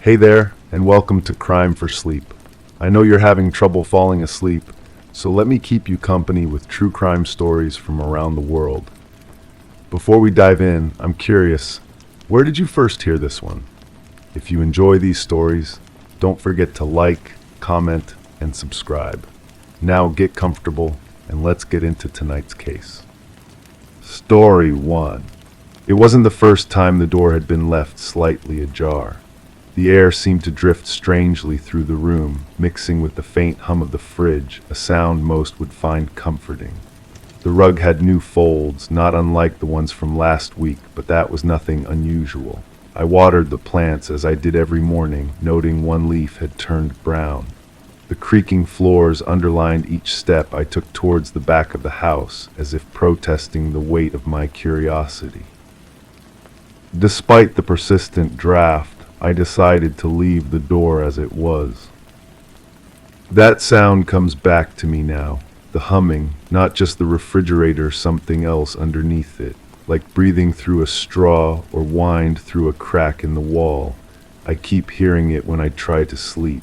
Hey there, and welcome to Crime for Sleep. I know you're having trouble falling asleep, so let me keep you company with true crime stories from around the world. Before we dive in, I'm curious, where did you first hear this one? If you enjoy these stories, don't forget to like, comment, and subscribe. Now get comfortable, and let's get into tonight's case. Story 1. It wasn't the first time the door had been left slightly ajar. The air seemed to drift strangely through the room, mixing with the faint hum of the fridge, a sound most would find comforting. The rug had new folds, not unlike the ones from last week, but that was nothing unusual. I watered the plants as I did every morning, noting one leaf had turned brown. The creaking floors underlined each step I took towards the back of the house, as if protesting the weight of my curiosity. Despite the persistent draft, I decided to leave the door as it was. That sound comes back to me now, the humming, not just the refrigerator, something else underneath it, like breathing through a straw or wind through a crack in the wall. I keep hearing it when I try to sleep.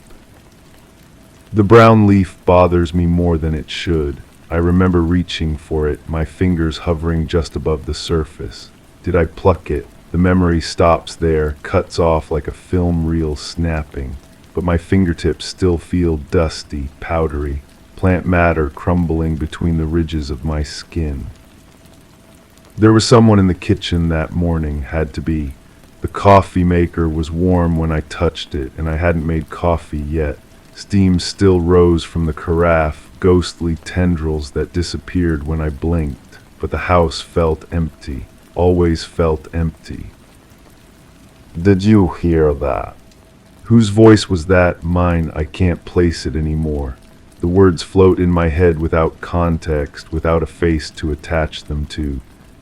The brown leaf bothers me more than it should. I remember reaching for it, my fingers hovering just above the surface. Did I pluck it? The memory stops there, cuts off like a film reel snapping, but my fingertips still feel dusty, powdery, plant matter crumbling between the ridges of my skin. There was someone in the kitchen that morning, had to be. The coffee maker was warm when I touched it, and I hadn't made coffee yet. Steam still rose from the carafe, ghostly tendrils that disappeared when I blinked, but the house felt empty. Always felt empty. Did you hear that? Whose voice was that? Mine. I can't place it anymore. The words float in my head without context, without a face to attach them to.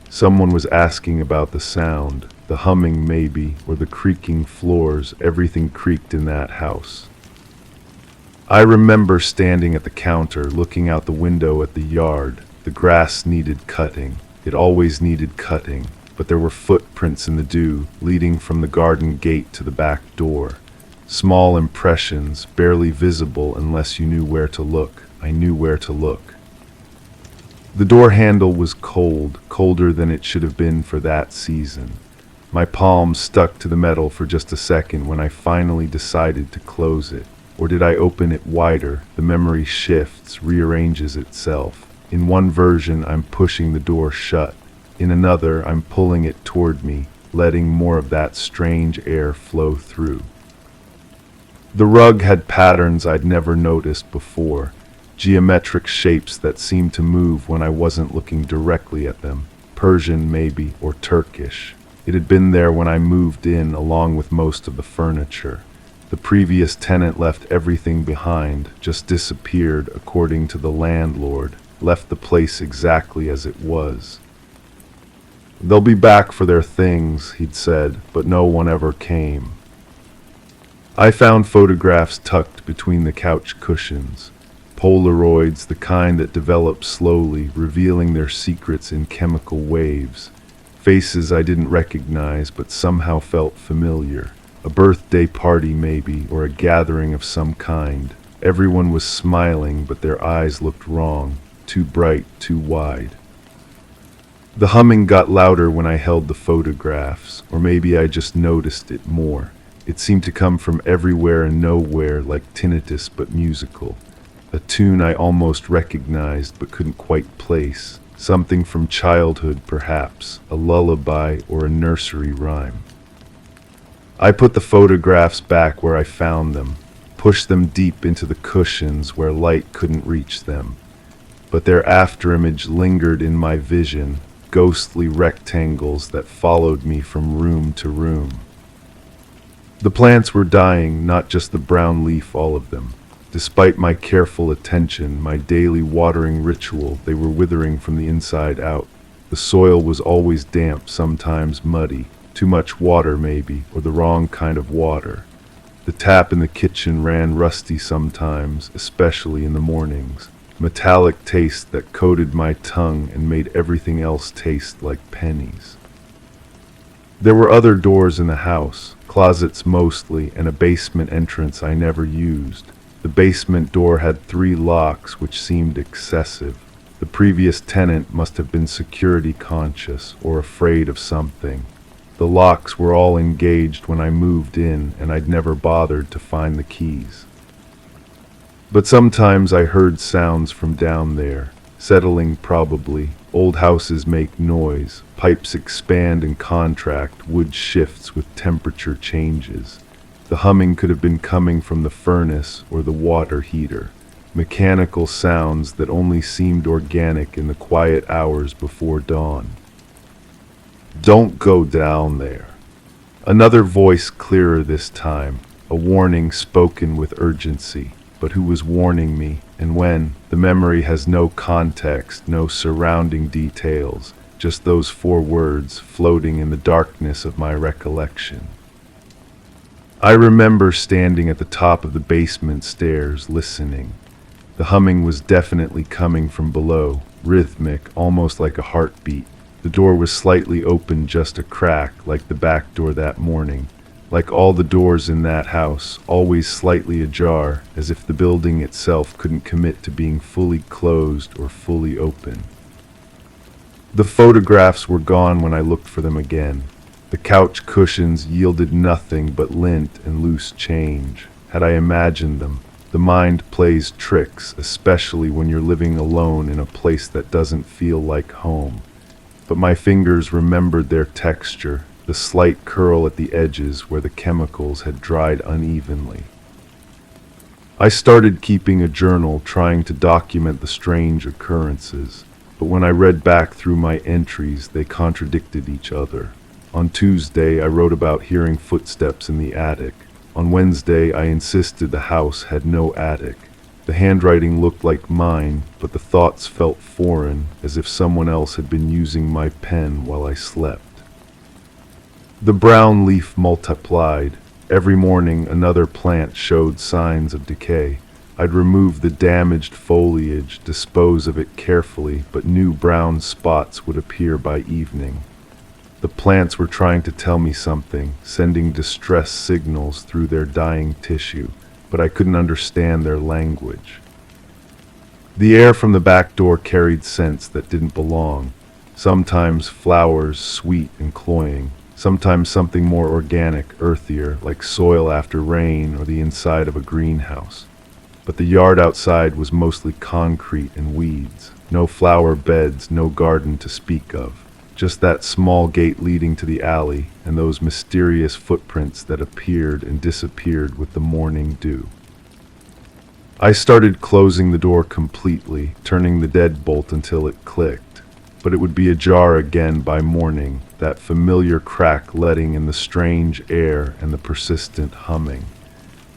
Someone was asking about the sound, the humming maybe, or the creaking floors. Everything creaked in that house. I remember standing at the counter, looking out the window at the yard. The grass needed cutting. It always needed cutting, but there were footprints in the dew, leading from the garden gate to the back door. Small impressions, barely visible unless you knew where to look. I knew where to look. The door handle was cold, colder than it should have been for that season. My palm stuck to the metal for just a second when I finally decided to close it. Or did I open it wider? The memory shifts, rearranges itself. In one version, I'm pushing the door shut. In another, I'm pulling it toward me, letting more of that strange air flow through. The rug had patterns I'd never noticed before, geometric shapes that seemed to move when I wasn't looking directly at them, Persian maybe, or Turkish. It had been there when I moved in, along with most of the furniture. The previous tenant left everything behind, just disappeared according to the landlord. Left the place exactly as it was. They'll be back for their things, he'd said, but no one ever came. I found photographs tucked between the couch cushions, Polaroids, the kind that develop slowly, revealing their secrets in chemical waves. Faces I didn't recognize but somehow felt familiar. A birthday party maybe, or a gathering of some kind. Everyone was smiling, but their eyes looked wrong. Too bright, too wide. The humming got louder when I held the photographs, or maybe I just noticed it more. It seemed to come from everywhere and nowhere, like tinnitus but musical. A tune I almost recognized but couldn't quite place. Something from childhood, perhaps, a lullaby or a nursery rhyme. I put the photographs back where I found them, pushed them deep into the cushions where light couldn't reach them. But their afterimage lingered in my vision, ghostly rectangles that followed me from room to room. The plants were dying, not just the brown leaf, all of them. Despite my careful attention, my daily watering ritual, they were withering from the inside out. The soil was always damp, sometimes muddy, too much water maybe, or the wrong kind of water. The tap in the kitchen ran rusty sometimes, especially in the mornings. Metallic taste that coated my tongue and made everything else taste like pennies. There were other doors in the house, closets mostly, and a basement entrance I never used. The basement door had 3 locks, which seemed excessive. The previous tenant must have been security conscious or afraid of something. The locks were all engaged when I moved in, and I'd never bothered to find the keys. But sometimes I heard sounds from down there, settling probably. Old houses make noise, pipes expand and contract, wood shifts with temperature changes. The humming could have been coming from the furnace or the water heater. Mechanical sounds that only seemed organic in the quiet hours before dawn. Don't go down there. Another voice, clearer this time, a warning spoken with urgency. But who was warning me, and when? The memory has no context, no surrounding details, just those 4 words floating in the darkness of my recollection. I remember standing at the top of the basement stairs, listening. The humming was definitely coming from below, rhythmic, almost like a heartbeat. The door was slightly open, just a crack, like the back door that morning. Like all the doors in that house, always slightly ajar, as if the building itself couldn't commit to being fully closed or fully open. The photographs were gone when I looked for them again. The couch cushions yielded nothing but lint and loose change. Had I imagined them? The mind plays tricks, especially when you're living alone in a place that doesn't feel like home. But my fingers remembered their texture, the slight curl at the edges where the chemicals had dried unevenly. I started keeping a journal, trying to document the strange occurrences, but when I read back through my entries, they contradicted each other. On Tuesday, I wrote about hearing footsteps in the attic. On Wednesday, I insisted the house had no attic. The handwriting looked like mine, but the thoughts felt foreign, as if someone else had been using my pen while I slept. The brown leaf multiplied. Every morning another plant showed signs of decay. I'd remove the damaged foliage, dispose of it carefully, but new brown spots would appear by evening. The plants were trying to tell me something, sending distress signals through their dying tissue, but I couldn't understand their language. The air from the back door carried scents that didn't belong. Sometimes flowers, sweet and cloying. Sometimes something more organic, earthier, like soil after rain or the inside of a greenhouse. But the yard outside was mostly concrete and weeds. No flower beds, no garden to speak of. Just that small gate leading to the alley and those mysterious footprints that appeared and disappeared with the morning dew. I started closing the door completely, turning the deadbolt until it clicked. But it would be ajar again by morning, that familiar crack letting in the strange air and the persistent humming,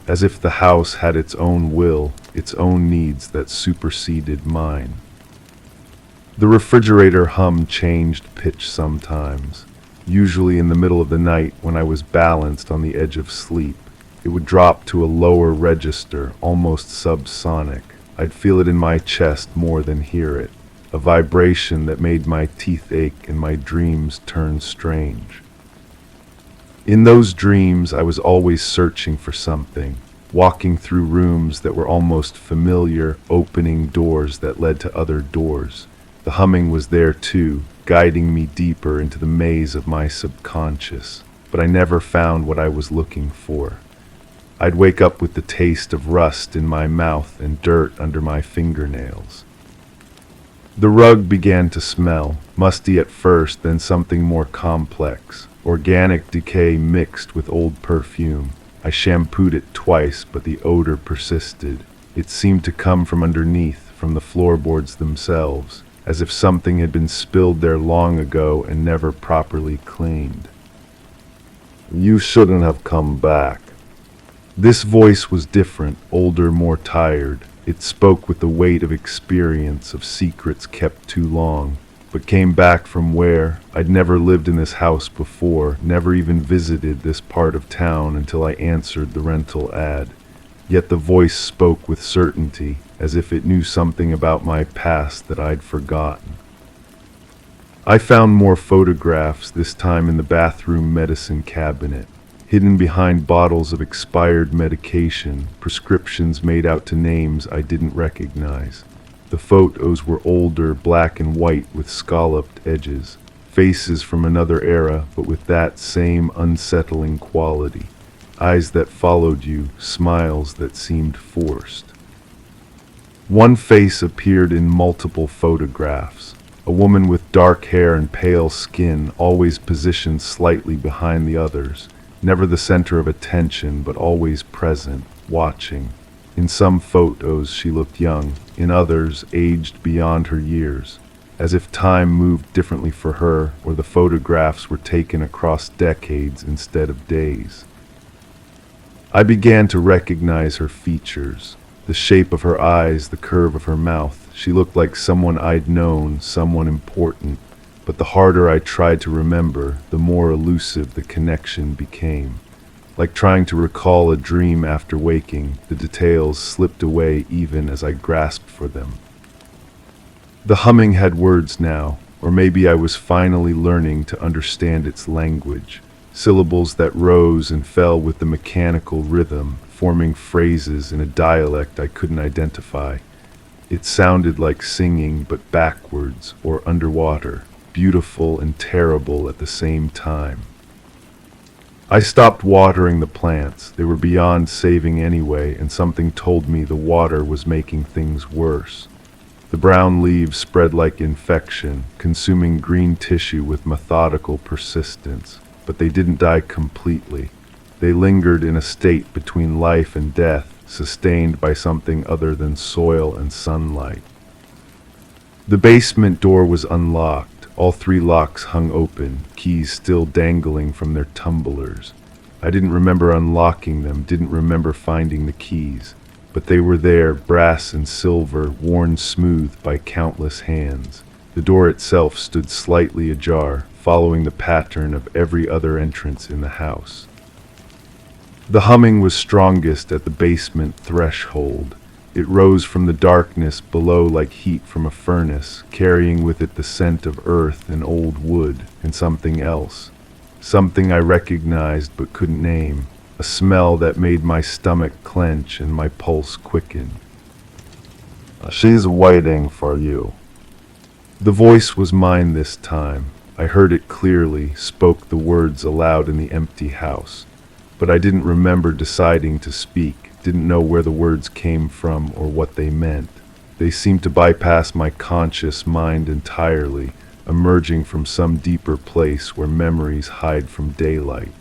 as if the house had its own will, its own needs that superseded mine. The refrigerator hum changed pitch sometimes, usually in the middle of the night when I was balanced on the edge of sleep. It would drop to a lower register, almost subsonic. I'd feel it in my chest more than hear it. A vibration that made my teeth ache and my dreams turn strange. In those dreams, I was always searching for something, walking through rooms that were almost familiar, opening doors that led to other doors. The humming was there too, guiding me deeper into the maze of my subconscious, but I never found what I was looking for. I'd wake up with the taste of rust in my mouth and dirt under my fingernails. The rug began to smell, musty at first, then something more complex. Organic decay mixed with old perfume. I shampooed it twice, but the odor persisted. It seemed to come from underneath, from the floorboards themselves, as if something had been spilled there long ago and never properly cleaned. You shouldn't have come back. This voice was different, older, more tired. It spoke with the weight of experience, of secrets kept too long, but came back from where? I'd never lived in this house before, never even visited this part of town until I answered the rental ad. Yet the voice spoke with certainty, as if it knew something about my past that I'd forgotten. I found more photographs, this time in the bathroom medicine cabinet. hidden behind bottles of expired medication, prescriptions made out to names I didn't recognize. The photos were older, black and white with scalloped edges, faces from another era, but with that same unsettling quality. Eyes that followed you, smiles that seemed forced. One face appeared in multiple photographs. A woman with dark hair and pale skin, always positioned slightly behind the others, never the center of attention, but always present, watching. In some photos she looked young, in others aged beyond her years, as if time moved differently for her, or the photographs were taken across decades instead of days. I began to recognize her features, the shape of her eyes, the curve of her mouth. She looked like someone I'd known, someone important, but the harder I tried to remember, the more elusive the connection became. Like trying to recall a dream after waking, the details slipped away even as I grasped for them. The humming had words now, or maybe I was finally learning to understand its language. Syllables that rose and fell with the mechanical rhythm, forming phrases in a dialect I couldn't identify. It sounded like singing, but backwards or underwater, beautiful and terrible at the same time. I stopped watering the plants. They were beyond saving anyway, and something told me the water was making things worse. The brown leaves spread like infection, consuming green tissue with methodical persistence, but they didn't die completely. They lingered in a state between life and death, sustained by something other than soil and sunlight. The basement door was unlocked. All 3 locks hung open, keys still dangling from their tumblers. I didn't remember unlocking them, didn't remember finding the keys, but they were there, brass and silver, worn smooth by countless hands. The door itself stood slightly ajar, following the pattern of every other entrance in the house. The humming was strongest at the basement threshold. It rose from the darkness below like heat from a furnace, carrying with it the scent of earth and old wood and something else. Something I recognized but couldn't name. A smell that made my stomach clench and my pulse quicken. "She's waiting for you." The voice was mine this time. I heard it clearly, spoke the words aloud in the empty house. But I didn't remember deciding to speak, didn't know where the words came from or what they meant. They seemed to bypass my conscious mind entirely, emerging from some deeper place where memories hide from daylight.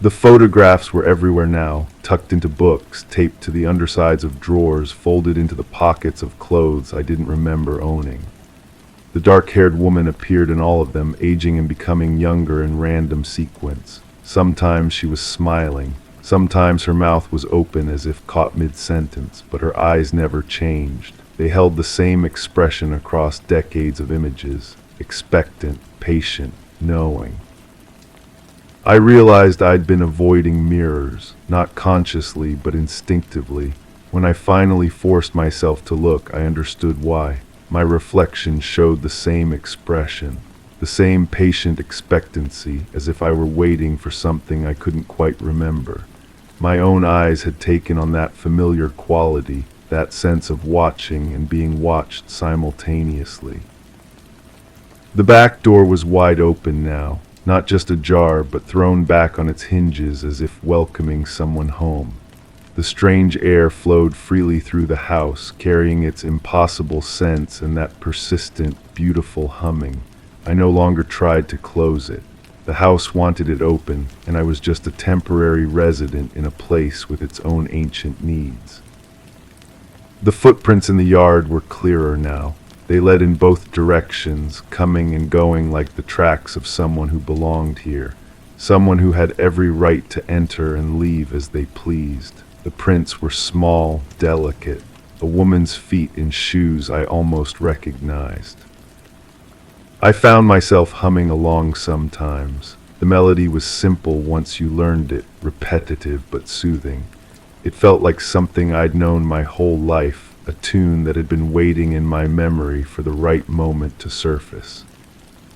The photographs were everywhere now, tucked into books, taped to the undersides of drawers, folded into the pockets of clothes I didn't remember owning. The dark-haired woman appeared in all of them, aging and becoming younger in random sequence. Sometimes she was smiling. Sometimes her mouth was open as if caught mid-sentence, but her eyes never changed. They held the same expression across decades of images, expectant, patient, knowing. I realized I'd been avoiding mirrors, not consciously but instinctively. When I finally forced myself to look, I understood why. My reflection showed the same expression, the same patient expectancy, as if I were waiting for something I couldn't quite remember. My own eyes had taken on that familiar quality, that sense of watching and being watched simultaneously. The back door was wide open now, not just ajar, but thrown back on its hinges as if welcoming someone home. The strange air flowed freely through the house, carrying its impossible scents and that persistent, beautiful humming. I no longer tried to close it. The house wanted it open, and I was just a temporary resident in a place with its own ancient needs. The footprints in the yard were clearer now. They led in both directions, coming and going like the tracks of someone who belonged here, someone who had every right to enter and leave as they pleased. The prints were small, delicate, a woman's feet in shoes I almost recognized. I found myself humming along sometimes. The melody was simple once you learned it, repetitive but soothing. It felt like something I'd known my whole life, a tune that had been waiting in my memory for the right moment to surface.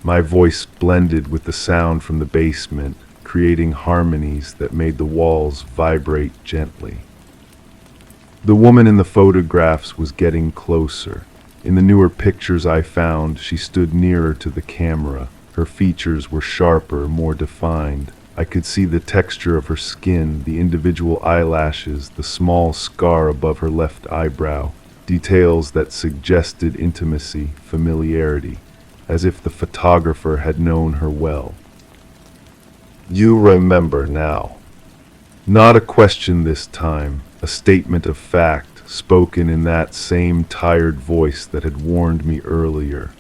My voice blended with the sound from the basement, creating harmonies that made the walls vibrate gently. The woman in the photographs was getting closer. In the newer pictures I found, she stood nearer to the camera. Her features were sharper, more defined. I could see the texture of her skin, the individual eyelashes, the small scar above her left eyebrow, details that suggested intimacy, familiarity, as if the photographer had known her well. "You remember now." Not a question this time, a statement of fact, spoken in that same tired voice that had warned me earlier.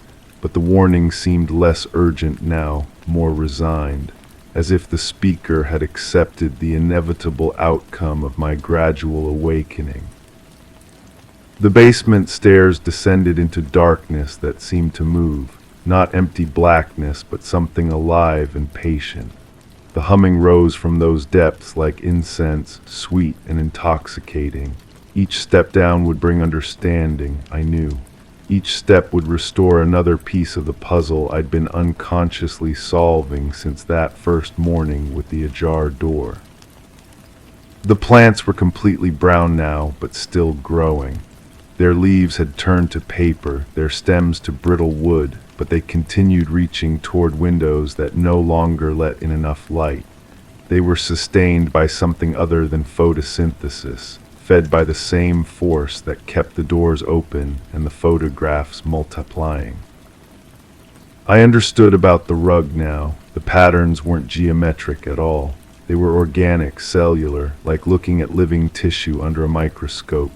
But the warning seemed less urgent now, more resigned, as if the speaker had accepted the inevitable outcome of my gradual awakening. The basement stairs descended into darkness that seemed to move, not empty blackness, but something alive and patient. The humming rose from those depths like incense, sweet and intoxicating. Each step down would bring understanding, I knew. Each step would restore another piece of the puzzle I'd been unconsciously solving since that first morning with the ajar door. The plants were completely brown now, but still growing. Their leaves had turned to paper, their stems to brittle wood, but they continued reaching toward windows that no longer let in enough light. They were sustained by something other than photosynthesis, fed by the same force that kept the doors open and the photographs multiplying. I understood about the rug now. The patterns weren't geometric at all. They were organic, cellular, like looking at living tissue under a microscope.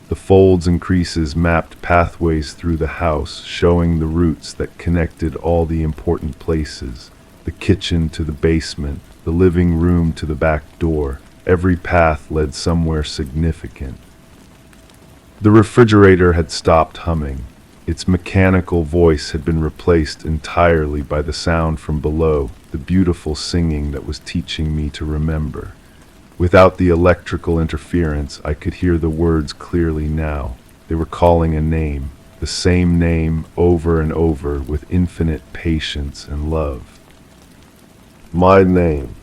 The folds and creases mapped pathways through the house, showing the roots that connected all the important places, the kitchen to the basement, the living room to the back door. Every path led somewhere significant. The refrigerator had stopped humming. Its mechanical voice had been replaced entirely by the sound from below, the beautiful singing that was teaching me to remember. Without the electrical interference, I could hear the words clearly now. They were calling a name, the same name over and over with infinite patience and love. My name.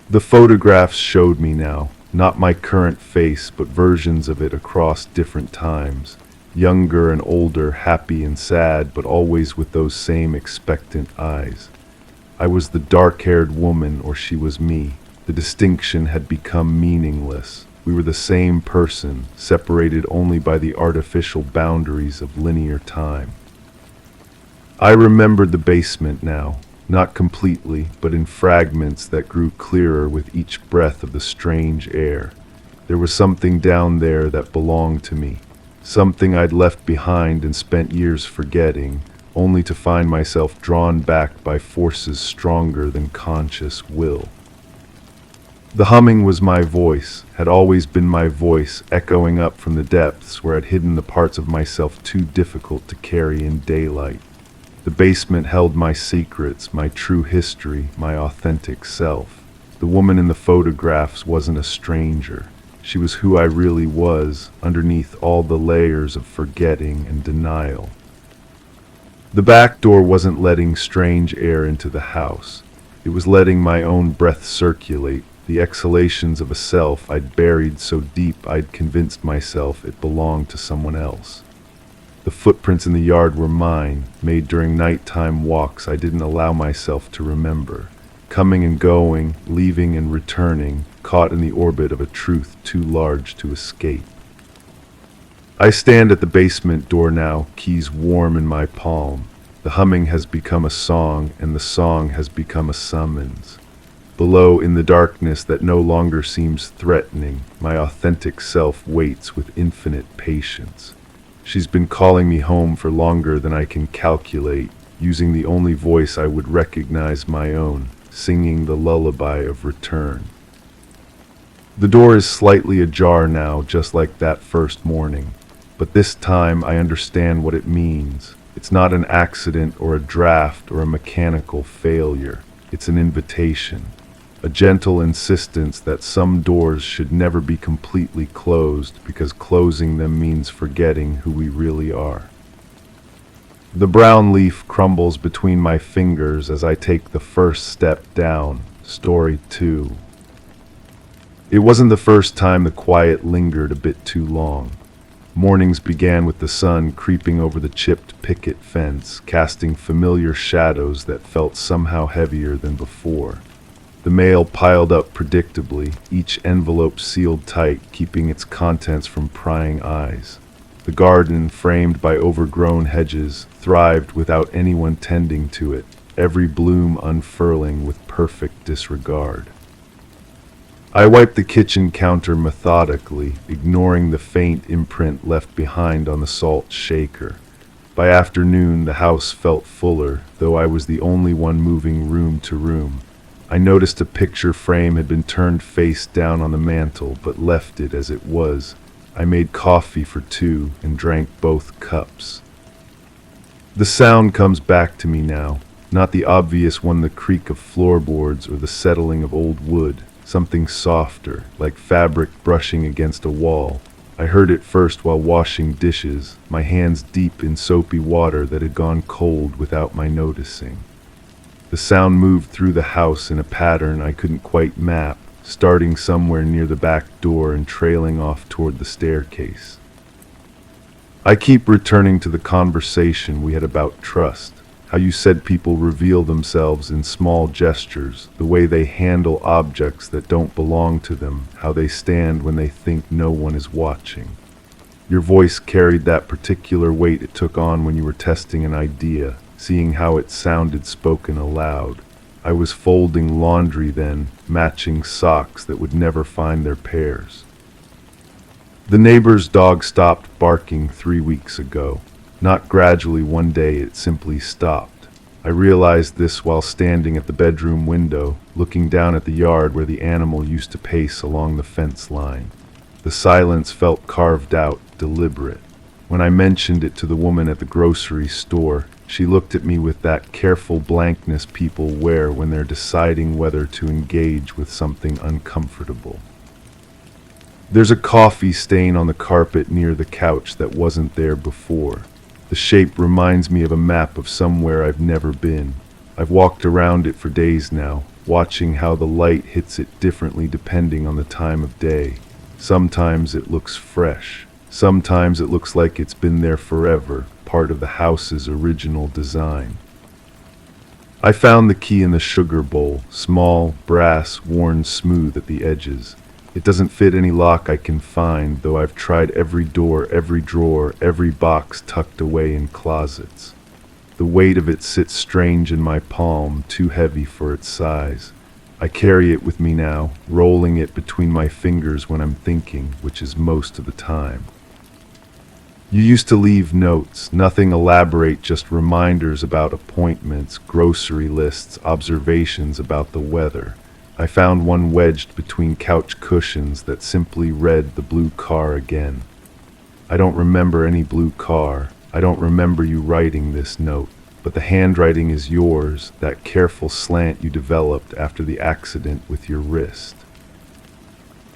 The photographs showed me now, not my current face, but versions of it across different times. Younger and older, happy and sad, but always with those same expectant eyes. I was the dark-haired woman, or she was me. The distinction had become meaningless. We were the same person, separated only by the artificial boundaries of linear time. I remembered the basement now, not completely, but in fragments that grew clearer with each breath of the strange air. There was something down there that belonged to me, something I'd left behind and spent years forgetting, only to find myself drawn back by forces stronger than conscious will. The humming was my voice, had always been my voice, echoing up from the depths where I'd hidden the parts of myself too difficult to carry in daylight. The basement held my secrets, my true history, my authentic self. The woman in the photographs wasn't a stranger. She was who I really was, underneath all the layers of forgetting and denial. The back door wasn't letting strange air into the house. It was letting my own breath circulate, the exhalations of a self I'd buried so deep I'd convinced myself it belonged to someone else. The footprints in the yard were mine, made during nighttime walks I didn't allow myself to remember, coming and going, leaving and returning, caught in the orbit of a truth too large to escape. I stand at the basement door now, keys warm in my palm. The humming has become a song, and the song has become a summons. Below, in the darkness that no longer seems threatening, my authentic self waits with infinite patience. She's been calling me home for longer than I can calculate, using the only voice I would recognize, my own, singing the lullaby of return. The door is slightly ajar now, just like that first morning. But this time I understand what it means. It's not an accident or a draft or a mechanical failure. It's an invitation. A gentle insistence that some doors should never be completely closed, because closing them means forgetting who we really are. The brown leaf crumbles between my fingers as I take the first step down, Story 2. It wasn't the first time the quiet lingered a bit too long. Mornings began with the sun creeping over the chipped picket fence, casting familiar shadows that felt somehow heavier than before. The mail piled up predictably, each envelope sealed tight, keeping its contents from prying eyes. The garden, framed by overgrown hedges, thrived without anyone tending to it, every bloom unfurling with perfect disregard. I wiped the kitchen counter methodically, ignoring the faint imprint left behind on the salt shaker. By afternoon, the house felt fuller, though I was the only one moving room to room. I noticed a picture frame had been turned face down on the mantel, but left it as it was. I made coffee for two and drank both cups. The sound comes back to me now, not the obvious one, the creak of floorboards or the settling of old wood. Something softer, like fabric brushing against a wall. I heard it first while washing dishes, my hands deep in soapy water that had gone cold without my noticing. The sound moved through the house in a pattern I couldn't quite map, starting somewhere near the back door and trailing off toward the staircase. I keep returning to the conversation we had about trust. How you said people reveal themselves in small gestures, the way they handle objects that don't belong to them, how they stand when they think no one is watching. Your voice carried that particular weight it took on when you were testing an idea, seeing how it sounded spoken aloud. I was folding laundry then, matching socks that would never find their pairs. The neighbor's dog stopped barking 3 weeks ago. Not gradually one day, it simply stopped. I realized this while standing at the bedroom window, looking down at the yard where the animal used to pace along the fence line. The silence felt carved out, deliberate. When I mentioned it to the woman at the grocery store, she looked at me with that careful blankness people wear when they're deciding whether to engage with something uncomfortable. There's a coffee stain on the carpet near the couch that wasn't there before. The shape reminds me of a map of somewhere I've never been. I've walked around it for days now, watching how the light hits it differently depending on the time of day. Sometimes it looks fresh. Sometimes it looks like it's been there forever, part of the house's original design. I found the key in the sugar bowl, small, brass, worn smooth at the edges. It doesn't fit any lock I can find, though I've tried every door, every drawer, every box tucked away in closets. The weight of it sits strange in my palm, too heavy for its size. I carry it with me now, rolling it between my fingers when I'm thinking, which is most of the time. You used to leave notes, nothing elaborate, just reminders about appointments, grocery lists, observations about the weather. I found one wedged between couch cushions that simply read the blue car again. I don't remember any blue car. I don't remember you writing this note, but the handwriting is yours, that careful slant you developed after the accident with your wrist.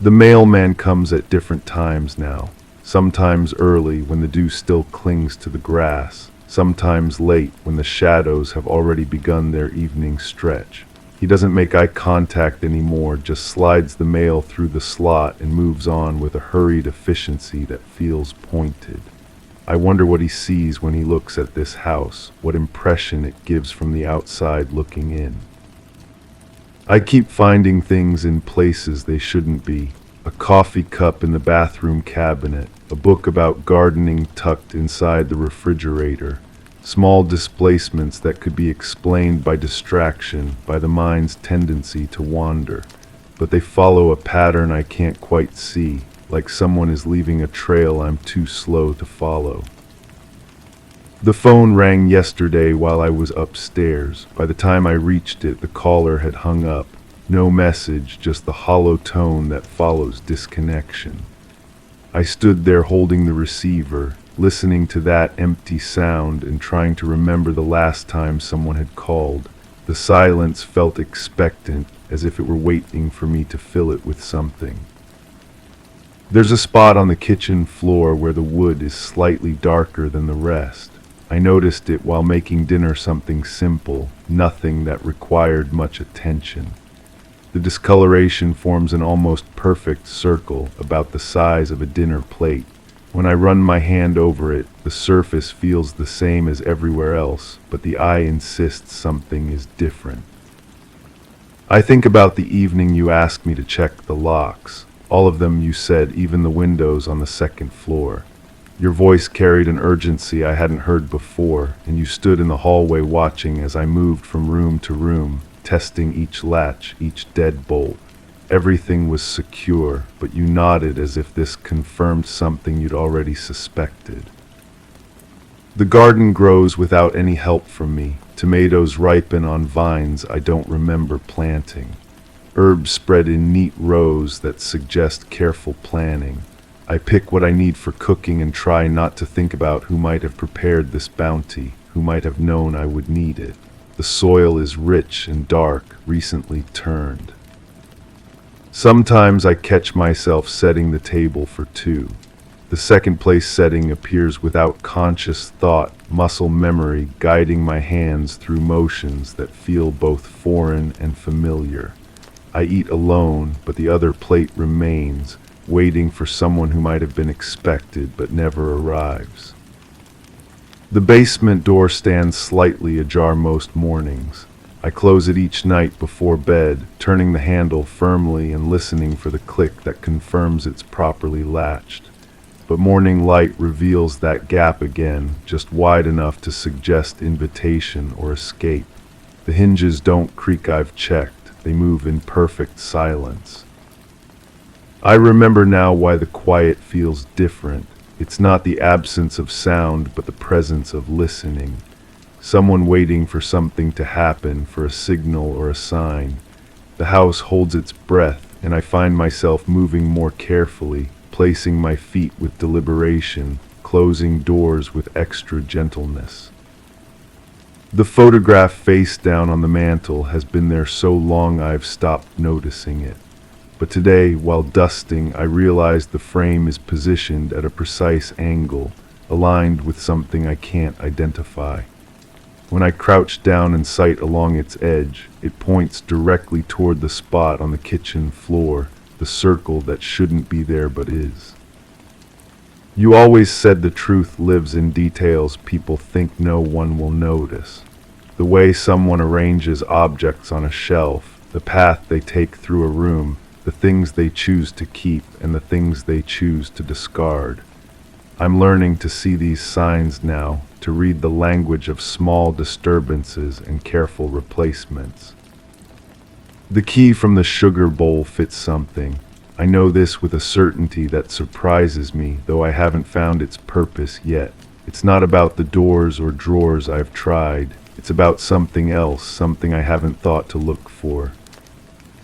The mailman comes at different times now, sometimes early when the dew still clings to the grass, sometimes late when the shadows have already begun their evening stretch. He doesn't make eye contact anymore, just slides the mail through the slot and moves on with a hurried efficiency that feels pointed. I wonder what he sees when he looks at this house, what impression it gives from the outside looking in. I keep finding things in places they shouldn't be. A coffee cup in the bathroom cabinet, a book about gardening tucked inside the refrigerator. Small displacements that could be explained by distraction, by the mind's tendency to wander. But they follow a pattern I can't quite see, like someone is leaving a trail I'm too slow to follow. The phone rang yesterday while I was upstairs. By the time I reached it, the caller had hung up. No message, just the hollow tone that follows disconnection. I stood there holding the receiver, listening to that empty sound and trying to remember the last time someone had called. The silence felt expectant, as if it were waiting for me to fill it with something. There's a spot on the kitchen floor where the wood is slightly darker than the rest. I noticed it while making dinner, something simple, nothing that required much attention. The discoloration forms an almost perfect circle about the size of a dinner plate. When I run my hand over it, the surface feels the same as everywhere else, but the eye insists something is different. I think about the evening you asked me to check the locks. All of them, you said, even the windows on the second floor. Your voice carried an urgency I hadn't heard before, and you stood in the hallway watching as I moved from room to room, testing each latch, each deadbolt. Everything was secure, but you nodded as if this confirmed something you'd already suspected. The garden grows without any help from me. Tomatoes ripen on vines I don't remember planting. Herbs spread in neat rows that suggest careful planning. I pick what I need for cooking and try not to think about who might have prepared this bounty, who might have known I would need it. The soil is rich and dark, recently turned. Sometimes I catch myself setting the table for two. The second place setting appears without conscious thought, muscle memory guiding my hands through motions that feel both foreign and familiar. I eat alone, but the other plate remains, waiting for someone who might have been expected but never arrives. The basement door stands slightly ajar most mornings. I close it each night before bed, turning the handle firmly and listening for the click that confirms it's properly latched. But morning light reveals that gap again, just wide enough to suggest invitation or escape. The hinges don't creak, I've checked. They move in perfect silence. I remember now why the quiet feels different. It's not the absence of sound, but the presence of listening. Someone waiting for something to happen, for a signal or a sign. The house holds its breath, and I find myself moving more carefully, placing my feet with deliberation, closing doors with extra gentleness. The photograph face down on the mantel has been there so long I've stopped noticing it. But today, while dusting, I realize the frame is positioned at a precise angle, aligned with something I can't identify. When I crouch down and sight along its edge, it points directly toward the spot on the kitchen floor, the circle that shouldn't be there but is. You always said the truth lives in details people think no one will notice. The way someone arranges objects on a shelf, the path they take through a room, the things they choose to keep and the things they choose to discard. I'm learning to see these signs now, to read the language of small disturbances and careful replacements. The key from the sugar bowl fits something. I know this with a certainty that surprises me, though I haven't found its purpose yet. It's not about the doors or drawers I've tried. It's about something else, something I haven't thought to look for.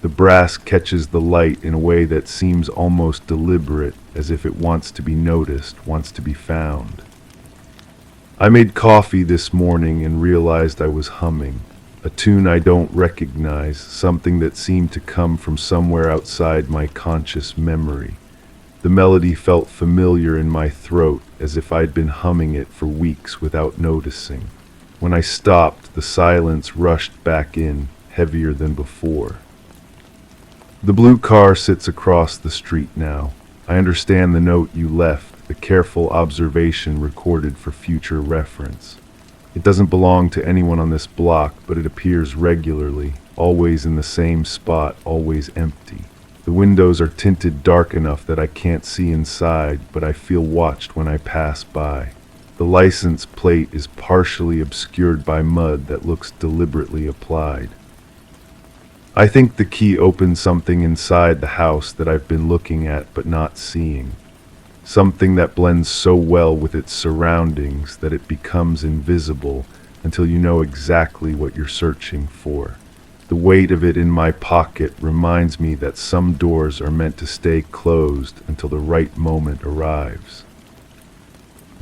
The brass catches the light in a way that seems almost deliberate, as if it wants to be noticed, wants to be found. I made coffee this morning and realized I was humming. A tune I don't recognize, something that seemed to come from somewhere outside my conscious memory. The melody felt familiar in my throat, as if I'd been humming it for weeks without noticing. When I stopped, the silence rushed back in, heavier than before. The blue car sits across the street now. I understand the note you left, the careful observation recorded for future reference. It doesn't belong to anyone on this block, but it appears regularly, always in the same spot, always empty. The windows are tinted dark enough that I can't see inside, but I feel watched when I pass by. The license plate is partially obscured by mud that looks deliberately applied. I think the key opens something inside the house that I've been looking at but not seeing. Something that blends so well with its surroundings that it becomes invisible until you know exactly what you're searching for. The weight of it in my pocket reminds me that some doors are meant to stay closed until the right moment arrives.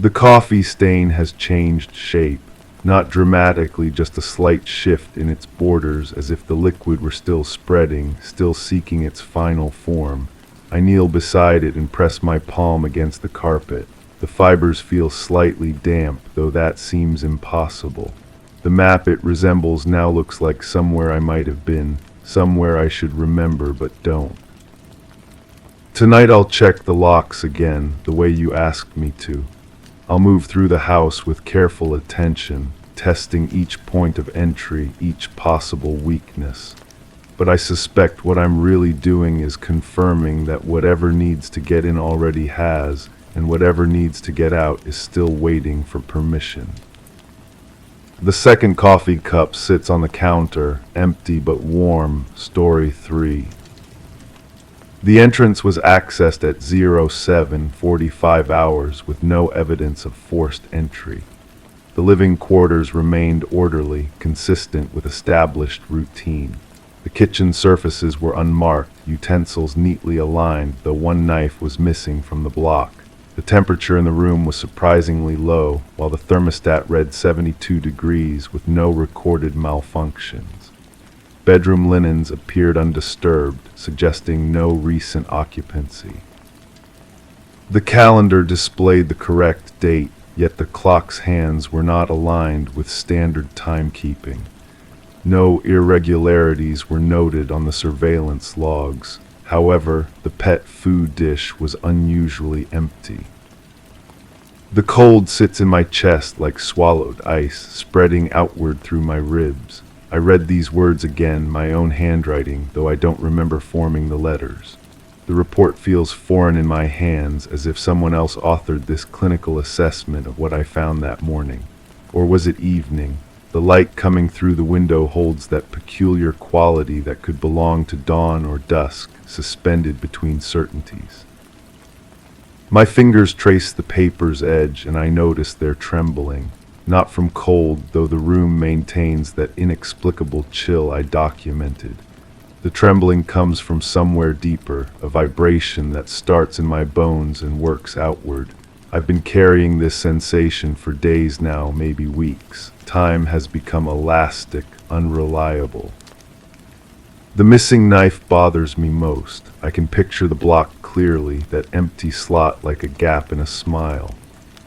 The coffee stain has changed shape. Not dramatically, just a slight shift in its borders, as if the liquid were still spreading, still seeking its final form. I kneel beside it and press my palm against the carpet. The fibers feel slightly damp, though that seems impossible. The map it resembles now looks like somewhere I might have been, somewhere I should remember but don't. Tonight I'll check the locks again, the way you asked me to. I'll move through the house with careful attention, testing each point of entry, each possible weakness. But I suspect what I'm really doing is confirming that whatever needs to get in already has, and whatever needs to get out is still waiting for permission. The second coffee cup sits on the counter, empty but warm, story 3. The entrance was accessed at 07:45 hours with no evidence of forced entry. The living quarters remained orderly, consistent with established routine. The kitchen surfaces were unmarked, utensils neatly aligned, though one knife was missing from the block. The temperature in the room was surprisingly low, while the thermostat read 72 degrees with no recorded malfunctions. Bedroom linens appeared undisturbed, suggesting no recent occupancy. The calendar displayed the correct date, yet the clock's hands were not aligned with standard timekeeping. No irregularities were noted on the surveillance logs. However, the pet food dish was unusually empty. The cold sits in my chest like swallowed ice, spreading outward through my ribs. I read these words again, my own handwriting, though I don't remember forming the letters. The report feels foreign in my hands, as if someone else authored this clinical assessment of what I found that morning. Or was it evening? The light coming through the window holds that peculiar quality that could belong to dawn or dusk, suspended between certainties. My fingers trace the paper's edge, and I notice they're trembling. Not from cold, though the room maintains that inexplicable chill I documented. The trembling comes from somewhere deeper, a vibration that starts in my bones and works outward. I've been carrying this sensation for days now, maybe weeks. Time has become elastic, unreliable. The missing knife bothers me most. I can picture the block clearly, that empty slot like a gap in a smile.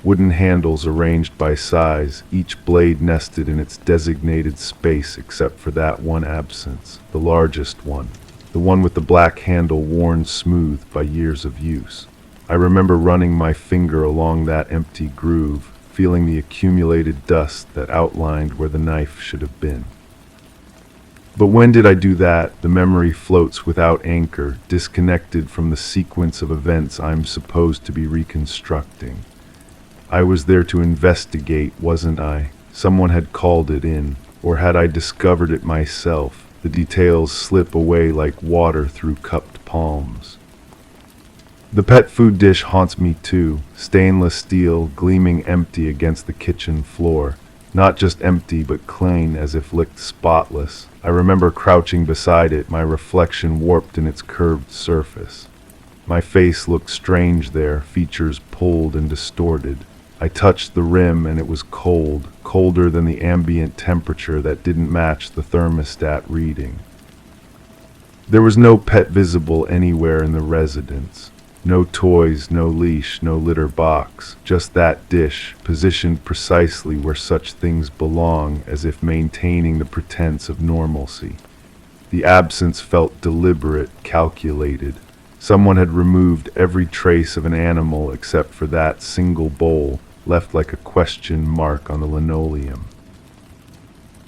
Wooden handles arranged by size, each blade nested in its designated space except for that one absence, the largest one, the one with the black handle worn smooth by years of use. I remember running my finger along that empty groove, feeling the accumulated dust that outlined where the knife should have been. But when did I do that? The memory floats without anchor, disconnected from the sequence of events I'm supposed to be reconstructing. I was there to investigate, wasn't I? Someone had called it in, or had I discovered it myself? The details slip away like water through cupped palms. The pet food dish haunts me too, stainless steel, gleaming empty against the kitchen floor. Not just empty, but clean, as if licked spotless. I remember crouching beside it, my reflection warped in its curved surface. My face looked strange there, features pulled and distorted. I touched the rim and it was cold, colder than the ambient temperature that didn't match the thermostat reading. There was no pet visible anywhere in the residence. No toys, no leash, no litter box, just that dish, positioned precisely where such things belong, as if maintaining the pretense of normalcy. The absence felt deliberate, calculated. Someone had removed every trace of an animal except for that single bowl, left like a question mark on the linoleum.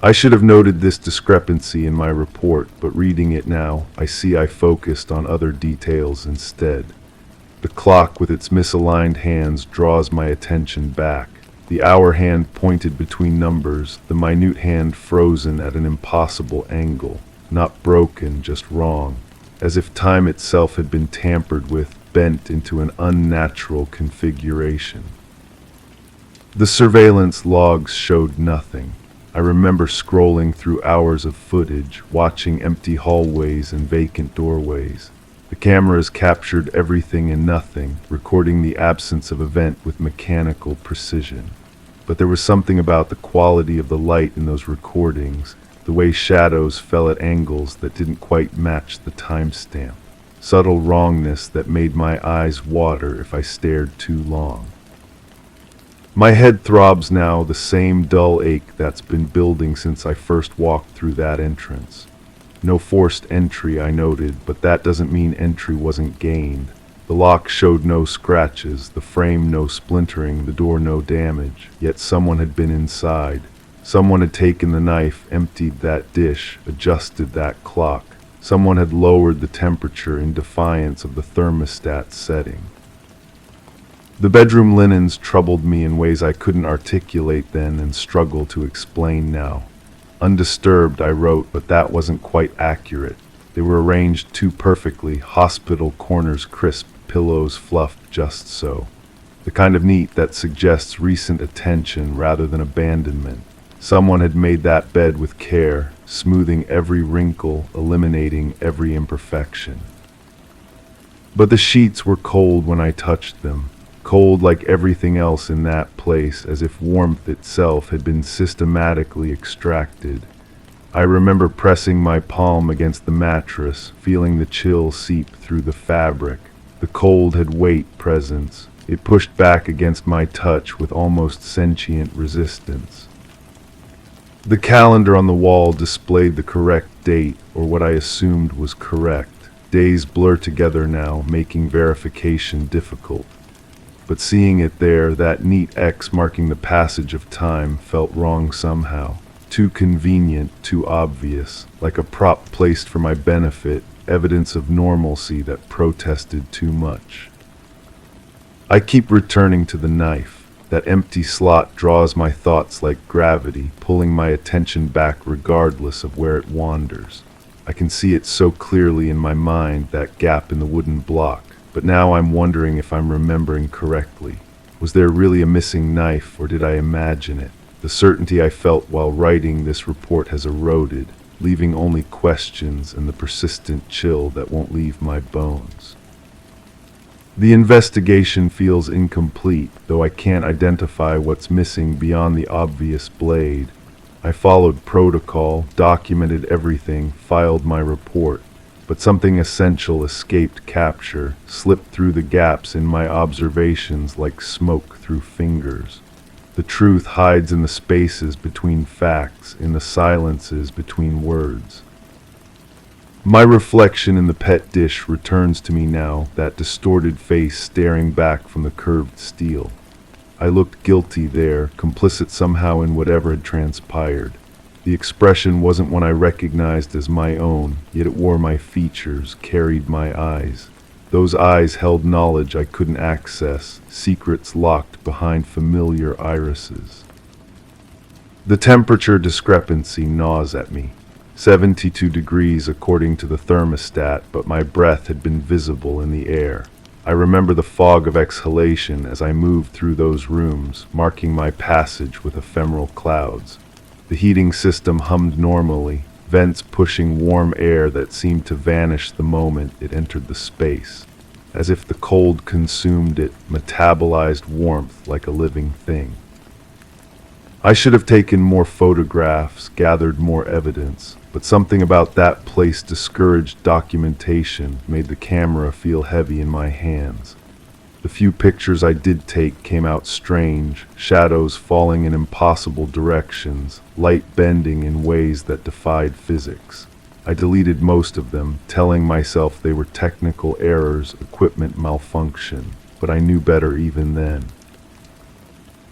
I should have noted this discrepancy in my report, but reading it now, I see I focused on other details instead. The clock with its misaligned hands draws my attention back. The hour hand pointed between numbers, the minute hand frozen at an impossible angle. Not broken, just wrong. As if time itself had been tampered with, bent into an unnatural configuration. The surveillance logs showed nothing. I remember scrolling through hours of footage, watching empty hallways and vacant doorways. The cameras captured everything and nothing, recording the absence of event with mechanical precision. But there was something about the quality of the light in those recordings, the way shadows fell at angles that didn't quite match the timestamp. Subtle wrongness that made my eyes water if I stared too long. My head throbs now, the same dull ache that's been building since I first walked through that entrance. No forced entry, I noted, but that doesn't mean entry wasn't gained. The lock showed no scratches, the frame no splintering, the door no damage, yet someone had been inside. Someone had taken the knife, emptied that dish, adjusted that clock. Someone had lowered the temperature in defiance of the thermostat setting. The bedroom linens troubled me in ways I couldn't articulate then and struggle to explain now. Undisturbed, I wrote, but that wasn't quite accurate. They were arranged too perfectly, hospital corners crisp, pillows fluffed just so. The kind of neat that suggests recent attention rather than abandonment. Someone had made that bed with care, smoothing every wrinkle, eliminating every imperfection. But the sheets were cold when I touched them, cold like everything else in that place, as if warmth itself had been systematically extracted. I remember pressing my palm against the mattress, feeling the chill seep through the fabric. The cold had weight presence. It pushed back against my touch with almost sentient resistance. The calendar on the wall displayed the correct date, or what I assumed was correct. Days blur together now, making verification difficult. But seeing it there, that neat X marking the passage of time, felt wrong somehow. Too convenient, too obvious, like a prop placed for my benefit, evidence of normalcy that protested too much. I keep returning to the knife. That empty slot draws my thoughts like gravity, pulling my attention back regardless of where it wanders. I can see it so clearly in my mind, that gap in the wooden block, but now I'm wondering if I'm remembering correctly. Was there really a missing knife, or did I imagine it? The certainty I felt while writing this report has eroded, leaving only questions and the persistent chill that won't leave my bones. The investigation feels incomplete, though I can't identify what's missing beyond the obvious blade. I followed protocol, documented everything, filed my report, but something essential escaped capture, slipped through the gaps in my observations like smoke through fingers. The truth hides in the spaces between facts, in the silences between words. My reflection in the pet dish returns to me now, that distorted face staring back from the curved steel. I looked guilty there, complicit somehow in whatever had transpired. The expression wasn't one I recognized as my own, yet it wore my features, carried my eyes. Those eyes held knowledge I couldn't access, secrets locked behind familiar irises. The temperature discrepancy gnaws at me. 72 degrees according to the thermostat, but my breath had been visible in the air. I remember the fog of exhalation as I moved through those rooms, marking my passage with ephemeral clouds. The heating system hummed normally, vents pushing warm air that seemed to vanish the moment it entered the space, as if the cold consumed it, metabolized warmth like a living thing. I should have taken more photographs, gathered more evidence, but something about that place discouraged documentation, made the camera feel heavy in my hands. The few pictures I did take came out strange, shadows falling in impossible directions, light bending in ways that defied physics. I deleted most of them, telling myself they were technical errors, equipment malfunction, but I knew better even then.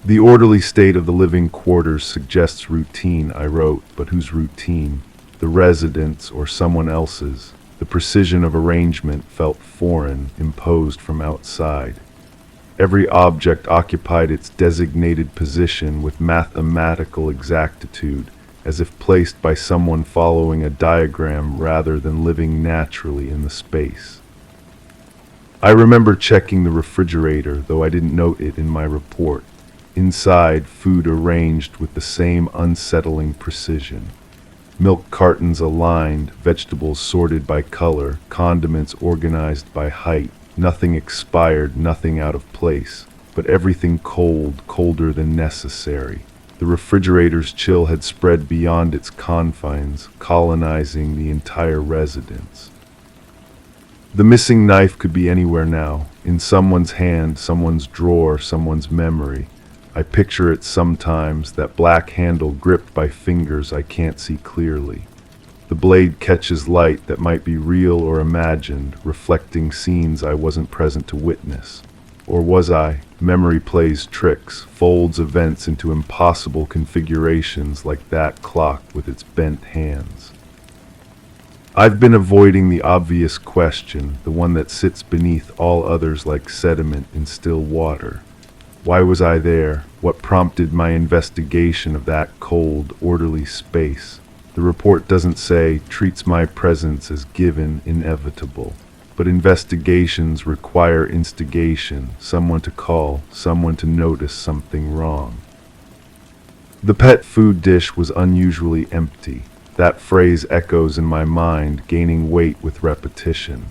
The orderly state of the living quarters suggests routine, I wrote, but whose routine? The resident's or someone else's? The precision of arrangement felt foreign, imposed from outside. Every object occupied its designated position with mathematical exactitude, as if placed by someone following a diagram rather than living naturally in the space. I remember checking the refrigerator, though I didn't note it in my report. Inside, food arranged with the same unsettling precision. Milk cartons aligned, vegetables sorted by color, condiments organized by height. Nothing expired, nothing out of place, but everything cold, colder than necessary. The refrigerator's chill had spread beyond its confines, colonizing the entire residence. The missing knife could be anywhere now, in someone's hand, someone's drawer, someone's memory. I picture it sometimes, that black handle gripped by fingers I can't see clearly. The blade catches light that might be real or imagined, reflecting scenes I wasn't present to witness. Or was I? Memory plays tricks, folds events into impossible configurations like that clock with its bent hands. I've been avoiding the obvious question, the one that sits beneath all others like sediment in still water. Why was I there? What prompted my investigation of that cold, orderly space? The report doesn't say, treats my presence as given, inevitable. But investigations require instigation, someone to call, someone to notice something wrong. The pet food dish was unusually empty. That phrase echoes in my mind, gaining weight with repetition.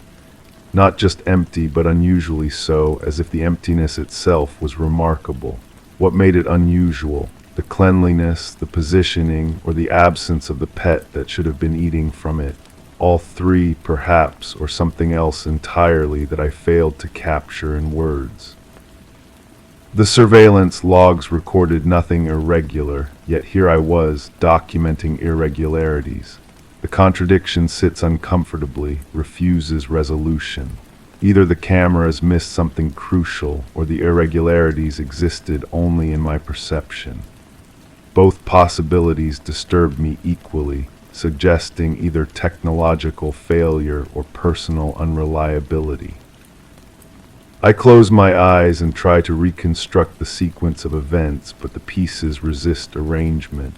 Not just empty, but unusually so, as if the emptiness itself was remarkable. What made it unusual? The cleanliness, the positioning, or the absence of the pet that should have been eating from it? All three, perhaps, or something else entirely that I failed to capture in words. The surveillance logs recorded nothing irregular, yet here I was, documenting irregularities. The contradiction sits uncomfortably, refuses resolution. Either the cameras missed something crucial, or the irregularities existed only in my perception. Both possibilities disturbed me equally, suggesting either technological failure or personal unreliability. I close my eyes and try to reconstruct the sequence of events, but the pieces resist arrangement.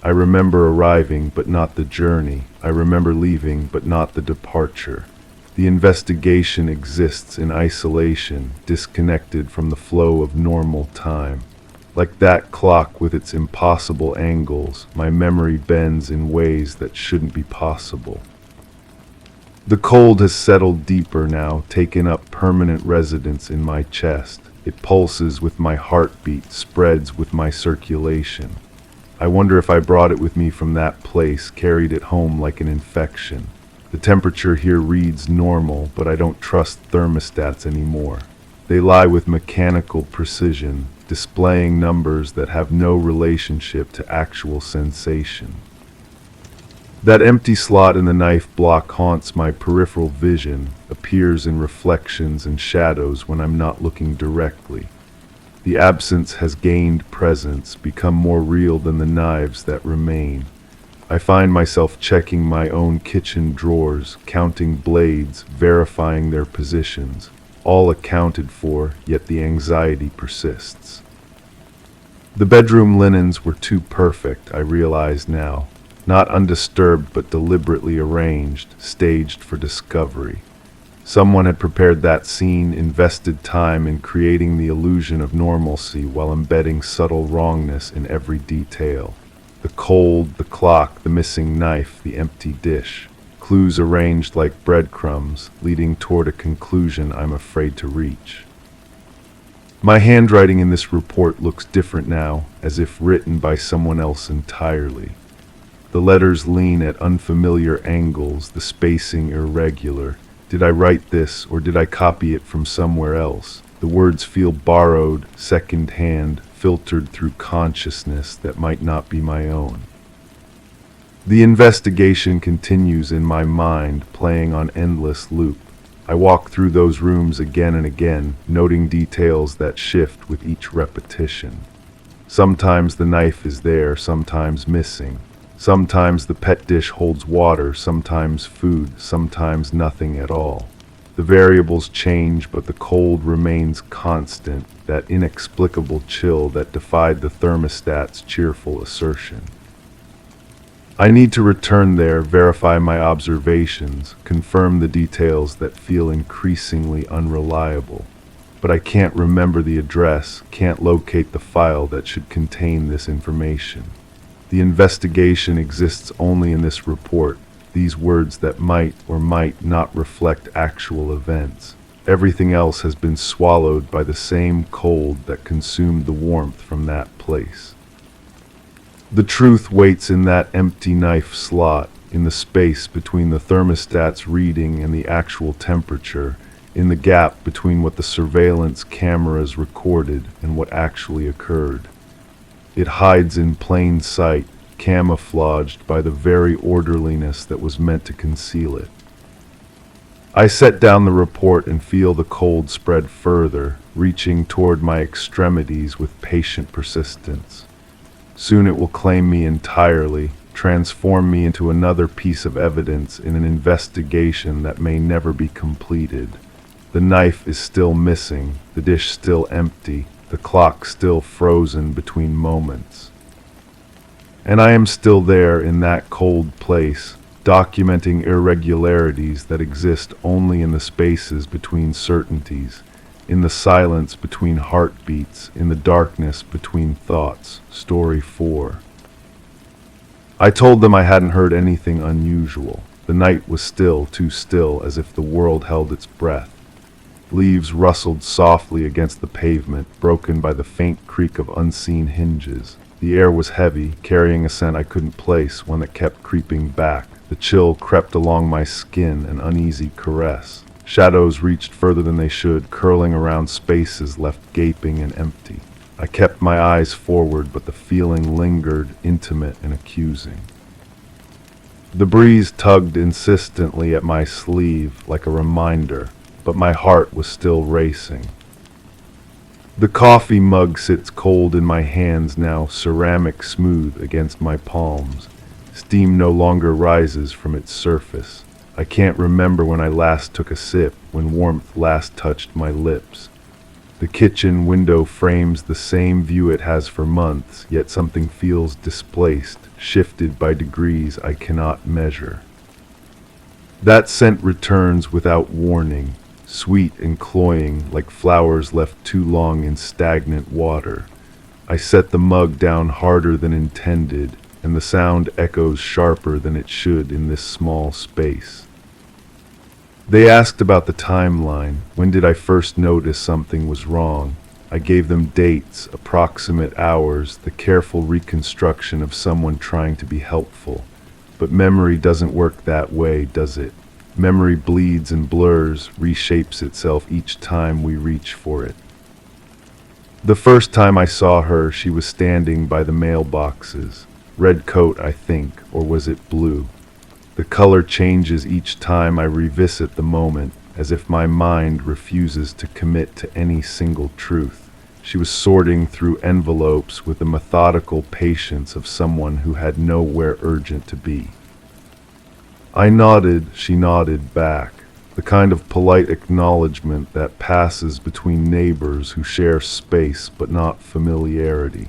I remember arriving, but not the journey. I remember leaving, but not the departure. The investigation exists in isolation, disconnected from the flow of normal time. Like that clock with its impossible angles, my memory bends in ways that shouldn't be possible. The cold has settled deeper now, taken up permanent residence in my chest. It pulses with my heartbeat, spreads with my circulation. I wonder if I brought it with me from that place, carried it home like an infection. The temperature here reads normal, but I don't trust thermostats anymore. They lie with mechanical precision, displaying numbers that have no relationship to actual sensation. That empty slot in the knife block haunts my peripheral vision, appears in reflections and shadows when I'm not looking directly. The absence has gained presence, become more real than the knives that remain. I find myself checking my own kitchen drawers, counting blades, verifying their positions, all accounted for, yet the anxiety persists. The bedroom linens were too perfect, I realize now. Not undisturbed but deliberately arranged, staged for discovery. Someone had prepared that scene, invested time in creating the illusion of normalcy while embedding subtle wrongness in every detail. The cold, the clock, the missing knife, the empty dish. Clues arranged like breadcrumbs, leading toward a conclusion I'm afraid to reach. My handwriting in this report looks different now, as if written by someone else entirely. The letters lean at unfamiliar angles, the spacing irregular. Did I write this, or did I copy it from somewhere else? The words feel borrowed, second-hand, filtered through consciousness that might not be my own. The investigation continues in my mind, playing on endless loop. I walk through those rooms again and again, noting details that shift with each repetition. Sometimes the knife is there, sometimes missing. Sometimes the pet dish holds water, sometimes food, sometimes nothing at all. The variables change, but the cold remains constant, that inexplicable chill that defied the thermostat's cheerful assertion. I need to return there, verify my observations, confirm the details that feel increasingly unreliable. But I can't remember the address, can't locate the file that should contain this information. The investigation exists only in this report, these words that might or might not reflect actual events. Everything else has been swallowed by the same cold that consumed the warmth from that place. The truth waits in that empty knife slot, in the space between the thermostat's reading and the actual temperature, in the gap between what the surveillance cameras recorded and what actually occurred. It hides in plain sight, camouflaged by the very orderliness that was meant to conceal it. I set down the report and feel the cold spread further, reaching toward my extremities with patient persistence. Soon it will claim me entirely, transform me into another piece of evidence in an investigation that may never be completed. The knife is still missing, the dish still empty, the clock still frozen between moments. And I am still there in that cold place, documenting irregularities that exist only in the spaces between certainties, in the silence between heartbeats, in the darkness between thoughts. Story 4. I told them I hadn't heard anything unusual. The night was still, too still, as if the world held its breath. Leaves rustled softly against the pavement, broken by the faint creak of unseen hinges. The air was heavy, carrying a scent I couldn't place, one that kept creeping back. The chill crept along my skin, an uneasy caress. Shadows reached further than they should, curling around spaces left gaping and empty. I kept my eyes forward, but the feeling lingered, intimate and accusing. The breeze tugged insistently at my sleeve, like a reminder, but my heart was still racing. The coffee mug sits cold in my hands now, ceramic smooth against my palms. Steam no longer rises from its surface. I can't remember when I last took a sip, when warmth last touched my lips. The kitchen window frames the same view it has for months, yet something feels displaced, shifted by degrees I cannot measure. That scent returns without warning, sweet and cloying, like flowers left too long in stagnant water. I set the mug down harder than intended, and the sound echoes sharper than it should in this small space. They asked about the timeline. When did I first notice something was wrong? I gave them dates, approximate hours, the careful reconstruction of someone trying to be helpful. But memory doesn't work that way, does it? Memory bleeds and blurs, reshapes itself each time we reach for it. The first time I saw her, she was standing by the mailboxes. Red coat, I think, or was it blue? The color changes each time I revisit the moment, as if my mind refuses to commit to any single truth. She was sorting through envelopes with the methodical patience of someone who had nowhere urgent to be. I nodded, she nodded back, the kind of polite acknowledgement that passes between neighbors who share space but not familiarity.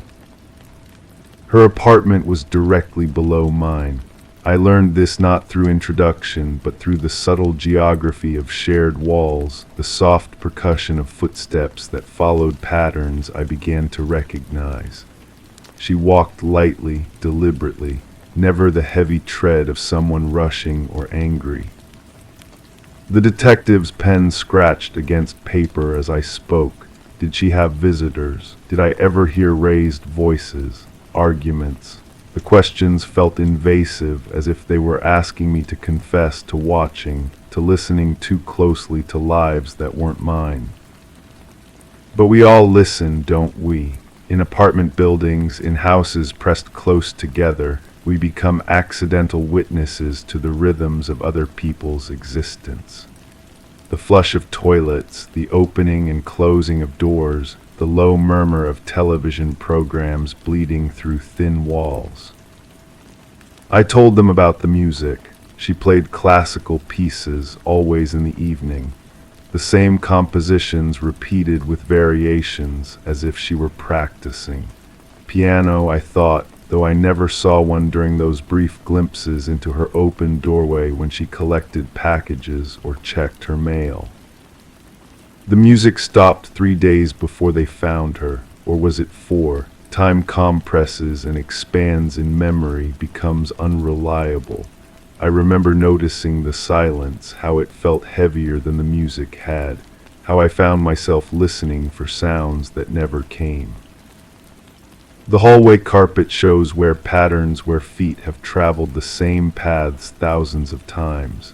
Her apartment was directly below mine. I learned this not through introduction, but through the subtle geography of shared walls, the soft percussion of footsteps that followed patterns I began to recognize. She walked lightly, deliberately, never the heavy tread of someone rushing or angry. The detective's pen scratched against paper as I spoke. Did she have visitors? Did I ever hear raised voices? Arguments. The questions felt invasive, as if they were asking me to confess to watching, to listening too closely to lives that weren't mine. But we all listen, don't we? In apartment buildings, in houses pressed close together, we become accidental witnesses to the rhythms of other people's existence. The flush of toilets, the opening and closing of doors, the low murmur of television programs bleeding through thin walls. I told them about the music. She played classical pieces, always in the evening. The same compositions repeated with variations, as if she were practicing. Piano, I thought, though I never saw one during those brief glimpses into her open doorway when she collected packages or checked her mail. The music stopped 3 days before they found her, or was it 4? Time compresses and expands in memory, becomes unreliable. I remember noticing the silence, how it felt heavier than the music had, how I found myself listening for sounds that never came. The hallway carpet shows where patterns where feet have traveled the same paths thousands of times.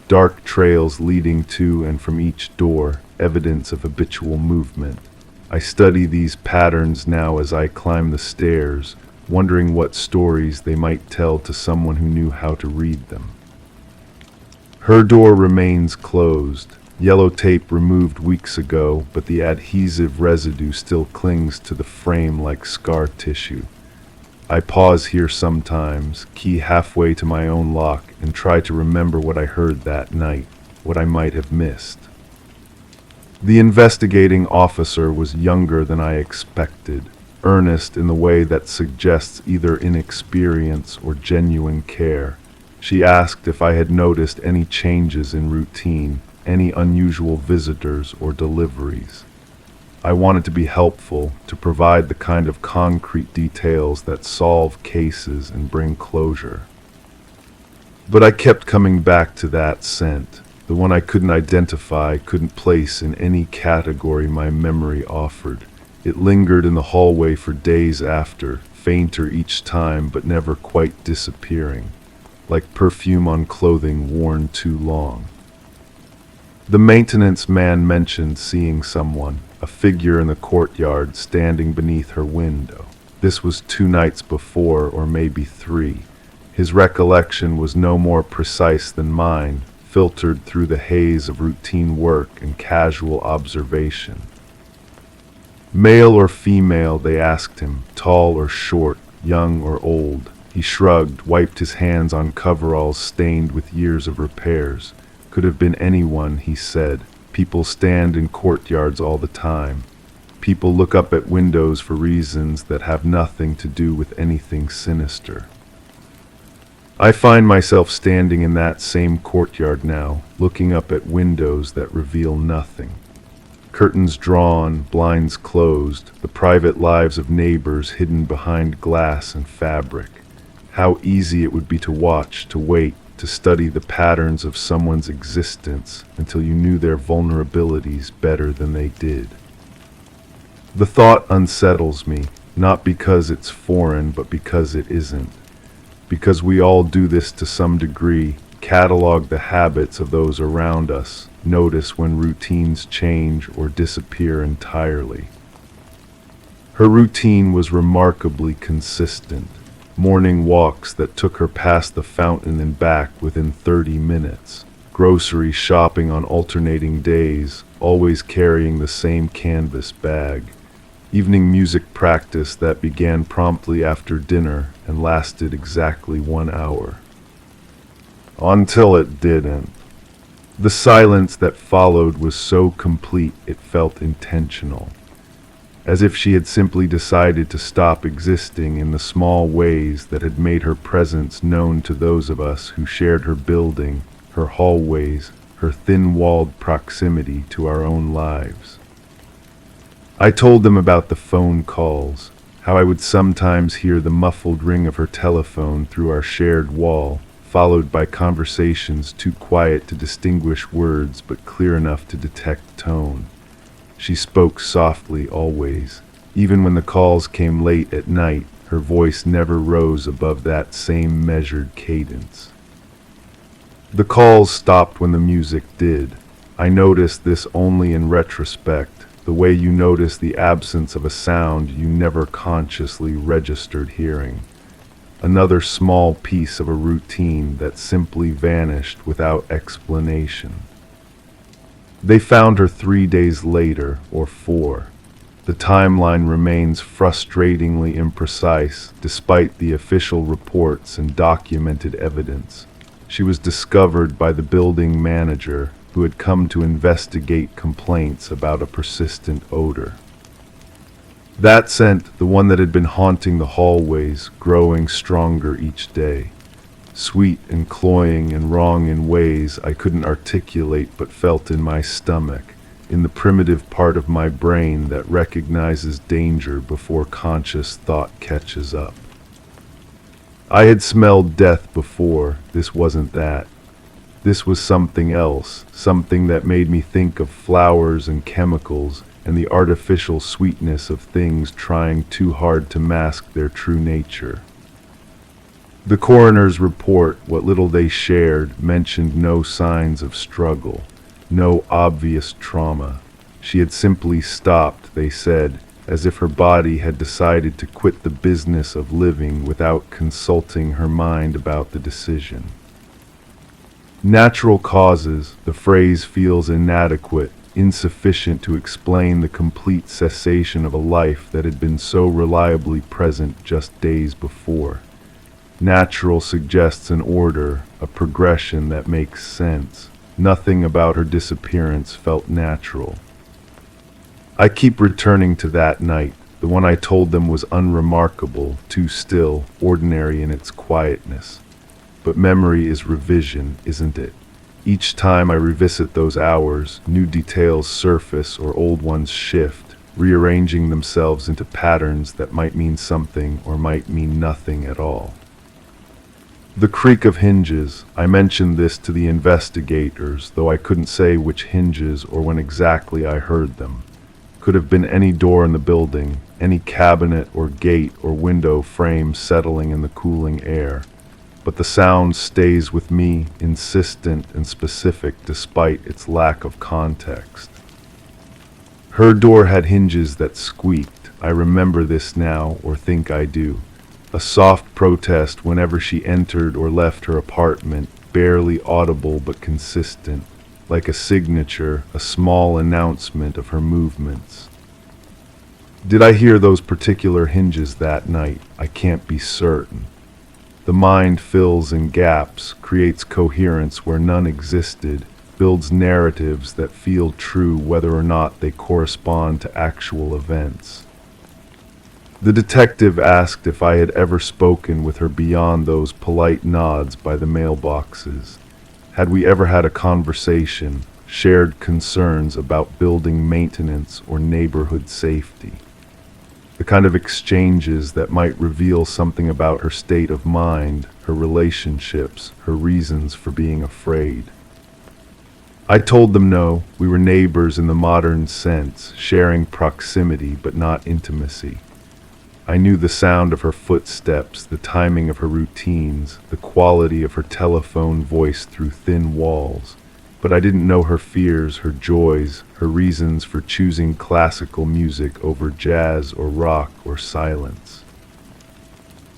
Dark trails leading to and from each door, evidence of habitual movement. I study these patterns now as I climb the stairs, wondering what stories they might tell to someone who knew how to read them. Her door remains closed, yellow tape removed weeks ago, but the adhesive residue still clings to the frame like scar tissue. I pause here sometimes, key halfway to my own lock, and try to remember what I heard that night, what I might have missed. The investigating officer was younger than I expected, earnest in the way that suggests either inexperience or genuine care. She asked if I had noticed any changes in routine, any unusual visitors or deliveries. I wanted to be helpful, to provide the kind of concrete details that solve cases and bring closure. But I kept coming back to that scent, the one I couldn't identify, couldn't place in any category my memory offered. It lingered in the hallway for days after, fainter each time but never quite disappearing, like perfume on clothing worn too long. The maintenance man mentioned seeing someone, a figure in the courtyard standing beneath her window. This was 2 nights before, or maybe 3. His recollection was no more precise than mine, filtered through the haze of routine work and casual observation. Male or female, they asked him, tall or short, young or old. He shrugged, wiped his hands on coveralls stained with years of repairs. Could have been anyone, he said. People stand in courtyards all the time. People look up at windows for reasons that have nothing to do with anything sinister. I find myself standing in that same courtyard now, looking up at windows that reveal nothing. Curtains drawn, blinds closed, the private lives of neighbors hidden behind glass and fabric. How easy it would be to watch, to wait, to study the patterns of someone's existence until you knew their vulnerabilities better than they did. The thought unsettles me, not because it's foreign, but because it isn't. Because we all do this to some degree, catalog the habits of those around us, notice when routines change or disappear entirely. Her routine was remarkably consistent. Morning walks that took her past the fountain and back within 30 minutes. Grocery shopping on alternating days, always carrying the same canvas bag. Evening music practice that began promptly after dinner and lasted exactly 1 hour. Until it didn't. The silence that followed was so complete it felt intentional. As if she had simply decided to stop existing in the small ways that had made her presence known to those of us who shared her building, her hallways, her thin-walled proximity to our own lives. I told them about the phone calls, how I would sometimes hear the muffled ring of her telephone through our shared wall, followed by conversations too quiet to distinguish words but clear enough to detect tone. She spoke softly always. Even when the calls came late at night, her voice never rose above that same measured cadence. The calls stopped when the music did. I noticed this only in retrospect, the way you notice the absence of a sound you never consciously registered hearing. Another small piece of a routine that simply vanished without explanation. They found her 3 days later, or 4. The timeline remains frustratingly imprecise, despite the official reports and documented evidence. She was discovered by the building manager, who had come to investigate complaints about a persistent odor. That scent, the one that had been haunting the hallways, growing stronger each day. Sweet and cloying and wrong in ways I couldn't articulate but felt in my stomach, in the primitive part of my brain that recognizes danger before conscious thought catches up. I had smelled death before. This wasn't that. This was something else, something that made me think of flowers and chemicals and the artificial sweetness of things trying too hard to mask their true nature. The coroner's report, what little they shared, mentioned no signs of struggle, no obvious trauma. She had simply stopped, they said, as if her body had decided to quit the business of living without consulting her mind about the decision. Natural causes, the phrase feels inadequate, insufficient to explain the complete cessation of a life that had been so reliably present just days before. Natural suggests an order, a progression that makes sense. Nothing about her disappearance felt natural. I keep returning to that night. The one I told them was unremarkable, too still, ordinary in its quietness. But memory is revision, isn't it? Each time I revisit those hours, new details surface or old ones shift, rearranging themselves into patterns that might mean something or might mean nothing at all. The creak of hinges, I mentioned this to the investigators, though I couldn't say which hinges or when exactly I heard them. Could have been any door in the building, any cabinet or gate or window frame settling in the cooling air. But the sound stays with me, insistent and specific despite its lack of context. Her door had hinges that squeaked. I remember this now, or think I do. A soft protest whenever she entered or left her apartment, barely audible but consistent, like a signature, a small announcement of her movements. Did I hear those particular hinges that night? I can't be certain. The mind fills in gaps, creates coherence where none existed, builds narratives that feel true whether or not they correspond to actual events. The detective asked if I had ever spoken with her beyond those polite nods by the mailboxes. Had we ever had a conversation, shared concerns about building maintenance or neighborhood safety? The kind of exchanges that might reveal something about her state of mind, her relationships, her reasons for being afraid. I told them no, we were neighbors in the modern sense, sharing proximity but not intimacy. I knew the sound of her footsteps, the timing of her routines, the quality of her telephone voice through thin walls. But I didn't know her fears, her joys, her reasons for choosing classical music over jazz or rock or silence.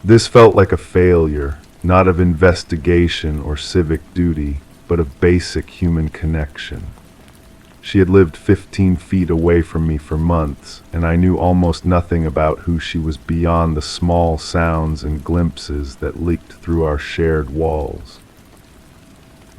This felt like a failure, not of investigation or civic duty, but of basic human connection. She had lived 15 feet away from me for months, and I knew almost nothing about who she was beyond the small sounds and glimpses that leaked through our shared walls.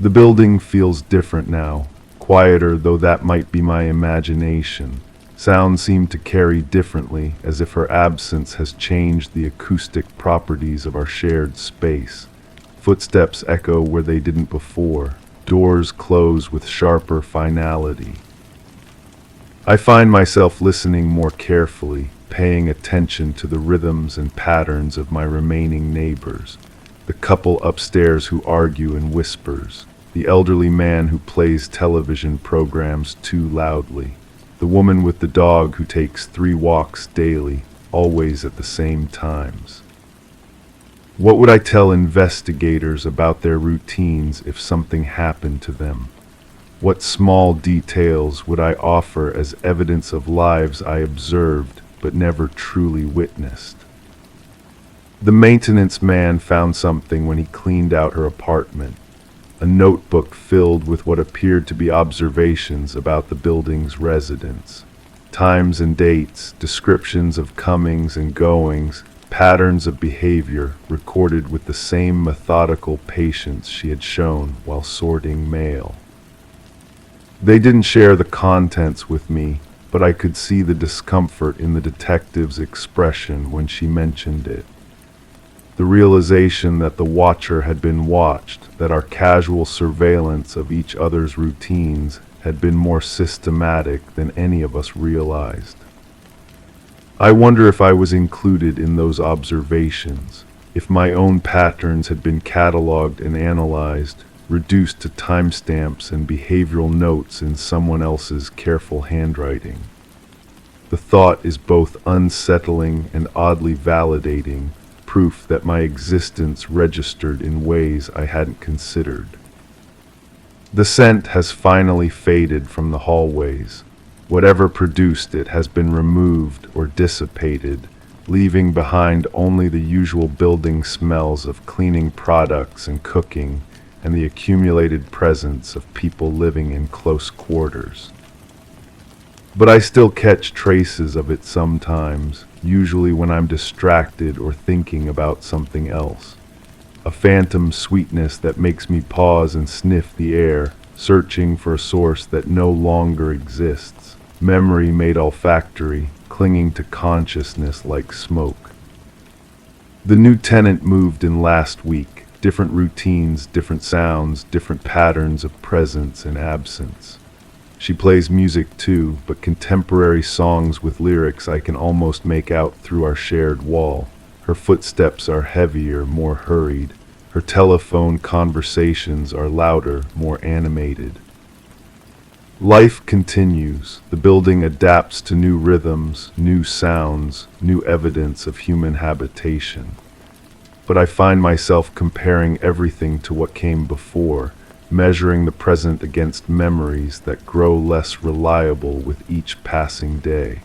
The building feels different now, quieter though that might be my imagination. Sounds seem to carry differently, as if her absence has changed the acoustic properties of our shared space. Footsteps echo where they didn't before. Doors close with sharper finality. I find myself listening more carefully, paying attention to the rhythms and patterns of my remaining neighbors. The couple upstairs who argue in whispers, the elderly man who plays television programs too loudly, the woman with the dog who takes 3 walks daily, always at the same times. What would I tell investigators about their routines if something happened to them? What small details would I offer as evidence of lives I observed but never truly witnessed? The maintenance man found something when he cleaned out her apartment, a notebook filled with what appeared to be observations about the building's residents. Times and dates, descriptions of comings and goings, patterns of behavior recorded with the same methodical patience she had shown while sorting mail. They didn't share the contents with me, but I could see the discomfort in the detective's expression when she mentioned it. The realization that the watcher had been watched, that our casual surveillance of each other's routines had been more systematic than any of us realized. I wonder if I was included in those observations, if my own patterns had been cataloged and analyzed, reduced to timestamps and behavioral notes in someone else's careful handwriting. The thought is both unsettling and oddly validating, proof that my existence registered in ways I hadn't considered. The scent has finally faded from the hallways. Whatever produced it has been removed or dissipated, leaving behind only the usual building smells of cleaning products and cooking, and the accumulated presence of people living in close quarters. But I still catch traces of it sometimes, usually when I'm distracted or thinking about something else. A phantom sweetness that makes me pause and sniff the air, searching for a source that no longer exists. Memory made olfactory, clinging to consciousness like smoke. The new tenant moved in last week. Different routines, different sounds, different patterns of presence and absence. She plays music too, but contemporary songs with lyrics I can almost make out through our shared wall. Her footsteps are heavier, more hurried. Her telephone conversations are louder, more animated. Life continues. The building adapts to new rhythms, new sounds, new evidence of human habitation. But I find myself comparing everything to what came before, measuring the present against memories that grow less reliable with each passing day.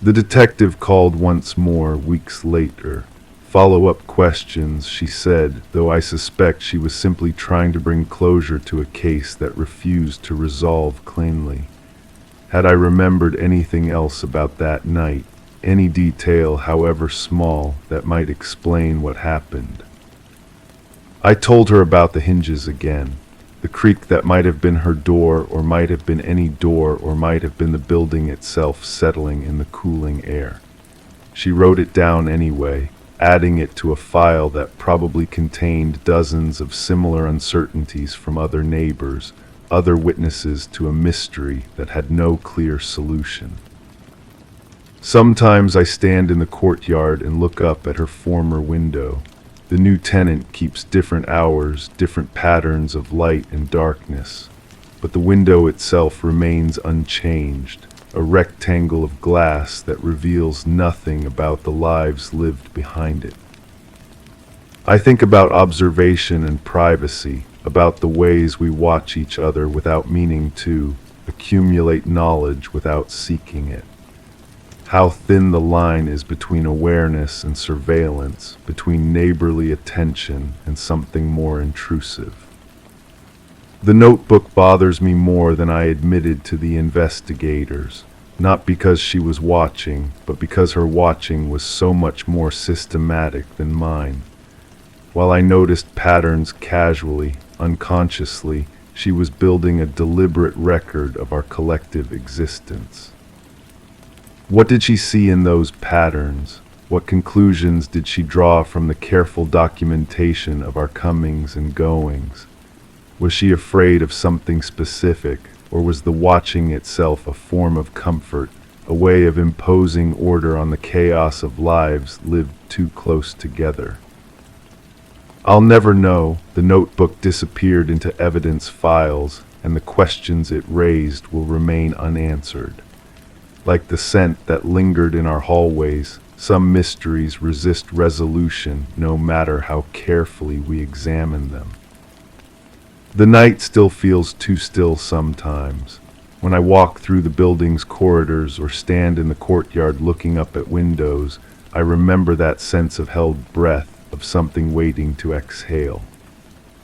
The detective called once more, weeks later. Follow-up questions, she said, though I suspect she was simply trying to bring closure to a case that refused to resolve cleanly. Had I remembered anything else about that night, any detail, however small, that might explain what happened? I told her about the hinges again. The creak that might have been her door, or might have been any door, or might have been the building itself settling in the cooling air. She wrote it down anyway, adding it to a file that probably contained dozens of similar uncertainties from other neighbors, other witnesses to a mystery that had no clear solution. Sometimes I stand in the courtyard and look up at her former window. The new tenant keeps different hours, different patterns of light and darkness, but the window itself remains unchanged, a rectangle of glass that reveals nothing about the lives lived behind it. I think about observation and privacy, about the ways we watch each other without meaning to, accumulate knowledge without seeking it. How thin the line is between awareness and surveillance, between neighborly attention and something more intrusive. The notebook bothers me more than I admitted to the investigators, not because she was watching, but because her watching was so much more systematic than mine. While I noticed patterns casually, unconsciously, she was building a deliberate record of our collective existence. What did she see in those patterns? What conclusions did she draw from the careful documentation of our comings and goings? Was she afraid of something specific, or was the watching itself a form of comfort, a way of imposing order on the chaos of lives lived too close together? I'll never know. The notebook disappeared into evidence files, and the questions it raised will remain unanswered. Like the scent that lingered in our hallways, some mysteries resist resolution no matter how carefully we examine them. The night still feels too still sometimes. When I walk through the building's corridors or stand in the courtyard looking up at windows, I remember that sense of held breath, of something waiting to exhale.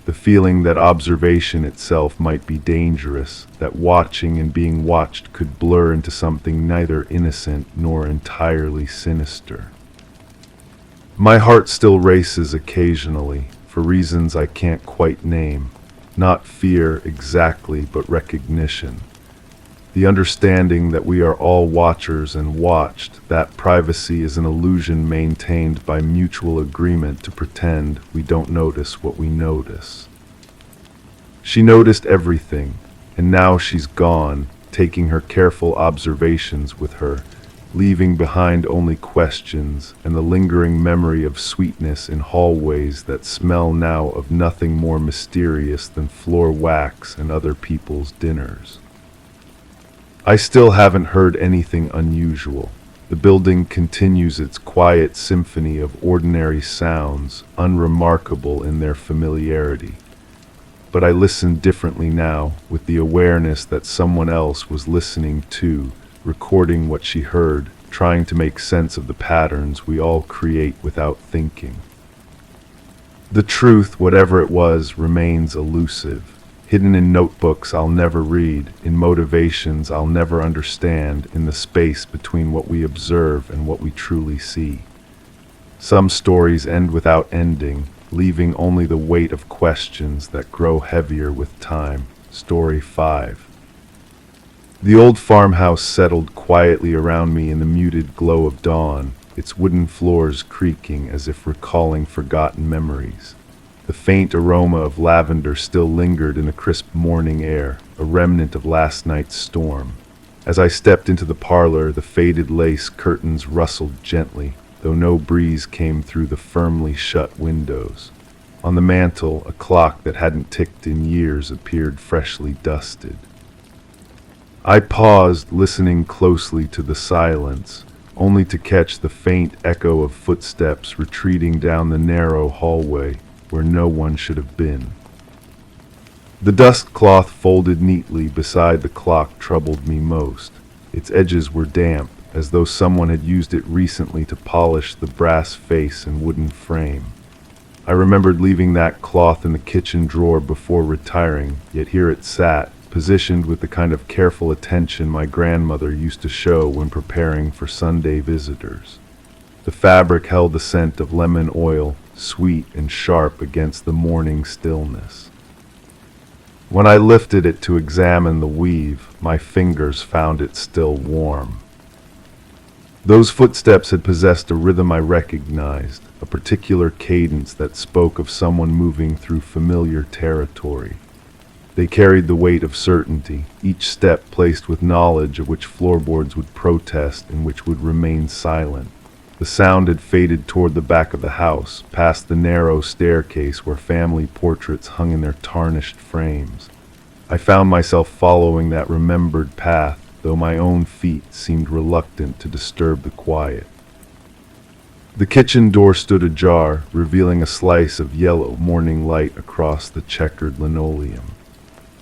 The feeling that observation itself might be dangerous, that watching and being watched could blur into something neither innocent nor entirely sinister. My heart still races occasionally, for reasons I can't quite name. Not fear exactly, but recognition. The understanding that we are all watchers and watched, that privacy is an illusion maintained by mutual agreement to pretend we don't notice what we notice. She noticed everything, and now she's gone, taking her careful observations with her, leaving behind only questions and the lingering memory of sweetness in hallways that smell now of nothing more mysterious than floor wax and other people's dinners. I still haven't heard anything unusual. The building continues its quiet symphony of ordinary sounds, unremarkable in their familiarity. But I listened differently now, with the awareness that someone else was listening too, recording what she heard, trying to make sense of the patterns we all create without thinking. The truth, whatever it was, remains elusive, hidden in notebooks I'll never read, in motivations I'll never understand, in the space between what we observe and what we truly see. Some stories end without ending, leaving only the weight of questions that grow heavier with time. Story 5. The old farmhouse settled quietly around me in the muted glow of dawn, its wooden floors creaking as if recalling forgotten memories. The faint aroma of lavender still lingered in the crisp morning air, a remnant of last night's storm. As I stepped into the parlor, the faded lace curtains rustled gently, though no breeze came through the firmly shut windows. On the mantel, a clock that hadn't ticked in years appeared freshly dusted. I paused, listening closely to the silence, only to catch the faint echo of footsteps retreating down the narrow hallway where no one should have been. The dust cloth folded neatly beside the clock troubled me most. Its edges were damp, as though someone had used it recently to polish the brass face and wooden frame. I remembered leaving that cloth in the kitchen drawer before retiring, yet here it sat, positioned with the kind of careful attention my grandmother used to show when preparing for Sunday visitors. The fabric held the scent of lemon oil, sweet and sharp against the morning stillness. When I lifted it to examine the weave, my fingers found it still warm. Those footsteps had possessed a rhythm I recognized, a particular cadence that spoke of someone moving through familiar territory. They carried the weight of certainty, each step placed with knowledge of which floorboards would protest and which would remain silent. The sound had faded toward the back of the house, past the narrow staircase where family portraits hung in their tarnished frames. I found myself following that remembered path, though my own feet seemed reluctant to disturb the quiet. The kitchen door stood ajar, revealing a slice of yellow morning light across the checkered linoleum.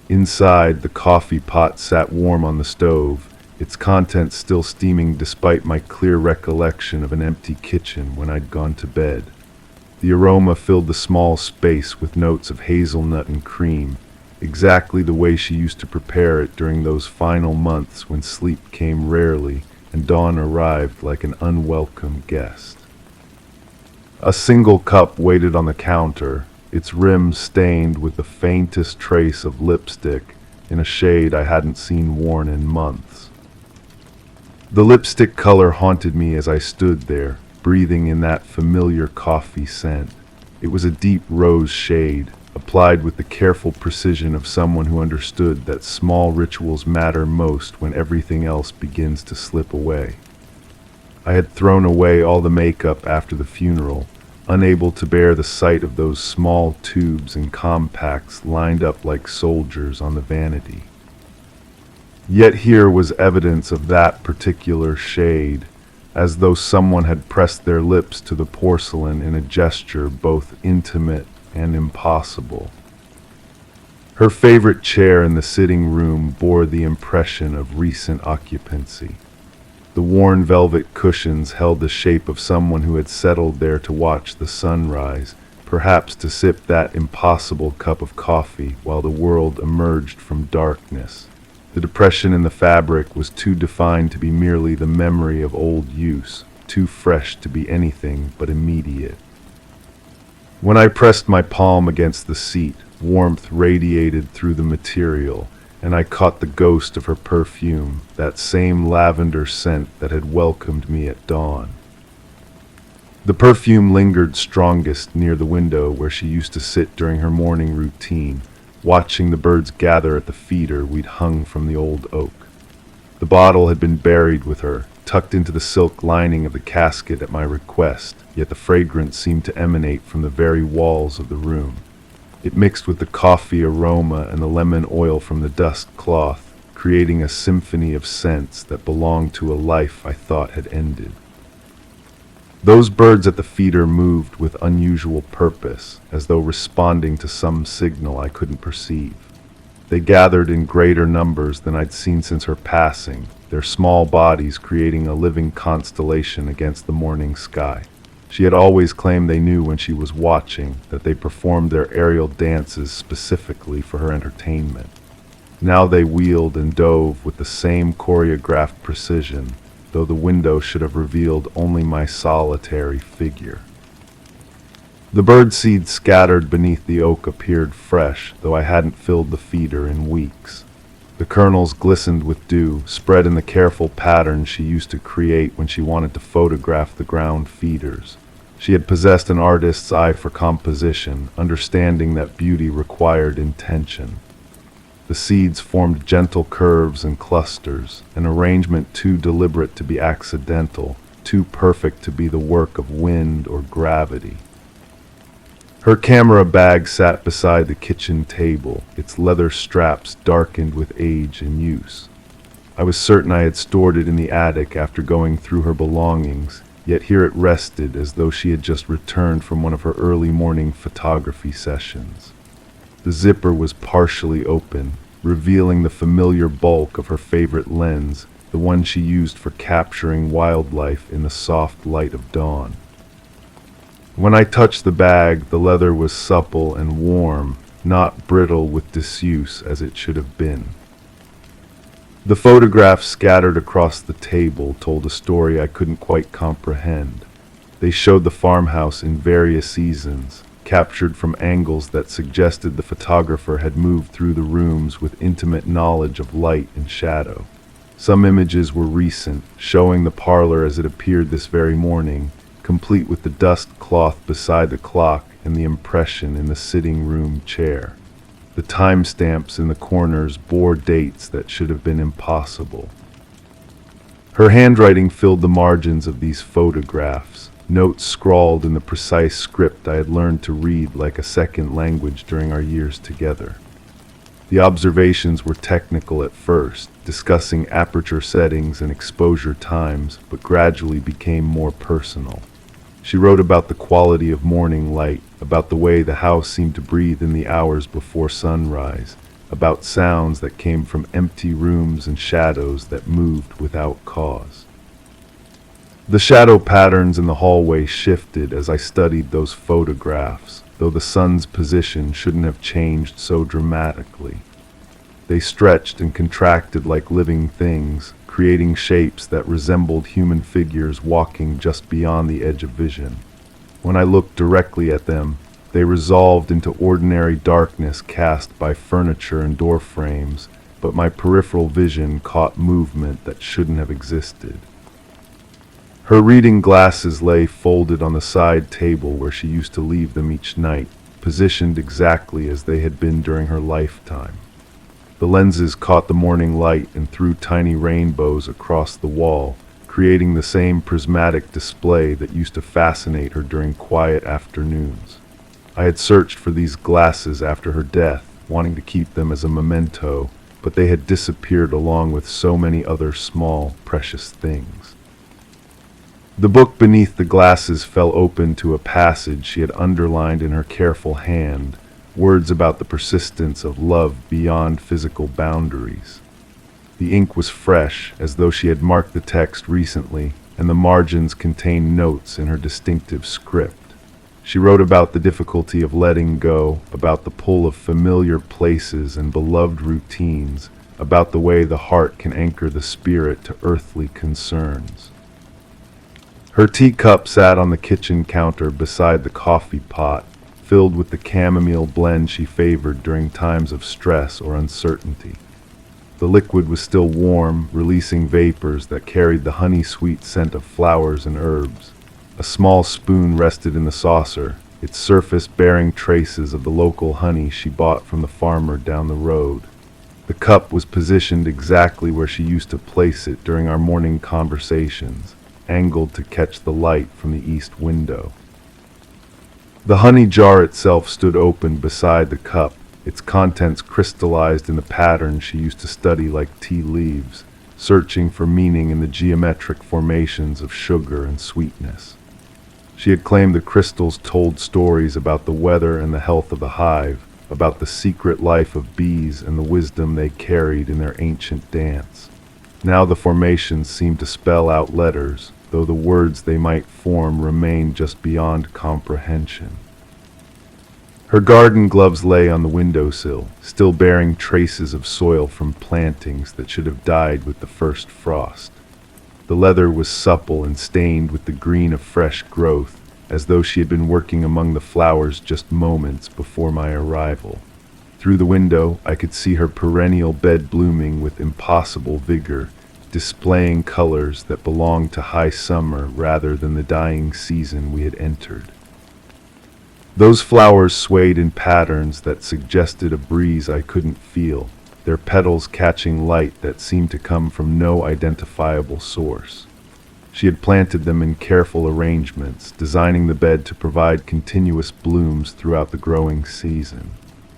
Inside, the coffee pot sat warm on the stove, its contents still steaming despite my clear recollection of an empty kitchen when I'd gone to bed. The aroma filled the small space with notes of hazelnut and cream, exactly the way she used to prepare it during those final months when sleep came rarely and dawn arrived like an unwelcome guest. A single cup waited on the counter, its rim stained with the faintest trace of lipstick in a shade I hadn't seen worn in months. The lipstick color haunted me as I stood there, breathing in that familiar coffee scent. It was a deep rose shade, applied with the careful precision of someone who understood that small rituals matter most when everything else begins to slip away. I had thrown away all the makeup after the funeral, unable to bear the sight of those small tubes and compacts lined up like soldiers on the vanity. Yet here was evidence of that particular shade, as though someone had pressed their lips to the porcelain in a gesture both intimate and impossible. Her favorite chair in the sitting room bore the impression of recent occupancy. The worn velvet cushions held the shape of someone who had settled there to watch the sunrise, perhaps to sip that impossible cup of coffee while the world emerged from darkness. The depression in the fabric was too defined to be merely the memory of old use, too fresh to be anything but immediate. When I pressed my palm against the seat, warmth radiated through the material, and I caught the ghost of her perfume, that same lavender scent that had welcomed me at dawn. The perfume lingered strongest near the window where she used to sit during her morning routine, watching the birds gather at the feeder we'd hung from the old oak. The bottle had been buried with her, tucked into the silk lining of the casket at my request, yet the fragrance seemed to emanate from the very walls of the room. It mixed with the coffee aroma and the lemon oil from the dust cloth, creating a symphony of scents that belonged to a life I thought had ended. Those birds at the feeder moved with unusual purpose, as though responding to some signal I couldn't perceive. They gathered in greater numbers than I'd seen since her passing, their small bodies creating a living constellation against the morning sky. She had always claimed they knew when she was watching, that they performed their aerial dances specifically for her entertainment. Now they wheeled and dove with the same choreographed precision, though the window should have revealed only my solitary figure. The bird seed scattered beneath the oak appeared fresh, though I hadn't filled the feeder in weeks. The kernels glistened with dew, spread in the careful patterns she used to create when she wanted to photograph the ground feeders. She had possessed an artist's eye for composition, understanding that beauty required intention. The seeds formed gentle curves and clusters, an arrangement too deliberate to be accidental, too perfect to be the work of wind or gravity. Her camera bag sat beside the kitchen table, its leather straps darkened with age and use. I was certain I had stored it in the attic after going through her belongings, yet here it rested as though she had just returned from one of her early morning photography sessions. The zipper was partially open, revealing the familiar bulk of her favorite lens, the one she used for capturing wildlife in the soft light of dawn. When I touched the bag, the leather was supple and warm, not brittle with disuse as it should have been. The photographs scattered across the table told a story I couldn't quite comprehend. They showed the farmhouse in various seasons, captured from angles that suggested the photographer had moved through the rooms with intimate knowledge of light and shadow. Some images were recent, showing the parlor as it appeared this very morning, complete with the dust cloth beside the clock and the impression in the sitting room chair. The timestamps in the corners bore dates that should have been impossible. Her handwriting filled the margins of these photographs, notes scrawled in the precise script I had learned to read like a second language during our years together. The observations were technical at first, discussing aperture settings and exposure times, but gradually became more personal. She wrote about the quality of morning light, about the way the house seemed to breathe in the hours before sunrise, about sounds that came from empty rooms and shadows that moved without cause. The shadow patterns in the hallway shifted as I studied those photographs, though the sun's position shouldn't have changed so dramatically. They stretched and contracted like living things, creating shapes that resembled human figures walking just beyond the edge of vision. When I looked directly at them, they resolved into ordinary darkness cast by furniture and door frames, but my peripheral vision caught movement that shouldn't have existed. Her reading glasses lay folded on the side table where she used to leave them each night, positioned exactly as they had been during her lifetime. The lenses caught the morning light and threw tiny rainbows across the wall, creating the same prismatic display that used to fascinate her during quiet afternoons. I had searched for these glasses after her death, wanting to keep them as a memento, but they had disappeared along with so many other small, precious things. The book beneath the glasses fell open to a passage she had underlined in her careful hand, words about the persistence of love beyond physical boundaries. The ink was fresh, as though she had marked the text recently, and the margins contained notes in her distinctive script. She wrote about the difficulty of letting go, about the pull of familiar places and beloved routines, about the way the heart can anchor the spirit to earthly concerns. Her teacup sat on the kitchen counter beside the coffee pot, filled with the chamomile blend she favored during times of stress or uncertainty. The liquid was still warm, releasing vapors that carried the honey-sweet scent of flowers and herbs. A small spoon rested in the saucer, its surface bearing traces of the local honey she bought from the farmer down the road. The cup was positioned exactly where she used to place it during our morning conversations, angled to catch the light from the east window. The honey jar itself stood open beside the cup, its contents crystallized in the pattern she used to study like tea leaves, searching for meaning in the geometric formations of sugar and sweetness. She had claimed the crystals told stories about the weather and the health of the hive, about the secret life of bees and the wisdom they carried in their ancient dance. Now the formations seemed to spell out letters, though the words they might form remained just beyond comprehension. Her garden gloves lay on the windowsill, still bearing traces of soil from plantings that should have died with the first frost. The leather was supple and stained with the green of fresh growth, as though she had been working among the flowers just moments before my arrival. Through the window, I could see her perennial bed blooming with impossible vigor, displaying colors that belonged to high summer rather than the dying season we had entered. Those flowers swayed in patterns that suggested a breeze I couldn't feel, their petals catching light that seemed to come from no identifiable source. She had planted them in careful arrangements, designing the bed to provide continuous blooms throughout the growing season.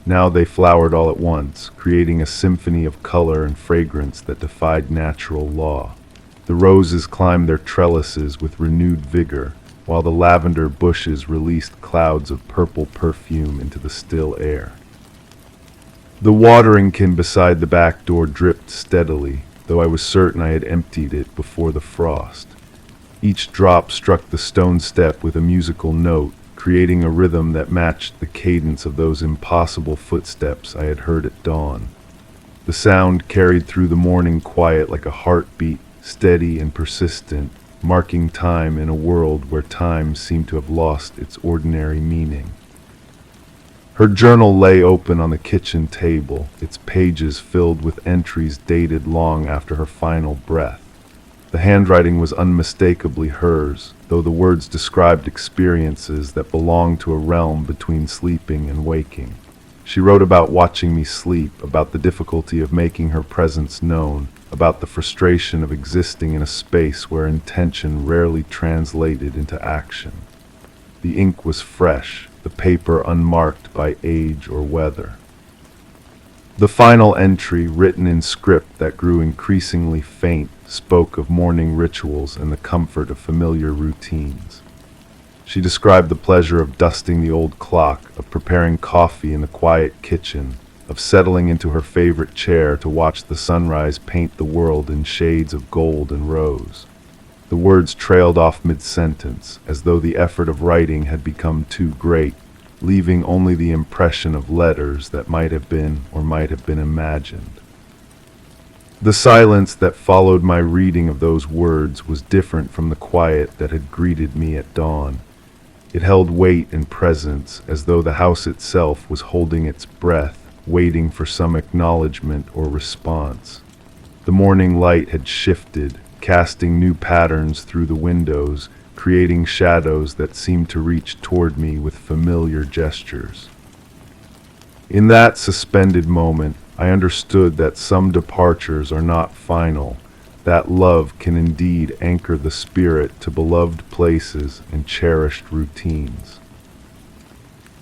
Now they flowered all at once, creating a symphony of color and fragrance that defied natural law. The roses climbed their trellises with renewed vigor, while the lavender bushes released clouds of purple perfume into the still air. The watering can beside the back door dripped steadily, though I was certain I had emptied it before the frost. Each drop struck the stone step with a musical note, creating a rhythm that matched the cadence of those impossible footsteps I had heard at dawn. The sound carried through the morning quiet like a heartbeat, steady and persistent, marking time in a world where time seemed to have lost its ordinary meaning. Her journal lay open on the kitchen table, its pages filled with entries dated long after her final breath. The handwriting was unmistakably hers, though the words described experiences that belonged to a realm between sleeping and waking. She wrote about watching me sleep, about the difficulty of making her presence known, about the frustration of existing in a space where intention rarely translated into action. The ink was fresh, the paper unmarked by age or weather. The final entry, written in script that grew increasingly faint, spoke of morning rituals and the comfort of familiar routines. She described the pleasure of dusting the old clock, of preparing coffee in the quiet kitchen, of settling into her favorite chair to watch the sunrise paint the world in shades of gold and rose. The words trailed off mid-sentence, as though the effort of writing had become too great, leaving only the impression of letters that might have been or might have been imagined. The silence that followed my reading of those words was different from the quiet that had greeted me at dawn. It held weight and presence, as though the house itself was holding its breath, waiting for some acknowledgement or response. The morning light had shifted, casting new patterns through the windows, creating shadows that seemed to reach toward me with familiar gestures. In that suspended moment, I understood that some departures are not final, that love can indeed anchor the spirit to beloved places and cherished routines.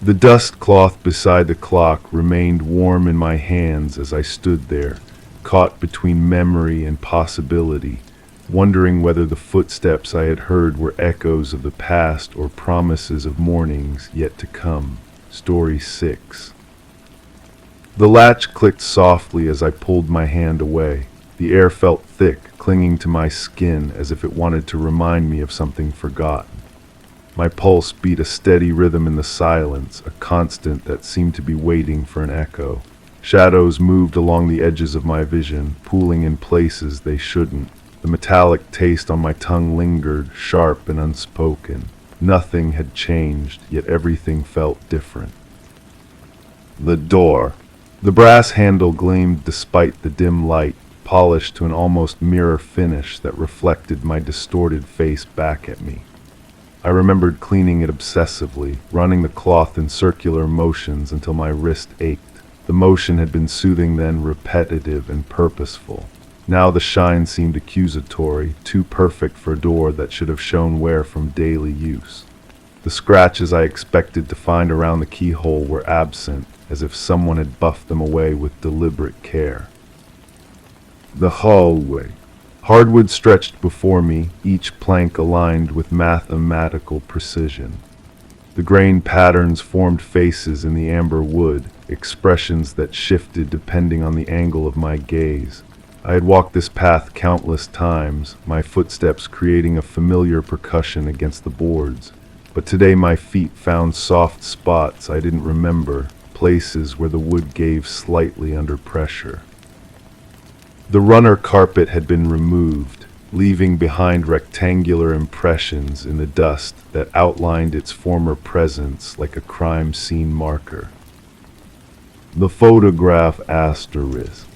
The dust cloth beside the clock remained warm in my hands as I stood there, caught between memory and possibility, wondering whether the footsteps I had heard were echoes of the past or promises of mornings yet to come. Story 6. The latch clicked softly as I pulled my hand away. The air felt thick, clinging to my skin as if it wanted to remind me of something forgotten. My pulse beat a steady rhythm in the silence, a constant that seemed to be waiting for an echo. Shadows moved along the edges of my vision, pooling in places they shouldn't. The metallic taste on my tongue lingered, sharp and unspoken. Nothing had changed, yet everything felt different. The door. The brass handle gleamed despite the dim light, polished to an almost mirror finish that reflected my distorted face back at me. I remembered cleaning it obsessively, running the cloth in circular motions until my wrist ached. The motion had been soothing then, repetitive and purposeful. Now the shine seemed accusatory, too perfect for a door that should have shown wear from daily use. The scratches I expected to find around the keyhole were absent, as if someone had buffed them away with deliberate care. The hallway. Hardwood stretched before me, each plank aligned with mathematical precision. The grain patterns formed faces in the amber wood, expressions that shifted depending on the angle of my gaze. I had walked this path countless times, my footsteps creating a familiar percussion against the boards. But today my feet found soft spots I didn't remember, places where the wood gave slightly under pressure. The runner carpet had been removed, leaving behind rectangular impressions in the dust that outlined its former presence like a crime scene marker. The photograph asterisk.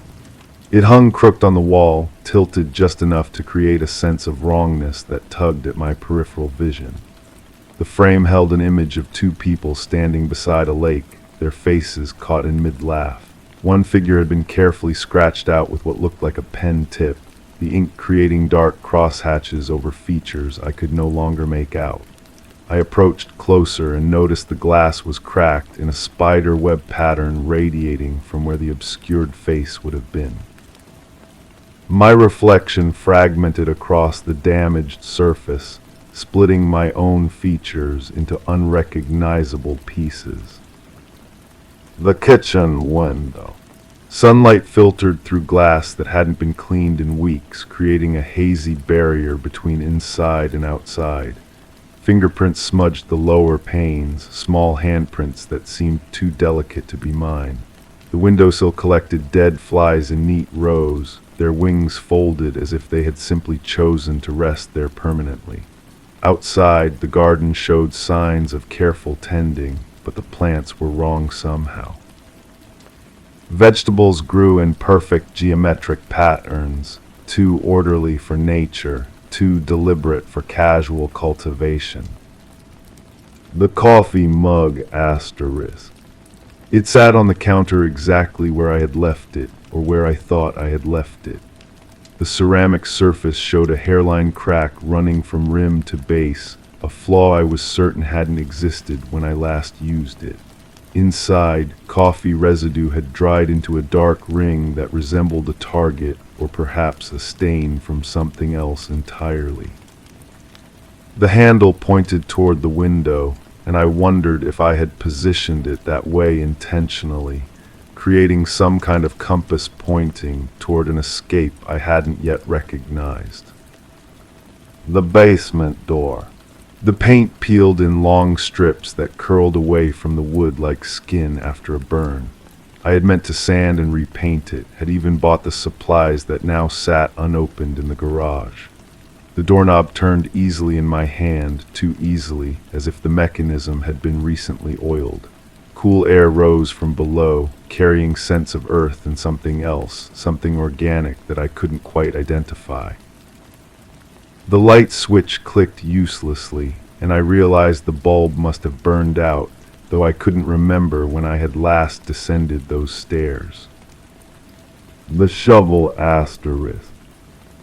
It hung crooked on the wall, tilted just enough to create a sense of wrongness that tugged at my peripheral vision. The frame held an image of two people standing beside a lake, their faces caught in mid-laugh. One figure had been carefully scratched out with what looked like a pen tip, the ink creating dark crosshatches over features I could no longer make out. I approached closer and noticed the glass was cracked in a spider web pattern radiating from where the obscured face would have been. My reflection fragmented across the damaged surface, splitting my own features into unrecognizable pieces. The kitchen window. Sunlight filtered through glass that hadn't been cleaned in weeks, creating a hazy barrier between inside and outside. Fingerprints smudged the lower panes, small handprints that seemed too delicate to be mine. The windowsill collected dead flies in neat rows, their wings folded as if they had simply chosen to rest there permanently. Outside, the garden showed signs of careful tending, but the plants were wrong somehow. Vegetables grew in perfect geometric patterns, too orderly for nature, too deliberate for casual cultivation. The coffee mug asterisk. It sat on the counter exactly where I had left it, or where I thought I had left it. The ceramic surface showed a hairline crack running from rim to base, a flaw I was certain hadn't existed when I last used it. Inside, coffee residue had dried into a dark ring that resembled a target, or perhaps a stain from something else entirely. The handle pointed toward the window, and I wondered if I had positioned it that way intentionally, creating some kind of compass pointing toward an escape I hadn't yet recognized. The basement door. The paint peeled in long strips that curled away from the wood like skin after a burn. I had meant to sand and repaint it, had even bought the supplies that now sat unopened in the garage. The doorknob turned easily in my hand, too easily, as if the mechanism had been recently oiled. Cool air rose from below, carrying scents of earth and something else, something organic that I couldn't quite identify. The light switch clicked uselessly, and I realized the bulb must have burned out, though I couldn't remember when I had last descended those stairs. The shovel asterisk.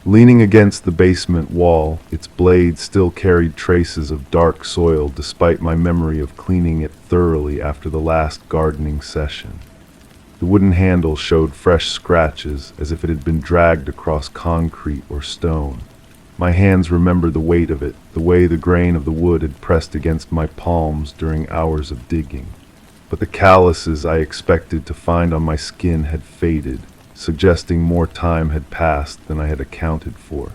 Leaning against the basement wall, its blade still carried traces of dark soil despite my memory of cleaning it thoroughly after the last gardening session. The wooden handle showed fresh scratches as if it had been dragged across concrete or stone. My hands remembered the weight of it, the way the grain of the wood had pressed against my palms during hours of digging. But the calluses I expected to find on my skin had faded, suggesting more time had passed than I had accounted for.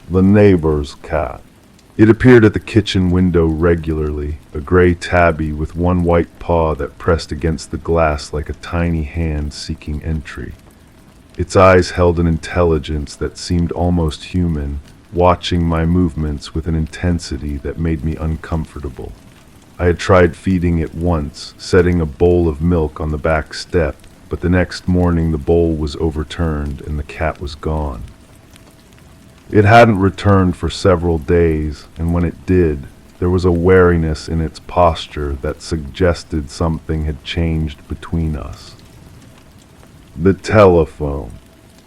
The neighbor's cat. It appeared at the kitchen window regularly, a gray tabby with one white paw that pressed against the glass like a tiny hand seeking entry. Its eyes held an intelligence that seemed almost human, watching my movements with an intensity that made me uncomfortable. I had tried feeding it once, setting a bowl of milk on the back step, but the next morning the bowl was overturned and the cat was gone. It hadn't returned for several days, and when it did, there was a wariness in its posture that suggested something had changed between us. The telephone.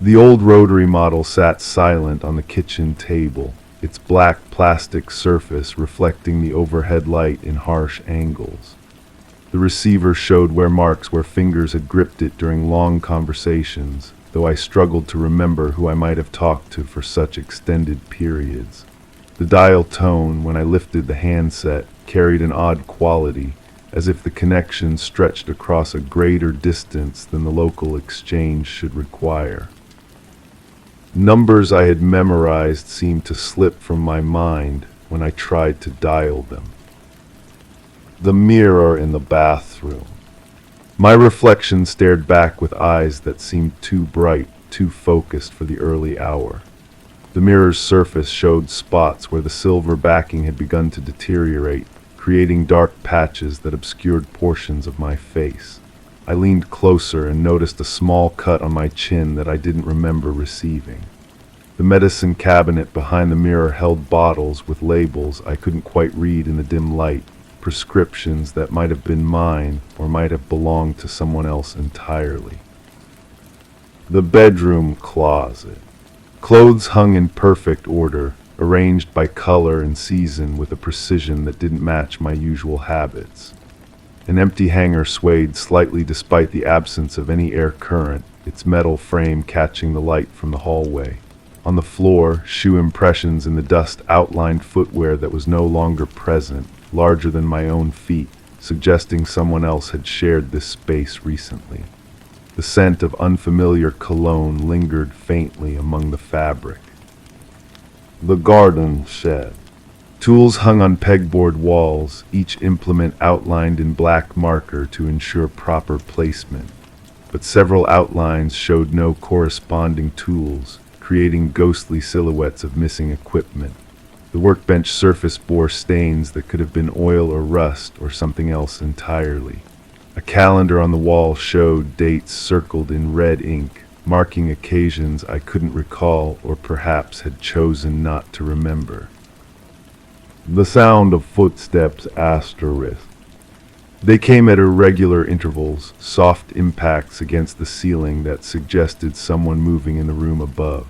The old rotary model sat silent on the kitchen table, its black plastic surface reflecting the overhead light in harsh angles. The receiver showed marks where fingers had gripped it during long conversations, though I struggled to remember who I might have talked to for such extended periods. The dial tone, when I lifted the handset, carried an odd quality, as if the connection stretched across a greater distance than the local exchange should require. Numbers I had memorized seemed to slip from my mind when I tried to dial them. The mirror in the bathroom. My reflection stared back with eyes that seemed too bright, too focused for the early hour. The mirror's surface showed spots where the silver backing had begun to deteriorate, creating dark patches that obscured portions of my face. I leaned closer and noticed a small cut on my chin that I didn't remember receiving. The medicine cabinet behind the mirror held bottles with labels I couldn't quite read in the dim light, prescriptions that might have been mine or might have belonged to someone else entirely. The bedroom closet. Clothes hung in perfect order, arranged by color and season with a precision that didn't match my usual habits. An empty hanger swayed slightly despite the absence of any air current, its metal frame catching the light from the hallway. On the floor, shoe impressions in the dust outlined footwear that was no longer present, larger than my own feet, suggesting someone else had shared this space recently. The scent of unfamiliar cologne lingered faintly among the fabric. The garden shed. Tools hung on pegboard walls, each implement outlined in black marker to ensure proper placement. But several outlines showed no corresponding tools, creating ghostly silhouettes of missing equipment. The workbench surface bore stains that could have been oil or rust or something else entirely. A calendar on the wall showed dates circled in red ink, marking occasions I couldn't recall or perhaps had chosen not to remember. The sound of footsteps asterisk. They came at irregular intervals, soft impacts against the ceiling that suggested someone moving in the room above.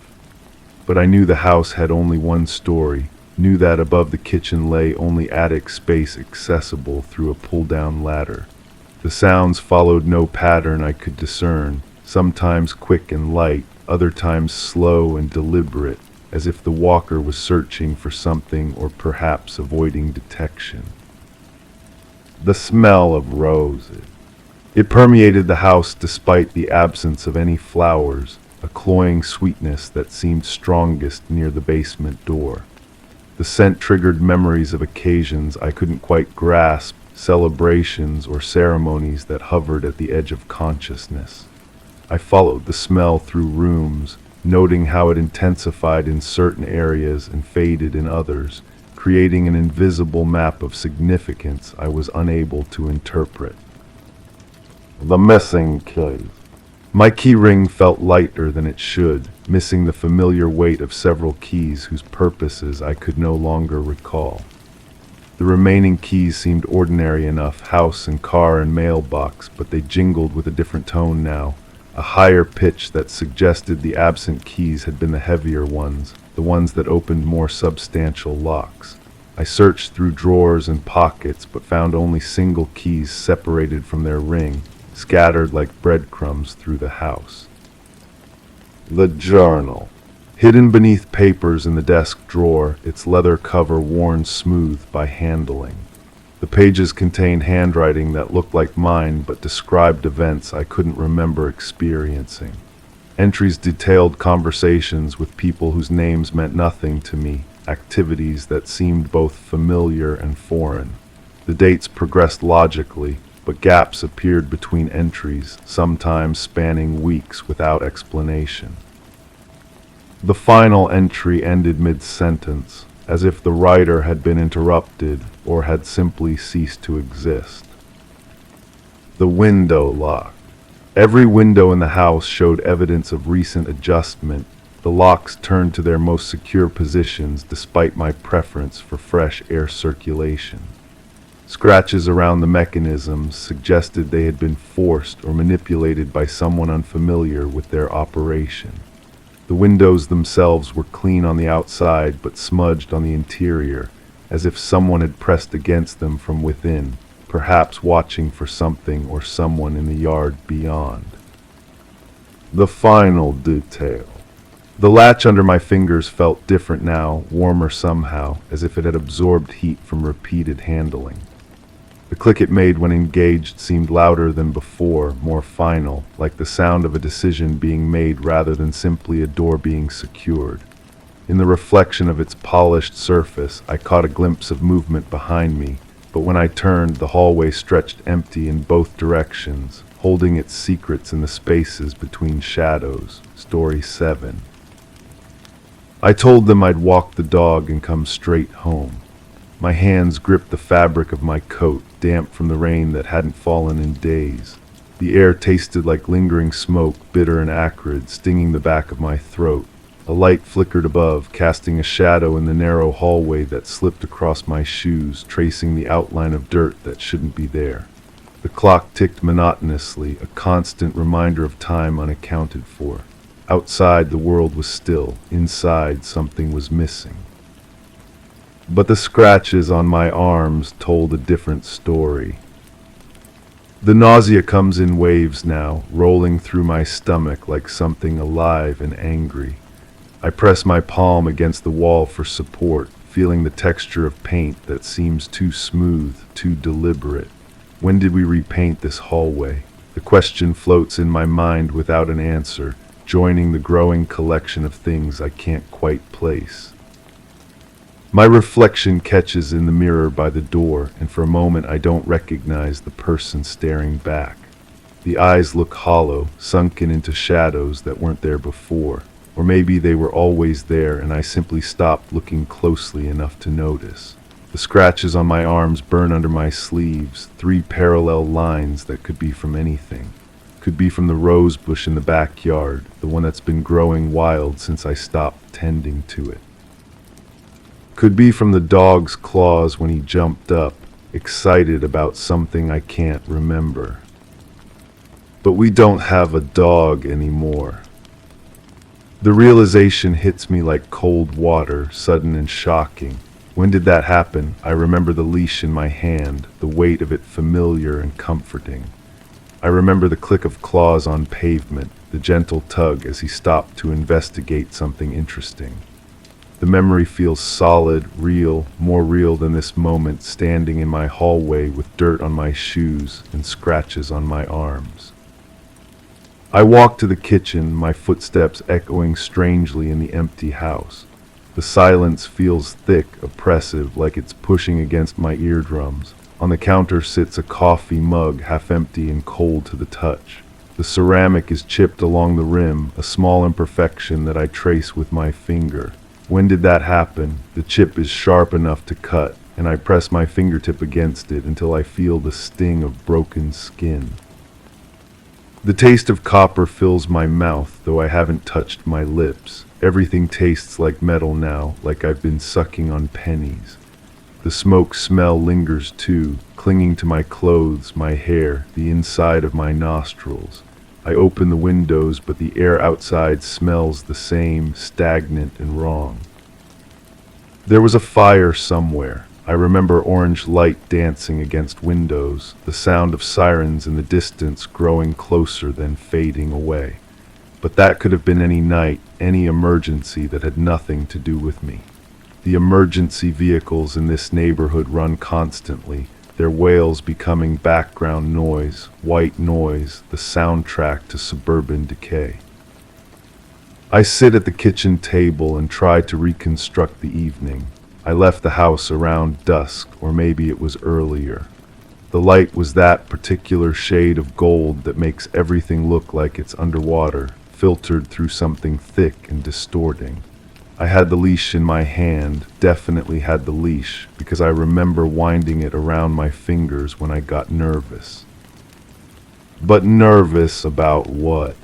But I knew the house had only one story, knew that above the kitchen lay only attic space accessible through a pull-down ladder. The sounds followed no pattern I could discern, sometimes quick and light, other times slow and deliberate, as if the walker was searching for something or perhaps avoiding detection. The smell of roses. It permeated the house despite the absence of any flowers, a cloying sweetness that seemed strongest near the basement door. The scent triggered memories of occasions I couldn't quite grasp, celebrations or ceremonies that hovered at the edge of consciousness. I followed the smell through rooms, noting how it intensified in certain areas and faded in others, creating an invisible map of significance I was unable to interpret. The missing keys. My key ring felt lighter than it should, missing the familiar weight of several keys whose purposes I could no longer recall. The remaining keys seemed ordinary enough, house and car and mailbox, but they jingled with a different tone now, a higher pitch that suggested the absent keys had been the heavier ones, the ones that opened more substantial locks. I searched through drawers and pockets, but found only single keys separated from their ring, scattered like breadcrumbs through the house. The journal. Hidden beneath papers in the desk drawer, its leather cover worn smooth by handling. The pages contained handwriting that looked like mine but described events I couldn't remember experiencing. Entries detailed conversations with people whose names meant nothing to me, activities that seemed both familiar and foreign. The dates progressed logically, but gaps appeared between entries, sometimes spanning weeks without explanation. The final entry ended mid-sentence, as if the writer had been interrupted or had simply ceased to exist. The window lock. Every window in the house showed evidence of recent adjustment. The locks turned to their most secure positions despite my preference for fresh air circulation. Scratches around the mechanisms suggested they had been forced or manipulated by someone unfamiliar with their operation. The windows themselves were clean on the outside but smudged on the interior, as if someone had pressed against them from within, perhaps watching for something or someone in the yard beyond. The final detail. The latch under my fingers felt different now, warmer somehow, as if it had absorbed heat from repeated handling. The click it made when engaged seemed louder than before, more final, like the sound of a decision being made rather than simply a door being secured. In the reflection of its polished surface, I caught a glimpse of movement behind me, but when I turned, the hallway stretched empty in both directions, holding its secrets in the spaces between shadows. Story 7. I told them I'd walk the dog and come straight home. My hands gripped the fabric of my coat, damp from the rain that hadn't fallen in days. The air tasted like lingering smoke, bitter and acrid, stinging the back of my throat. A light flickered above, casting a shadow in the narrow hallway that slipped across my shoes, tracing the outline of dirt that shouldn't be there. The clock ticked monotonously, a constant reminder of time unaccounted for. Outside, the world was still. Inside, something was missing. But the scratches on my arms told a different story. The nausea comes in waves now, rolling through my stomach like something alive and angry. I press my palm against the wall for support, feeling the texture of paint that seems too smooth, too deliberate. When did we repaint this hallway? The question floats in my mind without an answer, joining the growing collection of things I can't quite place. My reflection catches in the mirror by the door, and for a moment I don't recognize the person staring back. The eyes look hollow, sunken into shadows that weren't there before. Or maybe they were always there and I simply stopped looking closely enough to notice. The scratches on my arms burn under my sleeves, 3 parallel lines that could be from anything. Could be from the rose bush in the backyard, the one that's been growing wild since I stopped tending to it. Could be from the dog's claws when he jumped up, excited about something I can't remember. But we don't have a dog anymore. The realization hits me like cold water, sudden and shocking. When did that happen? I remember the leash in my hand, the weight of it familiar and comforting. I remember the click of claws on pavement, the gentle tug as he stopped to investigate something interesting. The memory feels solid, real, more real than this moment standing in my hallway with dirt on my shoes and scratches on my arms. I walk to the kitchen, my footsteps echoing strangely in the empty house. The silence feels thick, oppressive, like it's pushing against my eardrums. On the counter sits a coffee mug, half empty and cold to the touch. The ceramic is chipped along the rim, a small imperfection that I trace with my finger. When did that happen? The chip is sharp enough to cut, and I press my fingertip against it until I feel the sting of broken skin. The taste of copper fills my mouth, though I haven't touched my lips. Everything tastes like metal now, like I've been sucking on pennies. The smoke smell lingers too, clinging to my clothes, my hair, the inside of my nostrils. I open the windows, but the air outside smells the same, stagnant and wrong. There was a fire somewhere. I remember orange light dancing against windows, the sound of sirens in the distance growing closer then fading away. But that could have been any night, any emergency that had nothing to do with me. The emergency vehicles in this neighborhood run constantly, their wails becoming background noise, white noise, the soundtrack to suburban decay. I sit at the kitchen table and try to reconstruct the evening. I left the house around dusk, or maybe it was earlier. The light was that particular shade of gold that makes everything look like it's underwater, filtered through something thick and distorting. I had the leash in my hand, definitely had the leash, because I remember winding it around my fingers when I got nervous. But nervous about what?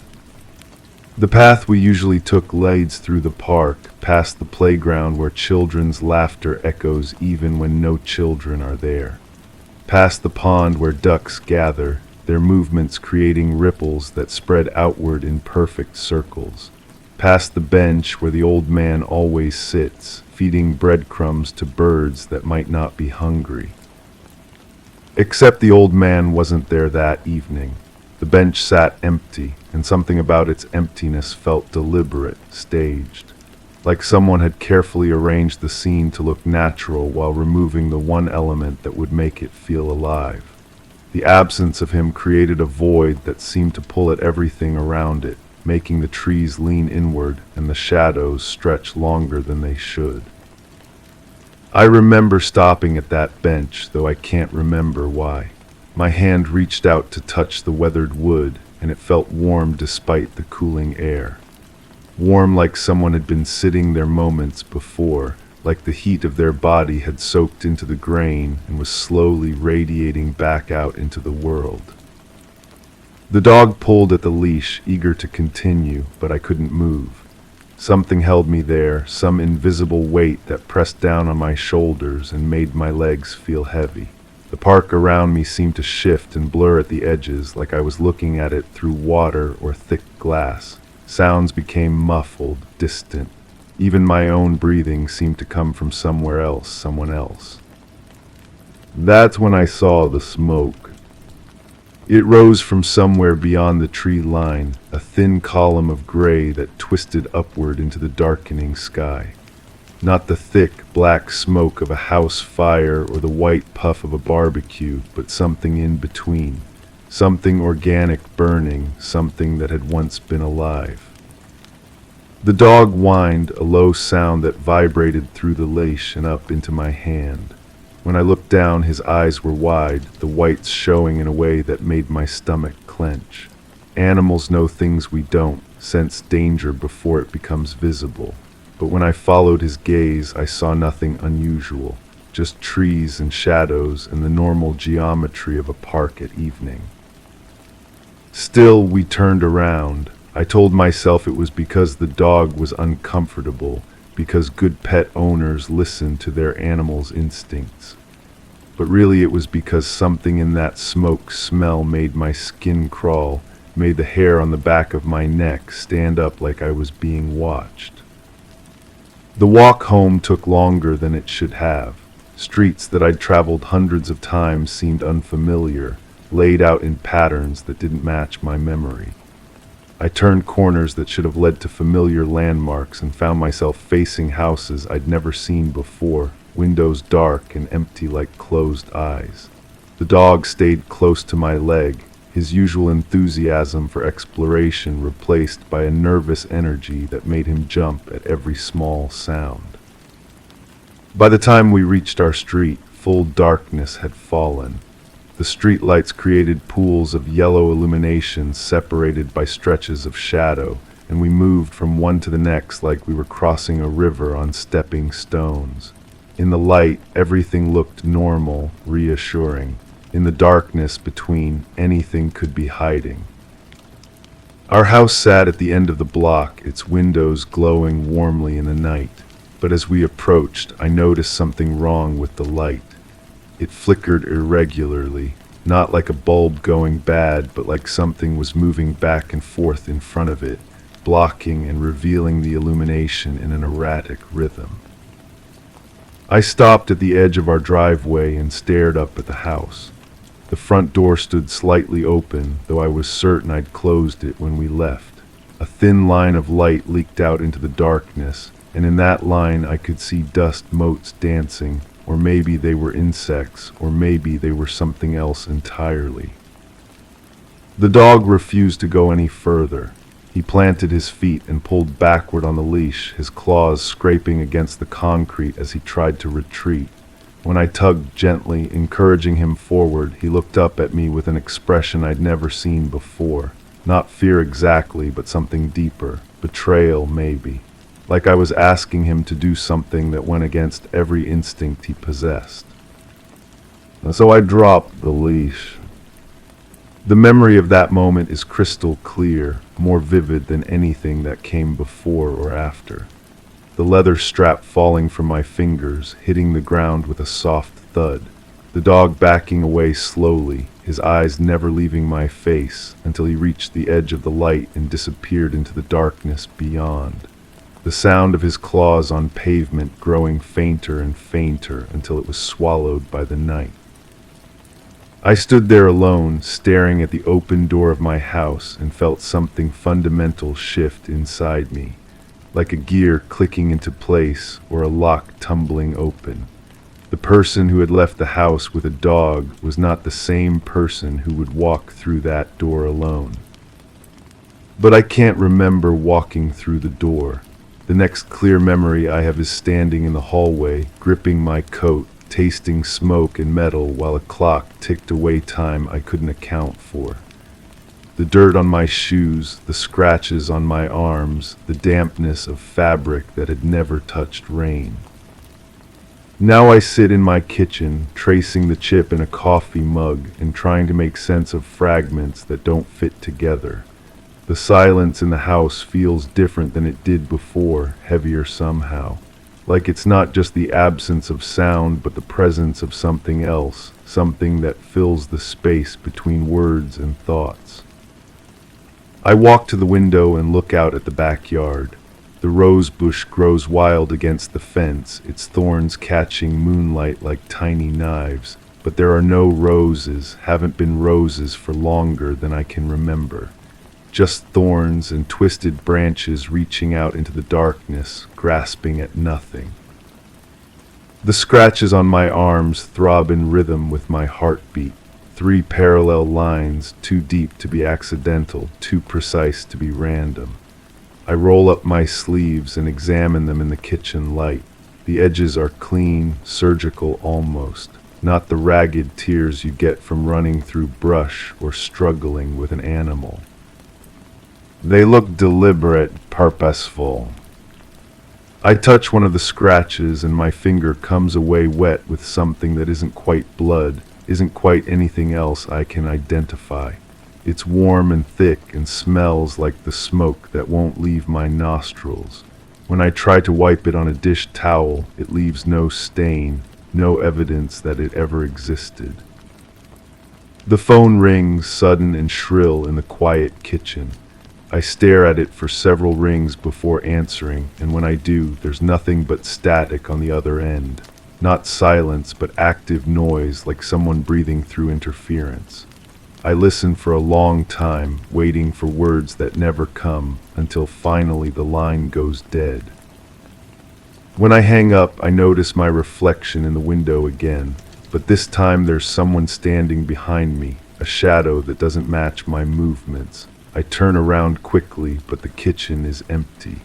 The path we usually took leads through the park, past the playground where children's laughter echoes even when no children are there. Past the pond where ducks gather, their movements creating ripples that spread outward in perfect circles. Past the bench where the old man always sits, feeding breadcrumbs to birds that might not be hungry. Except the old man wasn't there that evening. The bench sat empty, and something about its emptiness felt deliberate, staged, like someone had carefully arranged the scene to look natural while removing the one element that would make it feel alive. The absence of him created a void that seemed to pull at everything around it, making the trees lean inward and the shadows stretch longer than they should. I remember stopping at that bench, though I can't remember why. My hand reached out to touch the weathered wood, and it felt warm despite the cooling air. Warm like someone had been sitting there moments before, like the heat of their body had soaked into the grain and was slowly radiating back out into the world. The dog pulled at the leash, eager to continue, but I couldn't move. Something held me there, some invisible weight that pressed down on my shoulders and made my legs feel heavy. The park around me seemed to shift and blur at the edges, like I was looking at it through water or thick glass. Sounds became muffled, distant. Even my own breathing seemed to come from somewhere else, someone else. That's when I saw the smoke. It rose from somewhere beyond the tree line, a thin column of gray that twisted upward into the darkening sky. Not the thick, black smoke of a house fire or the white puff of a barbecue, but something in between. Something organic burning, something that had once been alive. The dog whined, a low sound that vibrated through the leash and up into my hand. When I looked down, his eyes were wide, the whites showing in a way that made my stomach clench. Animals know things we don't, sense danger before it becomes visible. But when I followed his gaze, I saw nothing unusual, just trees and shadows and the normal geometry of a park at evening. Still, we turned around. I told myself it was because the dog was uncomfortable, because good pet owners listen to their animals' instincts. But really it was because something in that smoke smell made my skin crawl, made the hair on the back of my neck stand up like I was being watched. The walk home took longer than it should have. Streets that I'd traveled hundreds of times seemed unfamiliar, laid out in patterns that didn't match my memory. I turned corners that should have led to familiar landmarks and found myself facing houses I'd never seen before, windows dark and empty like closed eyes. The dog stayed close to my leg, his usual enthusiasm for exploration replaced by a nervous energy that made him jump at every small sound. By the time we reached our street, full darkness had fallen. The streetlights created pools of yellow illumination separated by stretches of shadow, and we moved from one to the next like we were crossing a river on stepping stones. In the light, everything looked normal, reassuring. In the darkness between, anything could be hiding. Our house sat at the end of the block, its windows glowing warmly in the night. But as we approached, I noticed something wrong with the light. It flickered irregularly, not like a bulb going bad, but like something was moving back and forth in front of it, blocking and revealing the illumination in an erratic rhythm. I stopped at the edge of our driveway and stared up at the house. The front door stood slightly open, though I was certain I'd closed it when we left. A thin line of light leaked out into the darkness, and in that line I could see dust motes dancing, or maybe they were insects, or maybe they were something else entirely. The dog refused to go any further. He planted his feet and pulled backward on the leash, his claws scraping against the concrete as he tried to retreat. When I tugged gently, encouraging him forward, he looked up at me with an expression I'd never seen before. Not fear exactly, but something deeper. Betrayal, maybe. Like I was asking him to do something that went against every instinct he possessed. And so I dropped the leash. The memory of that moment is crystal clear, more vivid than anything that came before or after. The leather strap falling from my fingers, hitting the ground with a soft thud. The dog backing away slowly, his eyes never leaving my face until he reached the edge of the light and disappeared into the darkness beyond. The sound of his claws on pavement growing fainter and fainter until it was swallowed by the night. I stood there alone, staring at the open door of my house, and felt something fundamental shift inside me, like a gear clicking into place or a lock tumbling open. The person who had left the house with a dog was not the same person who would walk through that door alone. But I can't remember walking through the door. The next clear memory I have is standing in the hallway, gripping my coat, tasting smoke and metal while a clock ticked away time I couldn't account for. The dirt on my shoes, the scratches on my arms, the dampness of fabric that had never touched rain. Now I sit in my kitchen, tracing the chip in a coffee mug and trying to make sense of fragments that don't fit together. The silence in the house feels different than it did before, heavier somehow. Like it's not just the absence of sound, but the presence of something else, something that fills the space between words and thoughts. I walk to the window and look out at the backyard. The rose bush grows wild against the fence, its thorns catching moonlight like tiny knives, but there are no roses, haven't been roses for longer than I can remember. Just thorns and twisted branches reaching out into the darkness, grasping at nothing. The scratches on my arms throb in rhythm with my heartbeat. 3 parallel lines, too deep to be accidental, too precise to be random. I roll up my sleeves and examine them in the kitchen light. The edges are clean, surgical almost, not the ragged tears you get from running through brush or struggling with an animal. They look deliberate, purposeful. I touch one of the scratches and my finger comes away wet with something that isn't quite blood, isn't quite anything else I can identify. It's warm and thick and smells like the smoke that won't leave my nostrils. When I try to wipe it on a dish towel, it leaves no stain, no evidence that it ever existed. The phone rings, sudden and shrill, in the quiet kitchen. I stare at it for several rings before answering, and when I do, there's nothing but static on the other end. Not silence, but active noise, like someone breathing through interference. I listen for a long time, waiting for words that never come, until finally the line goes dead. When I hang up, I notice my reflection in the window again, but this time there's someone standing behind me, a shadow that doesn't match my movements. I turn around quickly, but the kitchen is empty.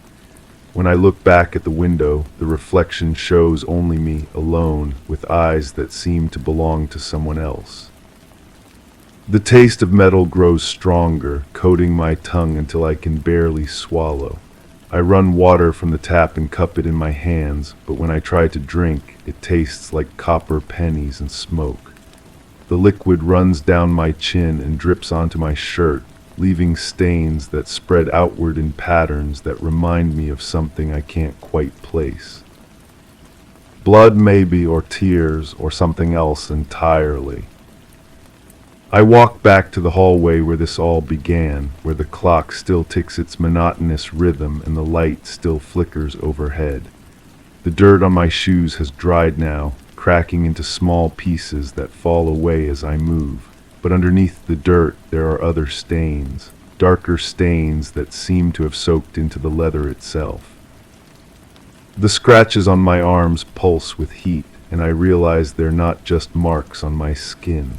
When I look back at the window, the reflection shows only me, alone, with eyes that seem to belong to someone else. The taste of metal grows stronger, coating my tongue until I can barely swallow. I run water from the tap and cup it in my hands, but when I try to drink, it tastes like copper pennies and smoke. The liquid runs down my chin and drips onto my shirt, leaving stains that spread outward in patterns that remind me of something I can't quite place. Blood maybe, or tears, or something else entirely. I walk back to the hallway where this all began, where the clock still ticks its monotonous rhythm and the light still flickers overhead. The dirt on my shoes has dried now, cracking into small pieces that fall away as I move. But underneath the dirt there are other stains, darker stains that seem to have soaked into the leather itself. The scratches on my arms pulse with heat, and I realize they're not just marks on my skin.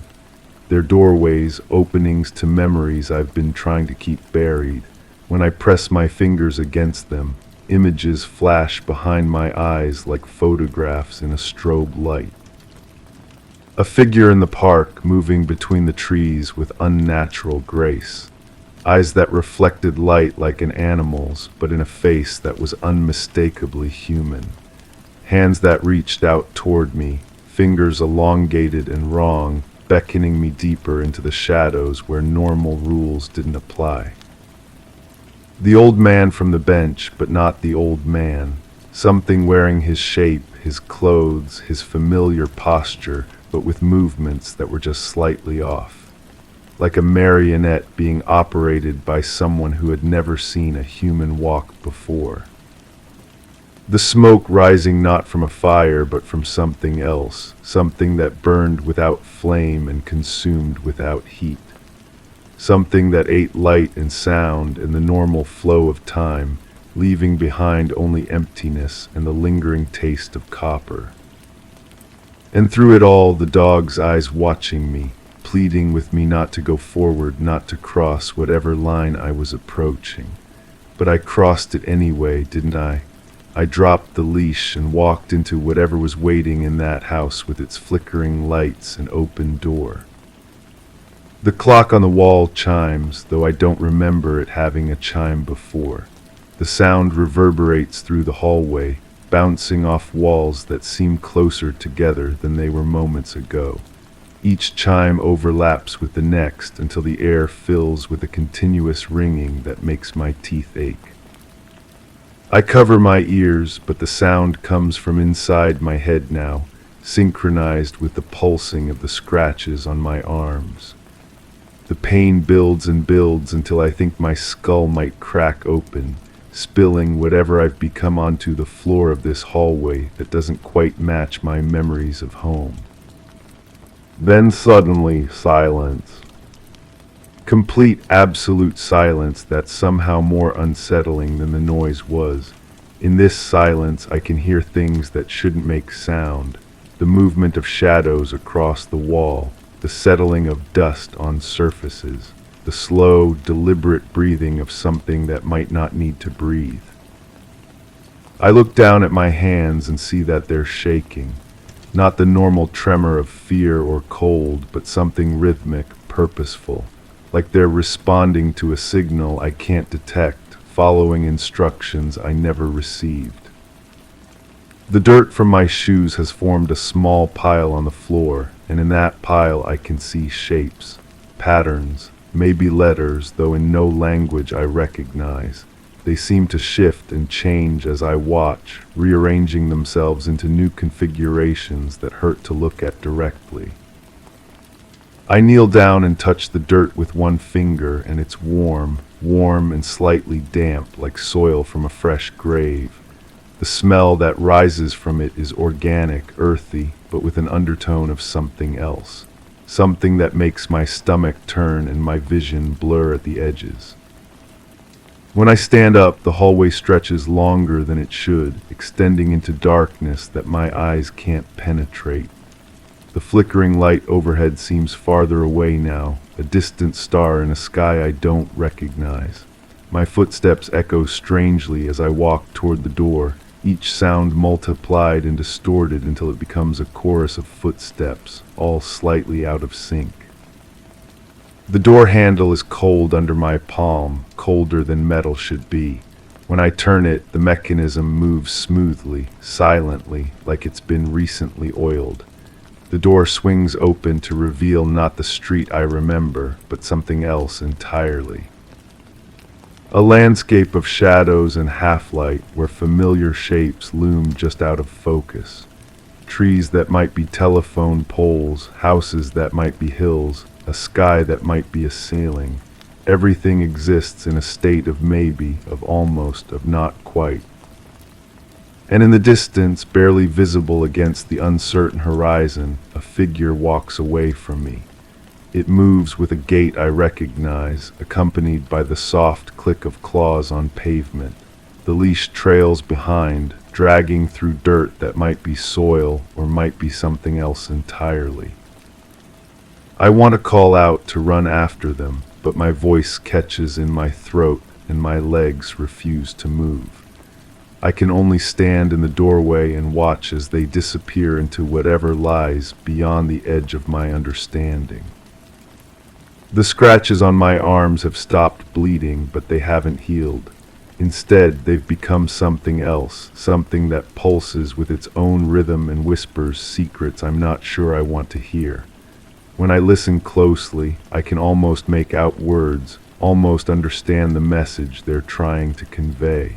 They're doorways, openings to memories I've been trying to keep buried. When I press my fingers against them, images flash behind my eyes like photographs in a strobe light. A figure in the park moving between the trees with unnatural grace. Eyes that reflected light like an animal's, but in a face that was unmistakably human. Hands that reached out toward me, fingers elongated and wrong, beckoning me deeper into the shadows where normal rules didn't apply. The old man from the bench, but not the old man. Something wearing his shape, his clothes, his familiar posture, but with movements that were just slightly off. Like a marionette being operated by someone who had never seen a human walk before. The smoke rising not from a fire but from something else, something that burned without flame and consumed without heat. Something that ate light and sound and the normal flow of time, leaving behind only emptiness and the lingering taste of copper. And through it all, the dog's eyes watching me, pleading with me not to go forward, not to cross whatever line I was approaching. But I crossed it anyway, didn't I? I dropped the leash and walked into whatever was waiting in that house with its flickering lights and open door. The clock on the wall chimes, though I don't remember it having a chime before. The sound reverberates through the hallway, bouncing off walls that seem closer together than they were moments ago. Each chime overlaps with the next until the air fills with a continuous ringing that makes my teeth ache. I cover my ears, but the sound comes from inside my head now, synchronized with the pulsing of the scratches on my arms. The pain builds and builds until I think my skull might crack open, spilling whatever I've become onto the floor of this hallway that doesn't quite match my memories of home. Then suddenly, silence. Complete, absolute silence that's somehow more unsettling than the noise was. In this silence, I can hear things that shouldn't make sound, the movement of shadows across the wall, the settling of dust on surfaces, the slow, deliberate breathing of something that might not need to breathe. I look down at my hands and see that they're shaking. Not the normal tremor of fear or cold, but something rhythmic, purposeful, like they're responding to a signal I can't detect, following instructions I never received. The dirt from my shoes has formed a small pile on the floor, and in that pile I can see shapes, patterns, maybe letters, though in no language I recognize. They seem to shift and change as I watch, rearranging themselves into new configurations that hurt to look at directly. I kneel down and touch the dirt with one finger, and it's warm and slightly damp, like soil from a fresh grave. The smell that rises from it is organic, earthy, but with an undertone of something else. Something that makes my stomach turn and my vision blur at the edges. When I stand up, the hallway stretches longer than it should, extending into darkness that my eyes can't penetrate. The flickering light overhead seems farther away now, a distant star in a sky I don't recognize. My footsteps echo strangely as I walk toward the door, each sound multiplied and distorted until it becomes a chorus of footsteps, all slightly out of sync. The door handle is cold under my palm, colder than metal should be. When I turn it, the mechanism moves smoothly, silently, like it's been recently oiled. The door swings open to reveal not the street I remember, but something else entirely. A landscape of shadows and half-light where familiar shapes loom just out of focus. Trees that might be telephone poles, houses that might be hills, a sky that might be a ceiling. Everything exists in a state of maybe, of almost, of not quite. And in the distance, barely visible against the uncertain horizon, a figure walks away from me. It moves with a gait I recognize, accompanied by the soft click of claws on pavement. The leash trails behind, dragging through dirt that might be soil or might be something else entirely. I want to call out to run after them, but my voice catches in my throat and my legs refuse to move. I can only stand in the doorway and watch as they disappear into whatever lies beyond the edge of my understanding. The scratches on my arms have stopped bleeding, but they haven't healed. Instead, they've become something else, something that pulses with its own rhythm and whispers secrets I'm not sure I want to hear. When I listen closely, I can almost make out words, almost understand the message they're trying to convey.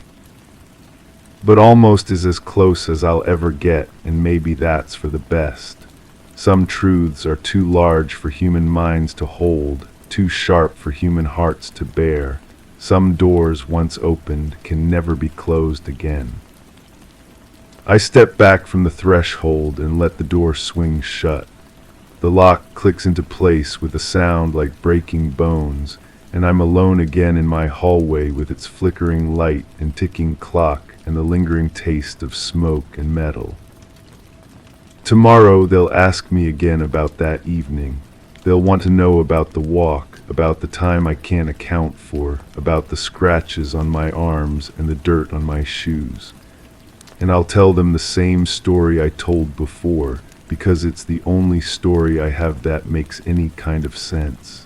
But almost is as close as I'll ever get, and maybe that's for the best. Some truths are too large for human minds to hold, too sharp for human hearts to bear. Some doors once opened can never be closed again. I step back from the threshold and let the door swing shut. The lock clicks into place with a sound like breaking bones, and I'm alone again in my hallway with its flickering light and ticking clock and the lingering taste of smoke and metal. Tomorrow they'll ask me again about that evening. They'll want to know about the walk, about the time I can't account for, about the scratches on my arms and the dirt on my shoes. And I'll tell them the same story I told before, because it's the only story I have that makes any kind of sense.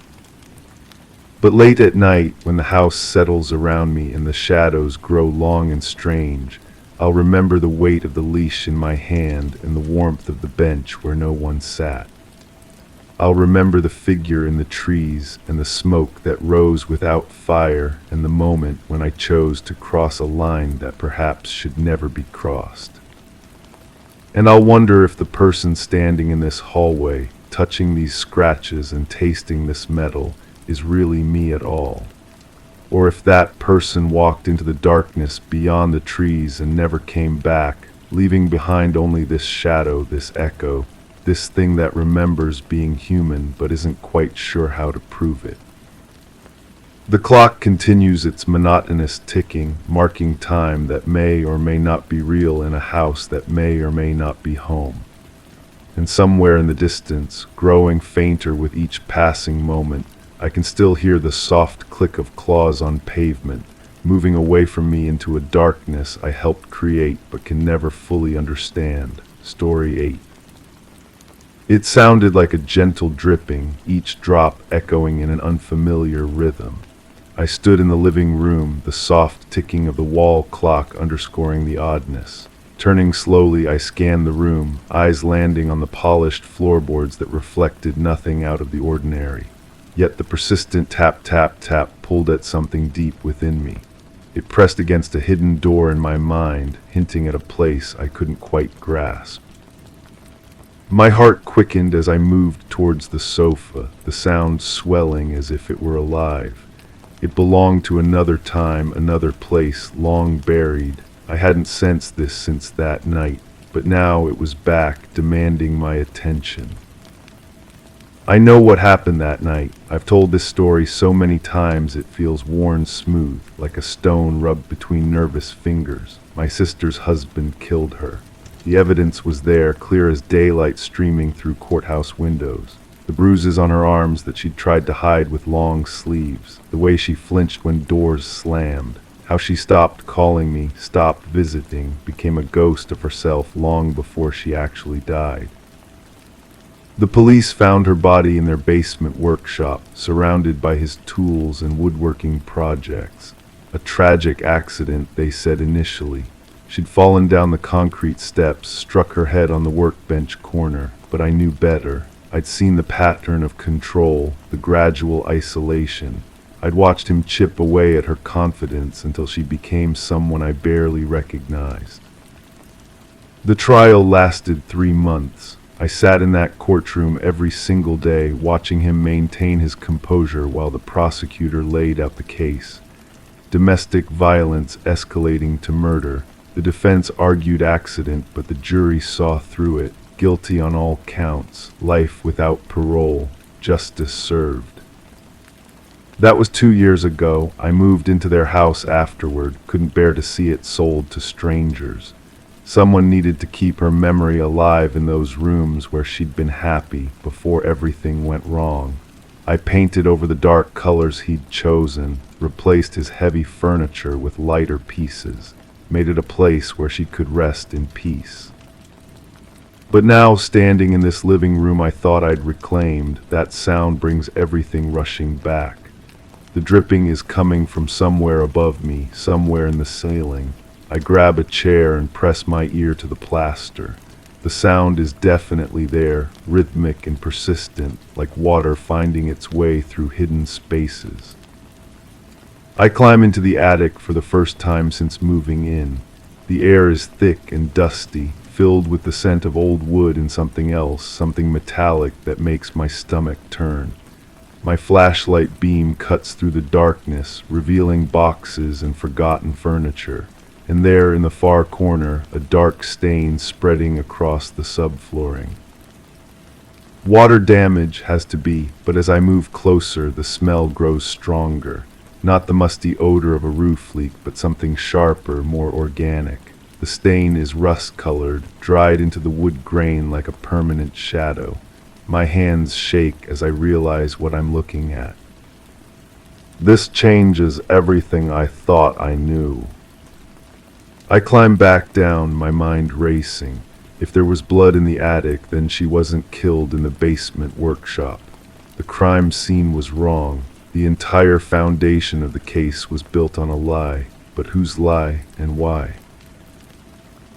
But late at night, when the house settles around me and the shadows grow long and strange, I'll remember the weight of the leash in my hand and the warmth of the bench where no one sat. I'll remember the figure in the trees and the smoke that rose without fire and the moment when I chose to cross a line that perhaps should never be crossed. And I'll wonder if the person standing in this hallway, touching these scratches and tasting this metal, is really me at all. Or if that person walked into the darkness beyond the trees and never came back, leaving behind only this shadow, this echo, this thing that remembers being human but isn't quite sure how to prove it. The clock continues its monotonous ticking, marking time that may or may not be real in a house that may or may not be home. And somewhere in the distance, growing fainter with each passing moment, I can still hear the soft click of claws on pavement, moving away from me into a darkness I helped create but can never fully understand. Story 8. It sounded like a gentle dripping, each drop echoing in an unfamiliar rhythm. I stood in the living room, the soft ticking of the wall clock underscoring the oddness. Turning slowly, I scanned the room, eyes landing on the polished floorboards that reflected nothing out of the ordinary. Yet the persistent tap, tap, tap pulled at something deep within me. It pressed against a hidden door in my mind, hinting at a place I couldn't quite grasp. My heart quickened as I moved towards the sofa, the sound swelling as if it were alive. It belonged to another time, another place, long buried. I hadn't sensed this since that night, but now it was back, demanding my attention. I know what happened that night. I've told this story so many times it feels worn smooth, like a stone rubbed between nervous fingers. My sister's husband killed her. The evidence was there, clear as daylight streaming through courthouse windows. The bruises on her arms that she'd tried to hide with long sleeves. The way she flinched when doors slammed. How she stopped calling me, stopped visiting, became a ghost of herself long before she actually died. The police found her body in their basement workshop, surrounded by his tools and woodworking projects. A tragic accident, they said initially. She'd fallen down the concrete steps, struck her head on the workbench corner, but I knew better. I'd seen the pattern of control, the gradual isolation. I'd watched him chip away at her confidence until she became someone I barely recognized. The trial lasted 3 months. I sat in that courtroom every single day, watching him maintain his composure while the prosecutor laid out the case. Domestic violence escalating to murder. The defense argued accident, but the jury saw through it. Guilty on all counts. Life without parole. Justice served. That was 2 years ago. I moved into their house afterward. Couldn't bear to see it sold to strangers. Someone needed to keep her memory alive in those rooms where she'd been happy before everything went wrong. I painted over the dark colors he'd chosen, replaced his heavy furniture with lighter pieces, made it a place where she could rest in peace. But now, standing in this living room I thought I'd reclaimed, that sound brings everything rushing back. The dripping is coming from somewhere above me, somewhere in the ceiling. I grab a chair and press my ear to the plaster. The sound is definitely there, rhythmic and persistent, like water finding its way through hidden spaces. I climb into the attic for the first time since moving in. The air is thick and dusty, filled with the scent of old wood and something else, something metallic that makes my stomach turn. My flashlight beam cuts through the darkness, revealing boxes and forgotten furniture. and there in the far corner, a dark stain spreading across the subflooring. Water damage has to be, but as I move closer, the smell grows stronger. Not the musty odor of a roof leak, but something sharper, more organic. The stain is rust-colored, dried into the wood grain like a permanent shadow. My hands shake as I realize what I'm looking at. This changes everything I thought I knew. I climb back down, my mind racing. If there was blood in the attic, then she wasn't killed in the basement workshop. The crime scene was wrong. The entire foundation of the case was built on a lie. But whose lie and why?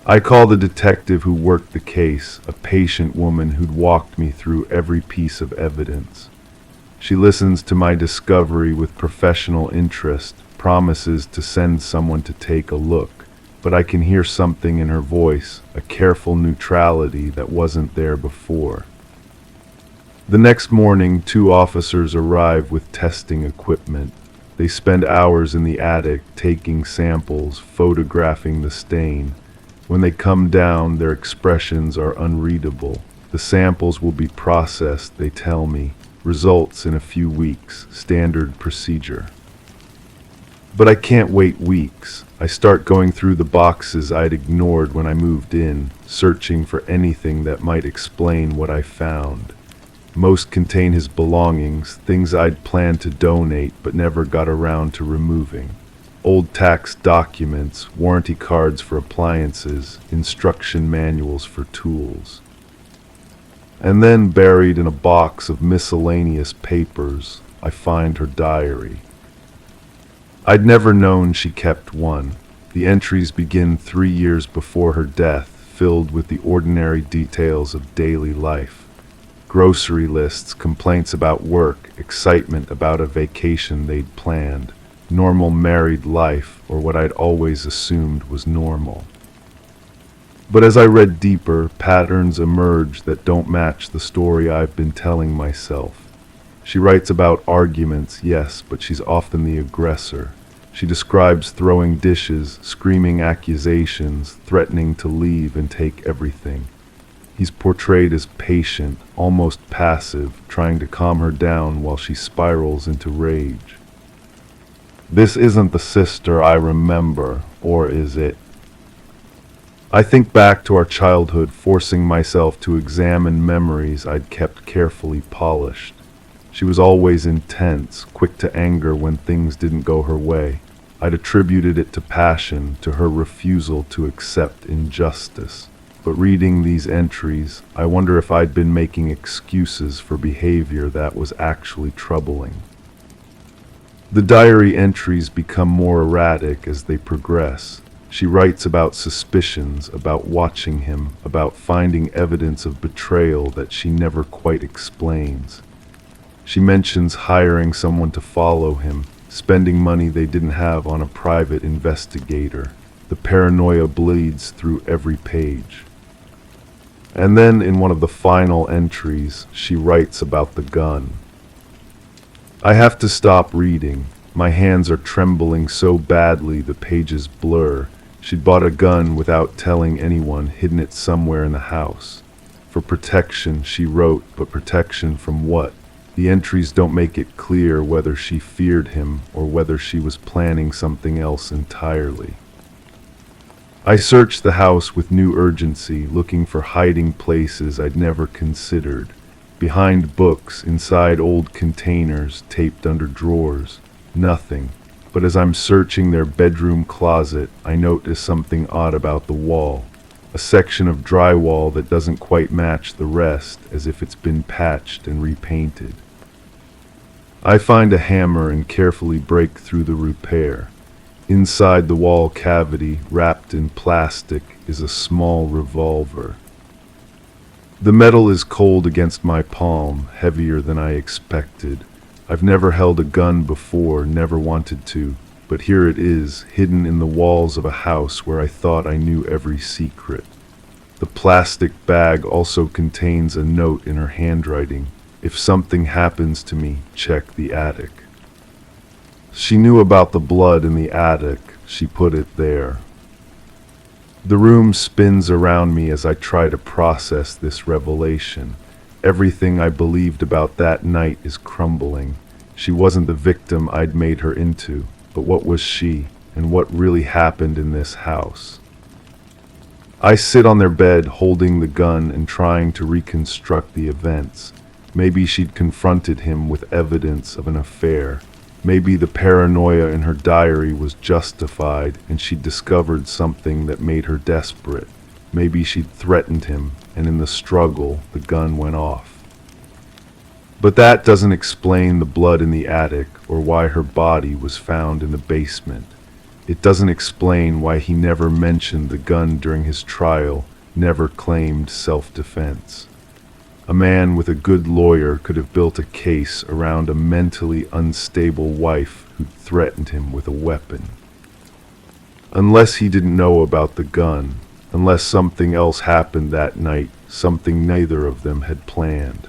I call the detective who worked the case, a patient woman who'd walked me through every piece of evidence. She listens to my discovery with professional interest, promises to send someone to take a look. But I can hear something in her voice, a careful neutrality that wasn't there before. The next morning, 2 officers arrive with testing equipment. They spend hours in the attic, taking samples, photographing the stain. When they come down, their expressions are unreadable. The samples will be processed, they tell me. Results in a few weeks, standard procedure. But I can't wait weeks. I start going through the boxes I'd ignored when I moved in, searching for anything that might explain what I found. Most contain his belongings, things I'd planned to donate but never got around to removing. Old tax documents, warranty cards for appliances, instruction manuals for tools. And then buried in a box of miscellaneous papers, I find her diary. I'd never known she kept one. The entries begin 3 years before her death, filled with the ordinary details of daily life. Grocery lists, complaints about work, excitement about a vacation they'd planned, normal married life, or what I'd always assumed was normal. But as I read deeper, patterns emerge that don't match the story I've been telling myself. She writes about arguments, yes, but she's often the aggressor. She describes throwing dishes, screaming accusations, threatening to leave and take everything. He's portrayed as patient, almost passive, trying to calm her down while she spirals into rage. This isn't the sister I remember, or is it? I think back to our childhood, forcing myself to examine memories I'd kept carefully polished. She was always intense, quick to anger when things didn't go her way. I'd attributed it to passion, to her refusal to accept injustice. But reading these entries, I wonder if I'd been making excuses for behavior that was actually troubling. The diary entries become more erratic as they progress. She writes about suspicions, about watching him, about finding evidence of betrayal that she never quite explains. She mentions hiring someone to follow him, spending money they didn't have on a private investigator. The paranoia bleeds through every page. And then in one of the final entries, she writes about the gun. I have to stop reading. My hands are trembling so badly the pages blur. She'd bought a gun without telling anyone, hidden it somewhere in the house. For protection, she wrote, but protection from what? The entries don't make it clear whether she feared him or whether she was planning something else entirely. I searched the house with new urgency, looking for hiding places I'd never considered. Behind books, inside old containers, taped under drawers. Nothing. But as I'm searching their bedroom closet, I notice something odd about the wall. A section of drywall that doesn't quite match the rest, as if it's been patched and repainted. I find a hammer and carefully break through the repair. Inside the wall cavity, wrapped in plastic, is a small revolver. The metal is cold against my palm, heavier than I expected. I've never held a gun before, never wanted to, but here it is, hidden in the walls of a house where I thought I knew every secret. The plastic bag also contains a note in her handwriting. If something happens to me, check the attic. She knew about the blood in the attic. She put it there. The room spins around me as I try to process this revelation. Everything I believed about that night is crumbling. She wasn't the victim I'd made her into, but what was she, and what really happened in this house? I sit on their bed holding the gun and trying to reconstruct the events. Maybe she'd confronted him with evidence of an affair. Maybe the paranoia in her diary was justified and she'd discovered something that made her desperate. Maybe she'd threatened him, and in the struggle, the gun went off. But that doesn't explain the blood in the attic or why her body was found in the basement. It doesn't explain why he never mentioned the gun during his trial, never claimed self-defense. A man with a good lawyer could have built a case around a mentally unstable wife who'd threatened him with a weapon. Unless he didn't know about the gun, unless something else happened that night, something neither of them had planned.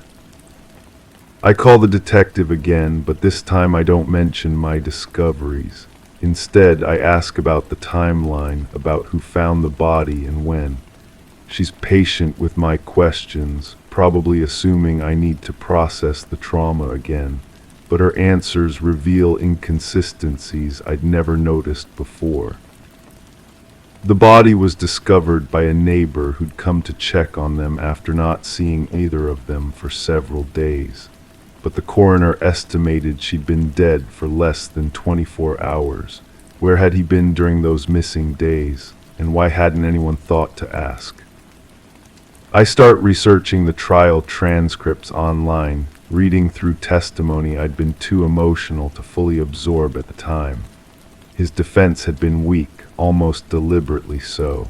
I call the detective again, but this time I don't mention my discoveries. Instead, I ask about the timeline, about who found the body and when. She's patient with my questions, probably assuming I need to process the trauma again, but her answers reveal inconsistencies I'd never noticed before. The body was discovered by a neighbor who'd come to check on them after not seeing either of them for several days. But the coroner estimated she'd been dead for less than 24 hours. Where had he been during those missing days, and why hadn't anyone thought to ask? I start researching the trial transcripts online, reading through testimony I'd been too emotional to fully absorb at the time. His defense had been weak, almost deliberately so.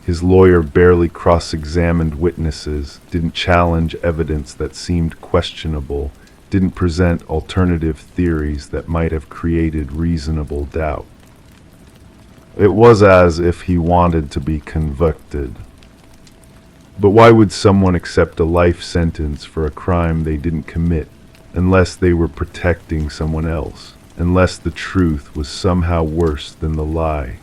His lawyer barely cross-examined witnesses, didn't challenge evidence that seemed questionable, didn't present alternative theories that might have created reasonable doubt. It was as if he wanted to be convicted. But why would someone accept a life sentence for a crime they didn't commit, unless they were protecting someone else, unless the truth was somehow worse than the lie?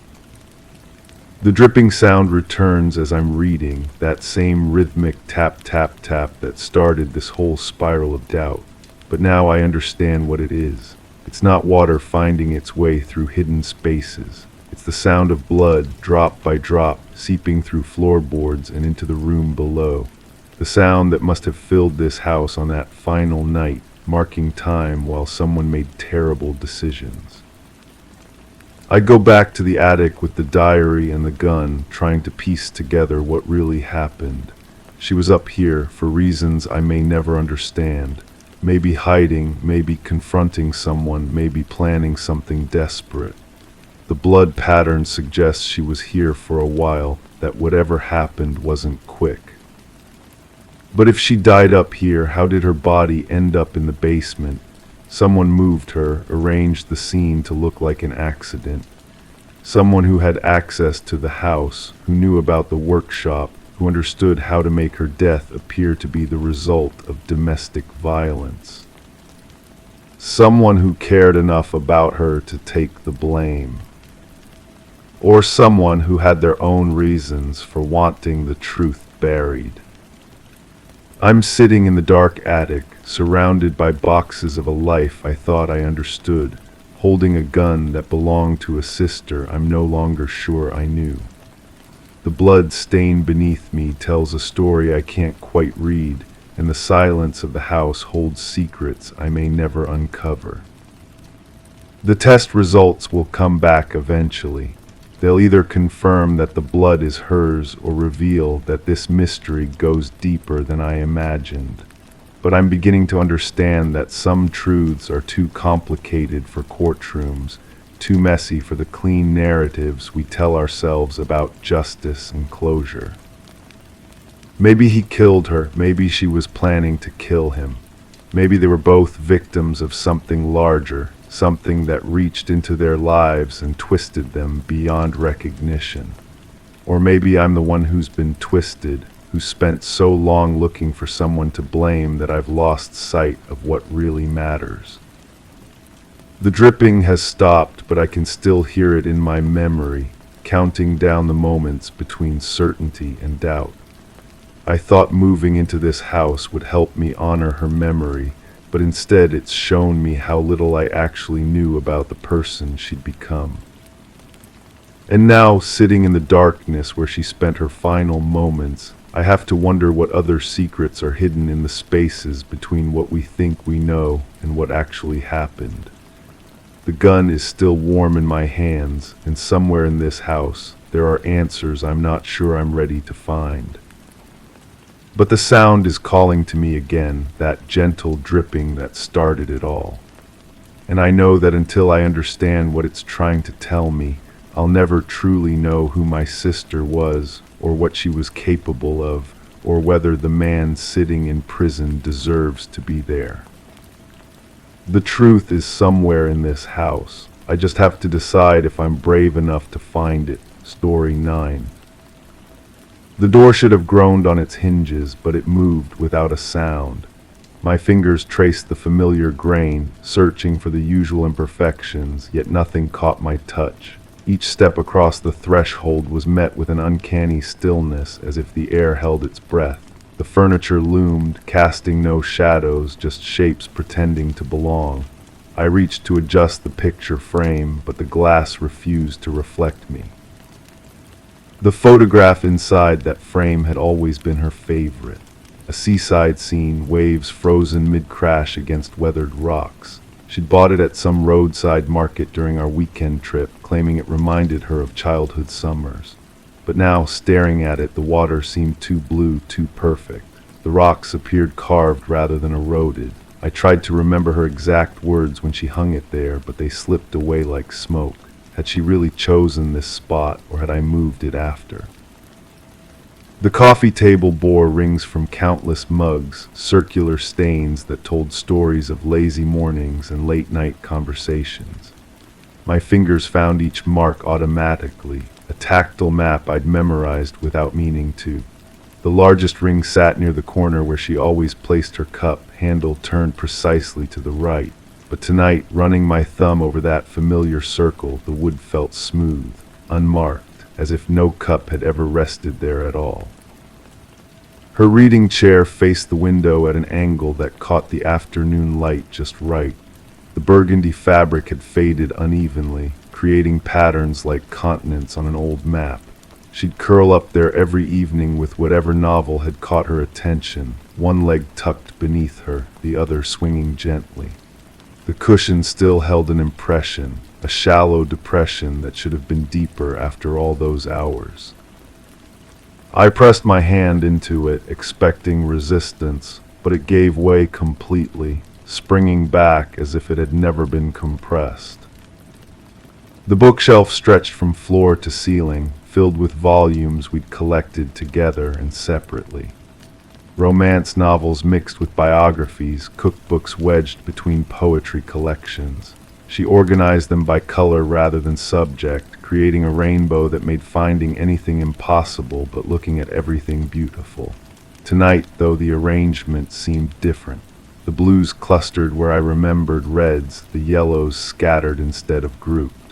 The dripping sound returns as I'm reading, that same rhythmic tap tap tap that started this whole spiral of doubt. But now I understand what it is. It's not water finding its way through hidden spaces. It's the sound of blood, drop by drop, seeping through floorboards and into the room below. The sound that must have filled this house on that final night, marking time while someone made terrible decisions. I go back to the attic with the diary and the gun, trying to piece together what really happened. She was up here for reasons I may never understand. Maybe hiding, maybe confronting someone, maybe planning something desperate. The blood pattern suggests she was here for a while, that whatever happened wasn't quick. But if she died up here, how did her body end up in the basement? Someone moved her, arranged the scene to look like an accident. Someone who had access to the house, who knew about the workshop, who understood how to make her death appear to be the result of domestic violence. Someone who cared enough about her to take the blame. Or someone who had their own reasons for wanting the truth buried. I'm sitting in the dark attic, surrounded by boxes of a life I thought I understood, holding a gun that belonged to a sister I'm no longer sure I knew. The blood stain beneath me tells a story I can't quite read, and the silence of the house holds secrets I may never uncover. The test results will come back eventually. They'll either confirm that the blood is hers or reveal that this mystery goes deeper than I imagined. But I'm beginning to understand that some truths are too complicated for courtrooms, too messy for the clean narratives we tell ourselves about justice and closure. Maybe he killed her, maybe she was planning to kill him. Maybe they were both victims of something larger, something that reached into their lives and twisted them beyond recognition. Or maybe I'm the one who's been twisted, who spent so long looking for someone to blame that I've lost sight of what really matters. The dripping has stopped, but I can still hear it in my memory, counting down the moments between certainty and doubt. I thought moving into this house would help me honor her memory, but instead it's shown me how little I actually knew about the person she'd become. And now, sitting in the darkness where she spent her final moments, I have to wonder what other secrets are hidden in the spaces between what we think we know and what actually happened. The gun is still warm in my hands, and somewhere in this house, there are answers I'm not sure I'm ready to find. But the sound is calling to me again, that gentle dripping that started it all. And I know that until I understand what it's trying to tell me, I'll never truly know who my sister was, or what she was capable of, or whether the man sitting in prison deserves to be there. The truth is somewhere in this house. I just have to decide if I'm brave enough to find it. Story 9. The door should have groaned on its hinges, but it moved without a sound. My fingers traced the familiar grain, searching for the usual imperfections, yet nothing caught my touch. Each step across the threshold was met with an uncanny stillness, as if the air held its breath. The furniture loomed, casting no shadows, just shapes pretending to belong. I reached to adjust the picture frame, but the glass refused to reflect me. The photograph inside that frame had always been her favorite. A seaside scene, waves frozen mid-crash against weathered rocks. She'd bought it at some roadside market during our weekend trip, claiming it reminded her of childhood summers. But now, staring at it, the water seemed too blue, too perfect. The rocks appeared carved rather than eroded. I tried to remember her exact words when she hung it there, but they slipped away like smoke. Had she really chosen this spot, or had I moved it after? The coffee table bore rings from countless mugs, circular stains that told stories of lazy mornings and late-night conversations. My fingers found each mark automatically, a tactile map I'd memorized without meaning to. The largest ring sat near the corner where she always placed her cup, handle turned precisely to the right. But tonight, running my thumb over that familiar circle, the wood felt smooth, unmarked, as if no cup had ever rested there at all. Her reading chair faced the window at an angle that caught the afternoon light just right. The burgundy fabric had faded unevenly, creating patterns like continents on an old map. She'd curl up there every evening with whatever novel had caught her attention, one leg tucked beneath her, the other swinging gently. The cushion still held an impression, a shallow depression that should have been deeper after all those hours. I pressed my hand into it, expecting resistance, but it gave way completely, springing back as if it had never been compressed. The bookshelf stretched from floor to ceiling, filled with volumes we'd collected together and separately. Romance novels mixed with biographies, cookbooks wedged between poetry collections. She organized them by color rather than subject, creating a rainbow that made finding anything impossible but looking at everything beautiful. Tonight, though, the arrangement seemed different. The blues clustered where I remembered reds, the yellows scattered instead of grouped.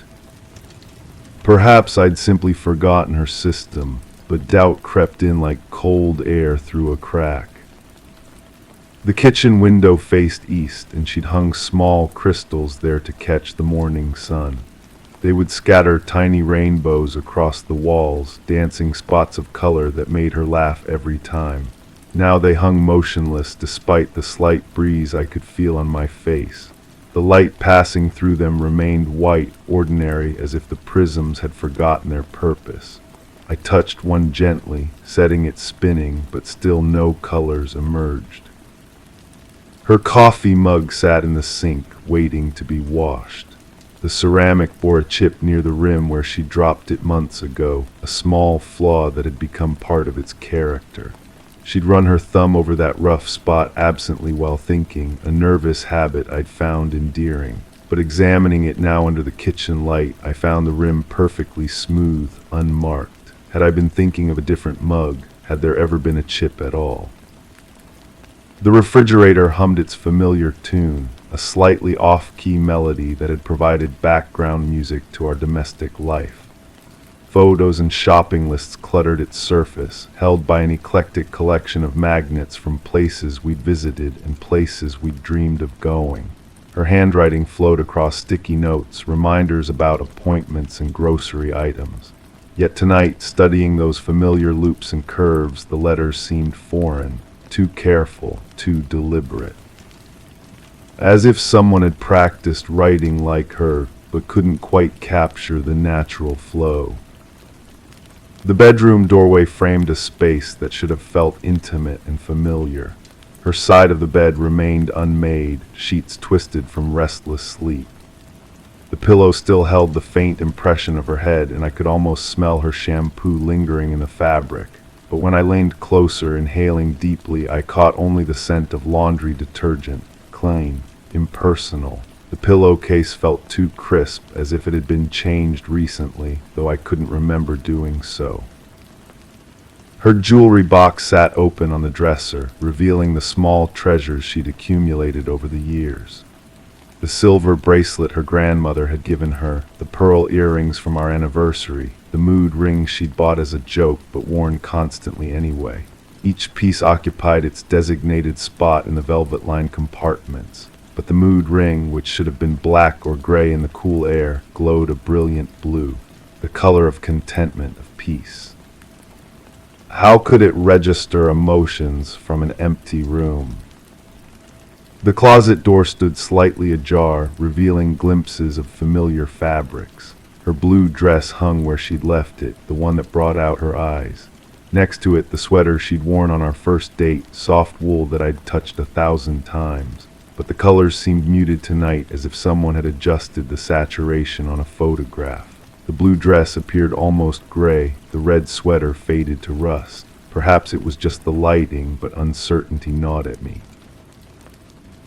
Perhaps I'd simply forgotten her system, but doubt crept in like cold air through a crack. The kitchen window faced east, and she'd hung small crystals there to catch the morning sun. They would scatter tiny rainbows across the walls, dancing spots of color that made her laugh every time. Now they hung motionless despite the slight breeze I could feel on my face. The light passing through them remained white, ordinary, as if the prisms had forgotten their purpose. I touched one gently, setting it spinning, but still no colors emerged. Her coffee mug sat in the sink, waiting to be washed. The ceramic bore a chip near the rim where she dropped it months ago, a small flaw that had become part of its character. She'd run her thumb over that rough spot absently while thinking, a nervous habit I'd found endearing. But examining it now under the kitchen light, I found the rim perfectly smooth, unmarked. Had I been thinking of a different mug? Had there ever been a chip at all? The refrigerator hummed its familiar tune, a slightly off-key melody that had provided background music to our domestic life. photos and shopping lists cluttered its surface, held by an eclectic collection of magnets from places we'd visited and places we'd dreamed of going. Her handwriting flowed across sticky notes, reminders about appointments and grocery items. Yet tonight, studying those familiar loops and curves, the letters seemed foreign, too careful, too deliberate. As if someone had practiced writing like her, but couldn't quite capture the natural flow. The bedroom doorway framed a space that should have felt intimate and familiar. Her side of the bed remained unmade, sheets twisted from restless sleep. The pillow still held the faint impression of her head, and I could almost smell her shampoo lingering in the fabric. But when I leaned closer, inhaling deeply, I caught only the scent of laundry detergent, clean, impersonal. The pillowcase felt too crisp, as if it had been changed recently, though I couldn't remember doing so. Her jewelry box sat open on the dresser, revealing the small treasures she'd accumulated over the years. The silver bracelet her grandmother had given her, the pearl earrings from our anniversary, the mood ring she'd bought as a joke but worn constantly anyway. Each piece occupied its designated spot in the velvet-lined compartments. But the mood ring, which should have been black or gray in the cool air, glowed a brilliant blue, the color of contentment, of peace. How could it register emotions from an empty room? The closet door stood slightly ajar, revealing glimpses of familiar fabrics. Her blue dress hung where she'd left it, the one that brought out her eyes. Next to it, the sweater she'd worn on our first date, soft wool that I'd touched 1,000 times. But the colors seemed muted tonight, as if someone had adjusted the saturation on a photograph. The blue dress appeared almost gray, the red sweater faded to rust. Perhaps it was just the lighting, but uncertainty gnawed at me.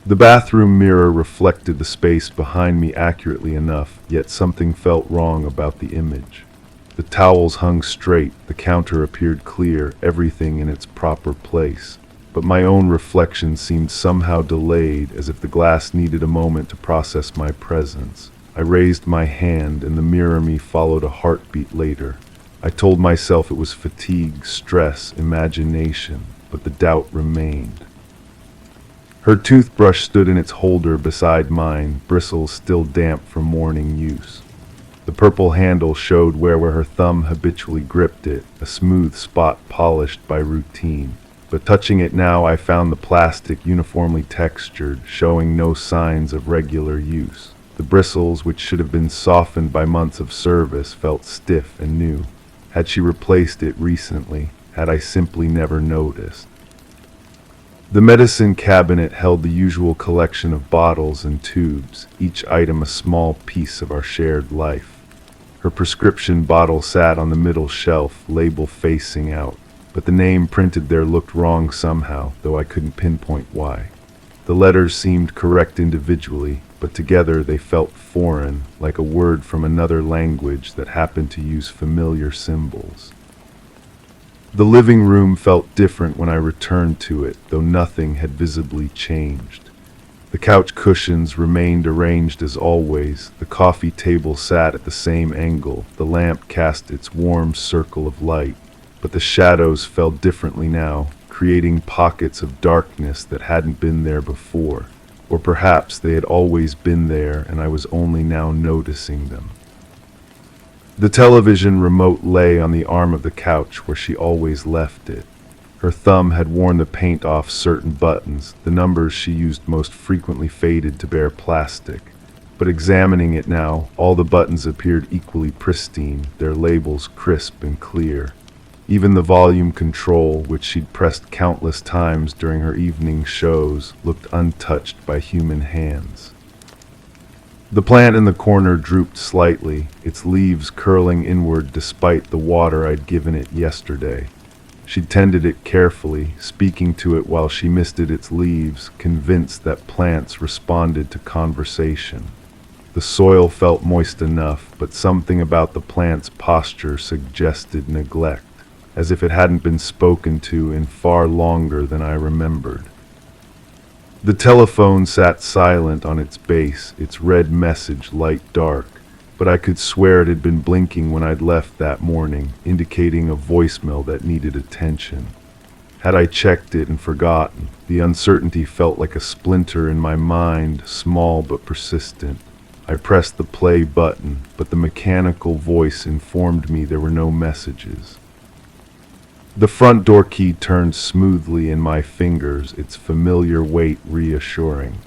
The bathroom mirror reflected the space behind me accurately enough, yet something felt wrong about the image. The towels hung straight, the counter appeared clear, everything in its proper place. But my own reflection seemed somehow delayed, as if the glass needed a moment to process my presence. I raised my hand, and the mirror me followed a heartbeat later. I told myself it was fatigue, stress, imagination, but the doubt remained. Her toothbrush stood in its holder beside mine, bristles still damp from morning use. The purple handle showed where her thumb habitually gripped it, a smooth spot polished by routine. But touching it now, I found the plastic uniformly textured, showing no signs of regular use. The bristles, which should have been softened by months of service, felt stiff and new. Had she replaced it recently? Had I simply never noticed? The medicine cabinet held the usual collection of bottles and tubes, each item a small piece of our shared life. Her prescription bottle sat on the middle shelf, label facing out. But the name printed there looked wrong somehow, though I couldn't pinpoint why. The letters seemed correct individually, but together they felt foreign, like a word from another language that happened to use familiar symbols. The living room felt different when I returned to it, though nothing had visibly changed. The couch cushions remained arranged as always, the coffee table sat at the same angle, the lamp cast its warm circle of light. But the shadows fell differently now, creating pockets of darkness that hadn't been there before. Or perhaps they had always been there and I was only now noticing them. The television remote lay on the arm of the couch where she always left it. Her thumb had worn the paint off certain buttons, the numbers she used most frequently faded to bare plastic. But examining it now, all the buttons appeared equally pristine, their labels crisp and clear. Even the volume control, which she'd pressed countless times during her evening shows, looked untouched by human hands. The plant in the corner drooped slightly, its leaves curling inward despite the water I'd given it yesterday. She tended it carefully, speaking to it while she misted its leaves, convinced that plants responded to conversation. The soil felt moist enough, but something about the plant's posture suggested neglect, as if it hadn't been spoken to in far longer than I remembered. The telephone sat silent on its base, its red message light dark. but I could swear it had been blinking when I'd left that morning, indicating a voicemail that needed attention. Had I checked it and forgotten? The uncertainty felt like a splinter in my mind, small but persistent. I pressed the play button, but the mechanical voice informed me there were no messages. The front door key turned smoothly in my fingers, its familiar weight reassuring.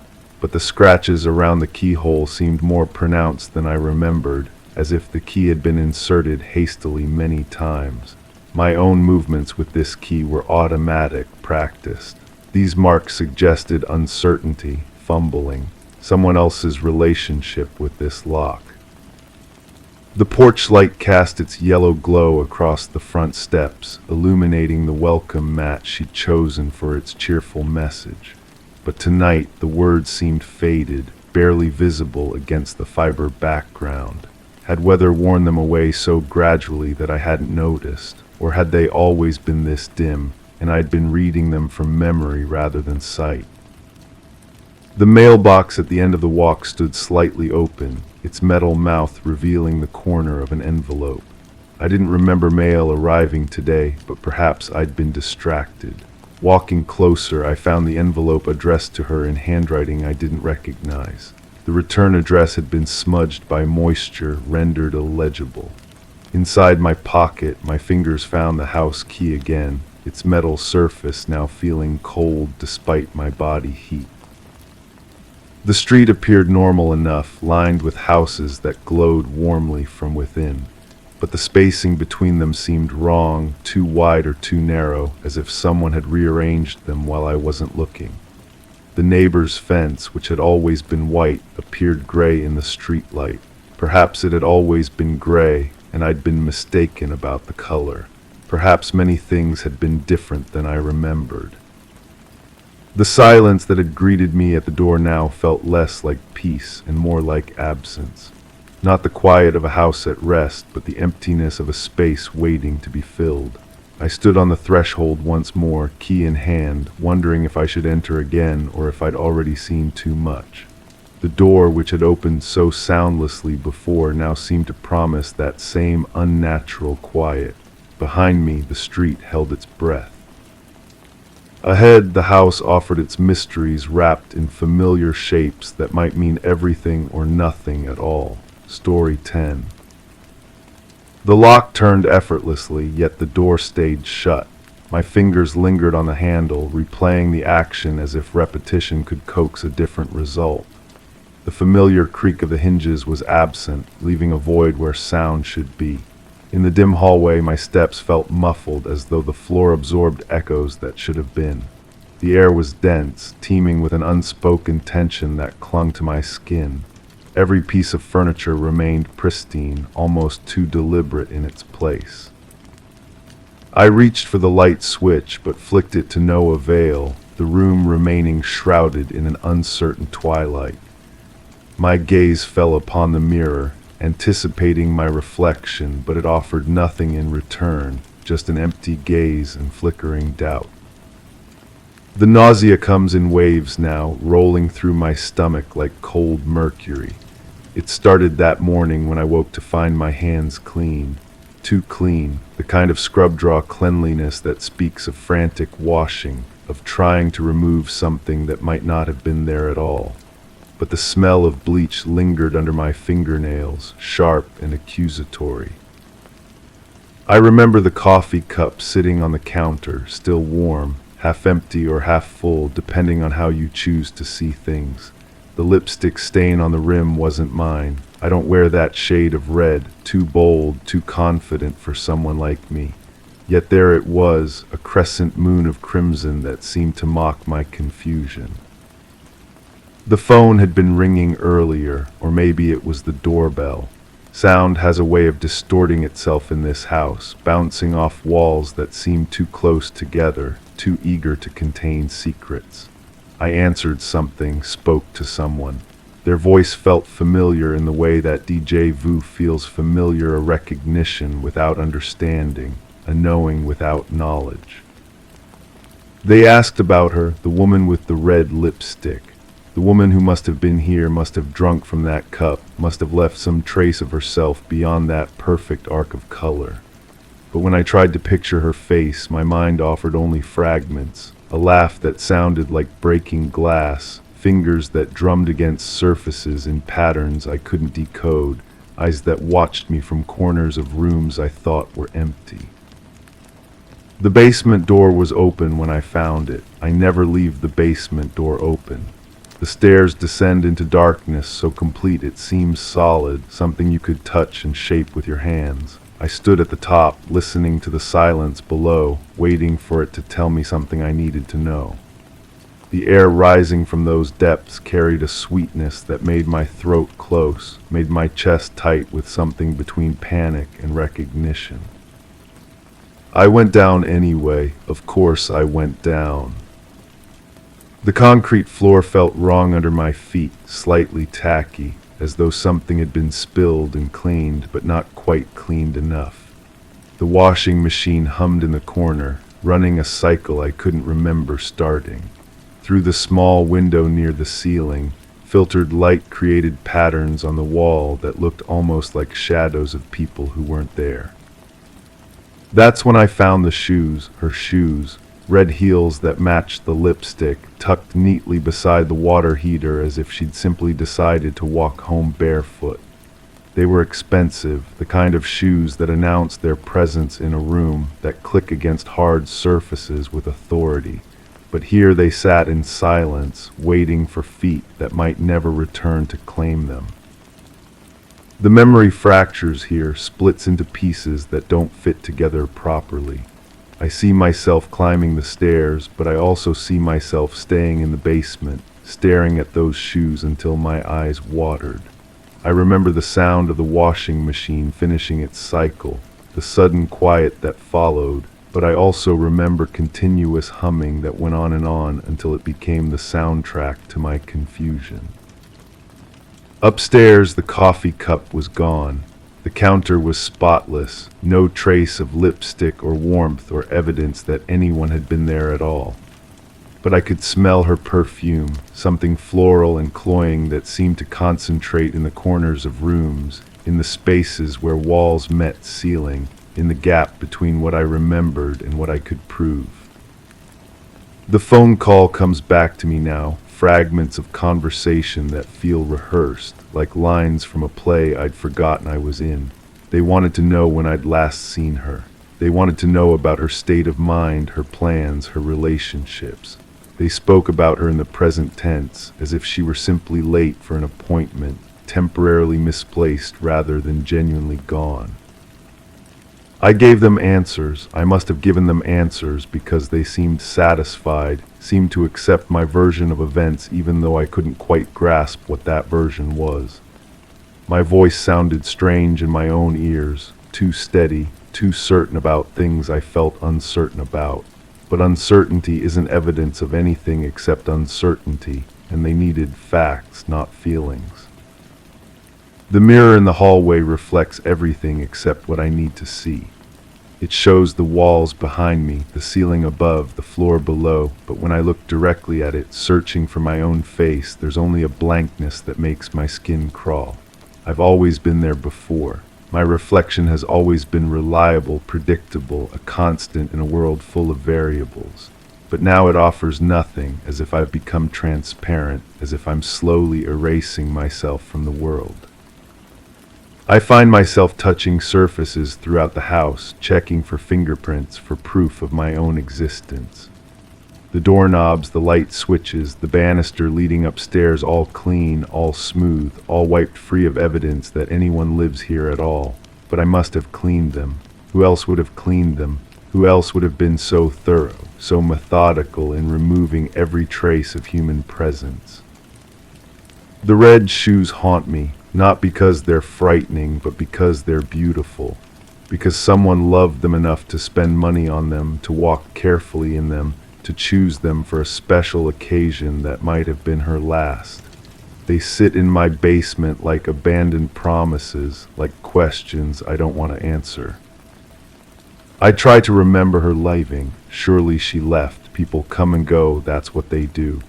But the scratches around the keyhole seemed more pronounced than I remembered, as if the key had been inserted hastily many times. My own movements with this key were automatic, practiced. These marks suggested uncertainty, fumbling, someone else's relationship with this lock. The porch light cast its yellow glow across the front steps, illuminating the welcome mat she'd chosen for its cheerful message. But tonight the words seemed faded, barely visible against the fiber background. Had weather worn them away so gradually that I hadn't noticed, or had they always been this dim, and I'd been reading them from memory rather than sight? The mailbox at the end of the walk stood slightly open, its metal mouth revealing the corner of an envelope. I didn't remember mail arriving today, but perhaps I'd been distracted. Walking closer, I found the envelope addressed to her in handwriting I didn't recognize. The return address had been smudged by moisture, rendered illegible. Inside my pocket, my fingers found the house key again, its metal surface now feeling cold despite my body heat. The street appeared normal enough, lined with houses that glowed warmly from within. But the spacing between them seemed wrong, too wide or too narrow, as if someone had rearranged them while I wasn't looking. The neighbor's fence, which had always been white, appeared gray in the streetlight. Perhaps it had always been gray, and I'd been mistaken about the color. Perhaps many things had been different than I remembered. The silence that had greeted me at the door now felt less like peace and more like absence. Not the quiet of a house at rest, but the emptiness of a space waiting to be filled. I stood on the threshold once more, key in hand, wondering if I should enter again or if I'd already seen too much. The door, which had opened so soundlessly before, now seemed to promise that same unnatural quiet. Behind me, the street held its breath. Ahead, the house offered its mysteries wrapped in familiar shapes that might mean everything or nothing at all. Story 10. The lock turned effortlessly, yet the door stayed shut. My fingers lingered on the handle, replaying the action as if repetition could coax a different result. The familiar creak of the hinges was absent, leaving a void where sound should be. In the dim hallway, my steps felt muffled, as though the floor absorbed echoes that should have been. The air was dense, teeming with an unspoken tension that clung to my skin. Every piece of furniture remained pristine, almost too deliberate in its place. I reached for the light switch, but flicked it to no avail, the room remaining shrouded in an uncertain twilight. My gaze fell upon the mirror, anticipating my reflection, but it offered nothing in return, just an empty gaze and flickering doubt. The nausea comes in waves now, rolling through my stomach like cold mercury. It started that morning when I woke to find my hands clean. Too clean, the kind of scrub-draw cleanliness that speaks of frantic washing, of trying to remove something that might not have been there at all. But the smell of bleach lingered under my fingernails, sharp and accusatory. I remember the coffee cup sitting on the counter, still warm, half empty or half full, depending on how you choose to see things. The lipstick stain on the rim wasn't mine. I don't wear that shade of red, too bold, too confident for someone like me. Yet there it was, a crescent moon of crimson that seemed to mock my confusion. The phone had been ringing earlier, or maybe it was the doorbell. Sound has a way of distorting itself in this house, bouncing off walls that seem too close together, too eager to contain secrets. I answered something, spoke to someone. Their voice felt familiar in the way that déjà vu feels familiar, a recognition without understanding, a knowing without knowledge. They asked about her, the woman with the red lipstick. The woman who must have been here must have drunk from that cup, must have left some trace of herself beyond that perfect arc of color. But when I tried to picture her face, my mind offered only fragments, a laugh that sounded like breaking glass, fingers that drummed against surfaces in patterns I couldn't decode, eyes that watched me from corners of rooms I thought were empty. The basement door was open when I found it. I never leave the basement door open. The stairs descend into darkness so complete it seems solid, something you could touch and shape with your hands. I stood at the top, listening to the silence below, waiting for it to tell me something I needed to know. The air rising from those depths carried a sweetness that made my throat close, made my chest tight with something between panic and recognition. I went down anyway. Of course I went down. The concrete floor felt wrong under my feet, slightly tacky, as though something had been spilled and cleaned, but not quite cleaned enough. The washing machine hummed in the corner, running a cycle I couldn't remember starting. Through the small window near the ceiling, filtered light created patterns on the wall that looked almost like shadows of people who weren't there. That's when I found the shoes, her shoes, red heels that matched the lipstick, tucked neatly beside the water heater as if she'd simply decided to walk home barefoot. They were expensive, the kind of shoes that announce their presence in a room, that click against hard surfaces with authority. But here they sat in silence, waiting for feet that might never return to claim them. The memory fractures here, splits into pieces that don't fit together properly. I see myself climbing the stairs, but I also see myself staying in the basement, staring at those shoes until my eyes watered. I remember the sound of the washing machine finishing its cycle, the sudden quiet that followed, but I also remember continuous humming that went on until it became the soundtrack to my confusion. Upstairs, the coffee cup was gone. The counter was spotless, no trace of lipstick or warmth or evidence that anyone had been there at all. But I could smell her perfume, something floral and cloying that seemed to concentrate in the corners of rooms, in the spaces where walls met ceiling, in the gap between what I remembered and what I could prove. The phone call comes back to me now, fragments of conversation that feel rehearsed, like lines from a play I'd forgotten I was in. They wanted to know when I'd last seen her. They wanted to know about her state of mind, her plans, her relationships. They spoke about her in the present tense, as if she were simply late for an appointment, temporarily misplaced rather than genuinely gone. I gave them answers. I must have given them answers because they seemed satisfied, seemed to accept my version of events even though I couldn't quite grasp what that version was. My voice sounded strange in my own ears, too steady, too certain about things I felt uncertain about. But uncertainty isn't evidence of anything except uncertainty, and they needed facts, not feelings. The mirror in the hallway reflects everything except what I need to see. It shows the walls behind me, the ceiling above, the floor below, but when I look directly at it, searching for my own face, there's only a blankness that makes my skin crawl. I've always been there before. My reflection has always been reliable, predictable, a constant in a world full of variables. But now it offers nothing, as if I've become transparent, as if I'm slowly erasing myself from the world. I find myself touching surfaces throughout the house, checking for fingerprints, for proof of my own existence. The doorknobs, the light switches, the banister leading upstairs, all clean, all smooth, all wiped free of evidence that anyone lives here at all. But I must have cleaned them. Who else would have cleaned them? Who else would have been so thorough, so methodical in removing every trace of human presence? The red shoes haunt me. Not because they're frightening, but because they're beautiful. Because someone loved them enough to spend money on them, to walk carefully in them, to choose them for a special occasion that might have been her last. They sit in my basement like abandoned promises, like questions I don't want to answer. I try to remember her leaving. Surely she left. People come and go, that's what they do.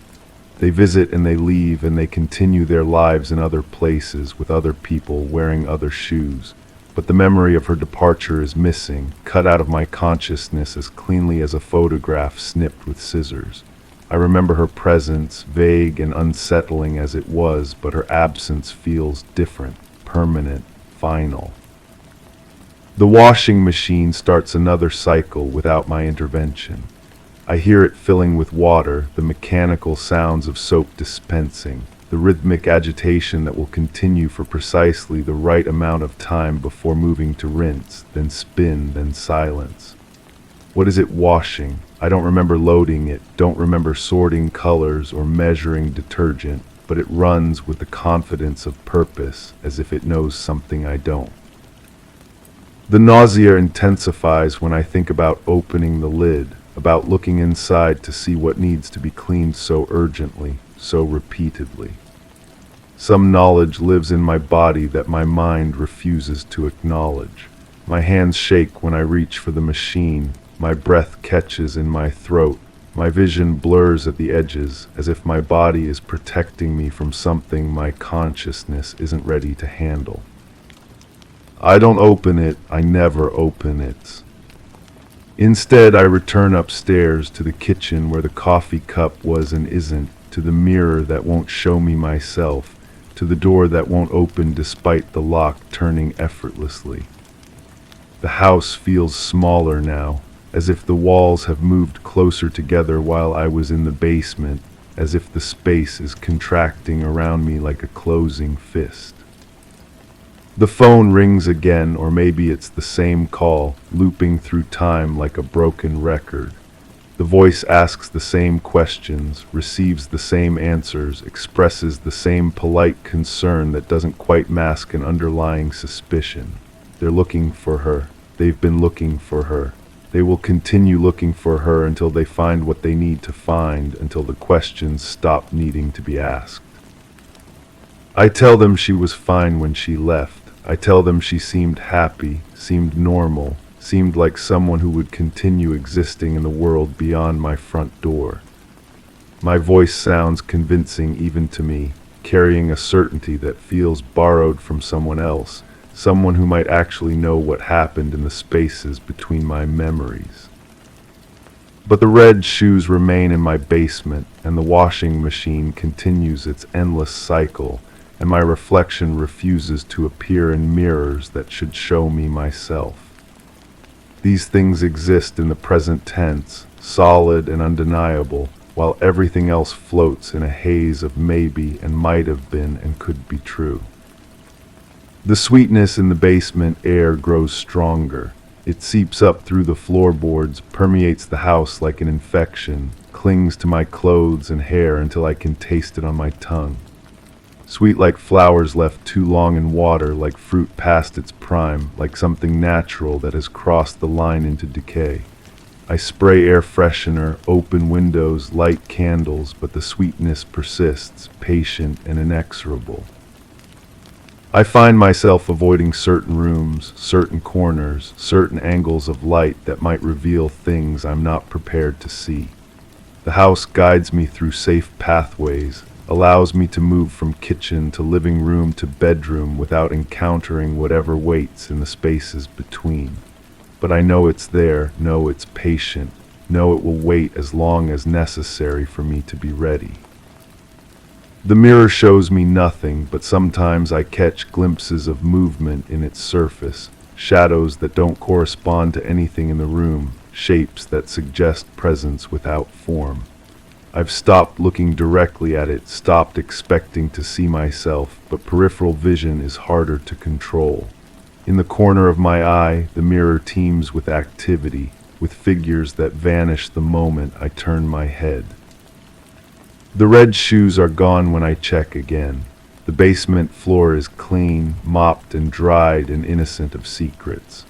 They visit and they leave and they continue their lives in other places with other people wearing other shoes. But the memory of her departure is missing, cut out of my consciousness as cleanly as a photograph snipped with scissors. I remember her presence, vague and unsettling as it was, but her absence feels different, permanent, final. The washing machine starts another cycle without my intervention. I hear it filling with water, the mechanical sounds of soap dispensing, the rhythmic agitation that will continue for precisely the right amount of time before moving to rinse, then spin, then silence. What is it washing? I don't remember loading it, don't remember sorting colors or measuring detergent, but it runs with the confidence of purpose, as if it knows something I don't. The nausea intensifies when I think about opening the lid, about looking inside to see what needs to be cleaned so urgently, so repeatedly. Some knowledge lives in my body that my mind refuses to acknowledge. My hands shake when I reach for the machine, my breath catches in my throat, my vision blurs at the edges, as if my body is protecting me from something my consciousness isn't ready to handle. I don't open it, I never open it. Instead, I return upstairs to the kitchen where the coffee cup was and isn't, to the mirror that won't show me myself, to the door that won't open despite the lock turning effortlessly. The house feels smaller now, as if the walls have moved closer together while I was in the basement, as if the space is contracting around me like a closing fist. The phone rings again, or maybe it's the same call, looping through time like a broken record. The voice asks the same questions, receives the same answers, expresses the same polite concern that doesn't quite mask an underlying suspicion. They're looking for her. They've been looking for her. They will continue looking for her until they find what they need to find, until the questions stop needing to be asked. I tell them she was fine when she left. I tell them she seemed happy, seemed normal, seemed like someone who would continue existing in the world beyond my front door. My voice sounds convincing even to me, carrying a certainty that feels borrowed from someone else, someone who might actually know what happened in the spaces between my memories. But the red shoes remain in my basement, and the washing machine continues its endless cycle, and my reflection refuses to appear in mirrors that should show me myself. These things exist in the present tense, solid and undeniable, while everything else floats in a haze of maybe and might have been and could be true. The sweetness in the basement air grows stronger. It seeps up through the floorboards, permeates the house like an infection, clings to my clothes and hair until I can taste it on my tongue. Sweet like flowers left too long in water, like fruit past its prime, like something natural that has crossed the line into decay. I spray air freshener, open windows, light candles, but the sweetness persists, patient and inexorable. I find myself avoiding certain rooms, certain corners, certain angles of light that might reveal things I'm not prepared to see. The house guides me through safe pathways, allows me to move from kitchen to living room to bedroom without encountering whatever waits in the spaces between. But I know it's there, know it's patient, know it will wait as long as necessary for me to be ready. The mirror shows me nothing, but sometimes I catch glimpses of movement in its surface, shadows that don't correspond to anything in the room, shapes that suggest presence without form. I've stopped looking directly at it, stopped expecting to see myself, but peripheral vision is harder to control. In the corner of my eye, the mirror teems with activity, with figures that vanish the moment I turn my head. The red shoes are gone when I check again. The basement floor is clean, mopped and dried and innocent of secrets.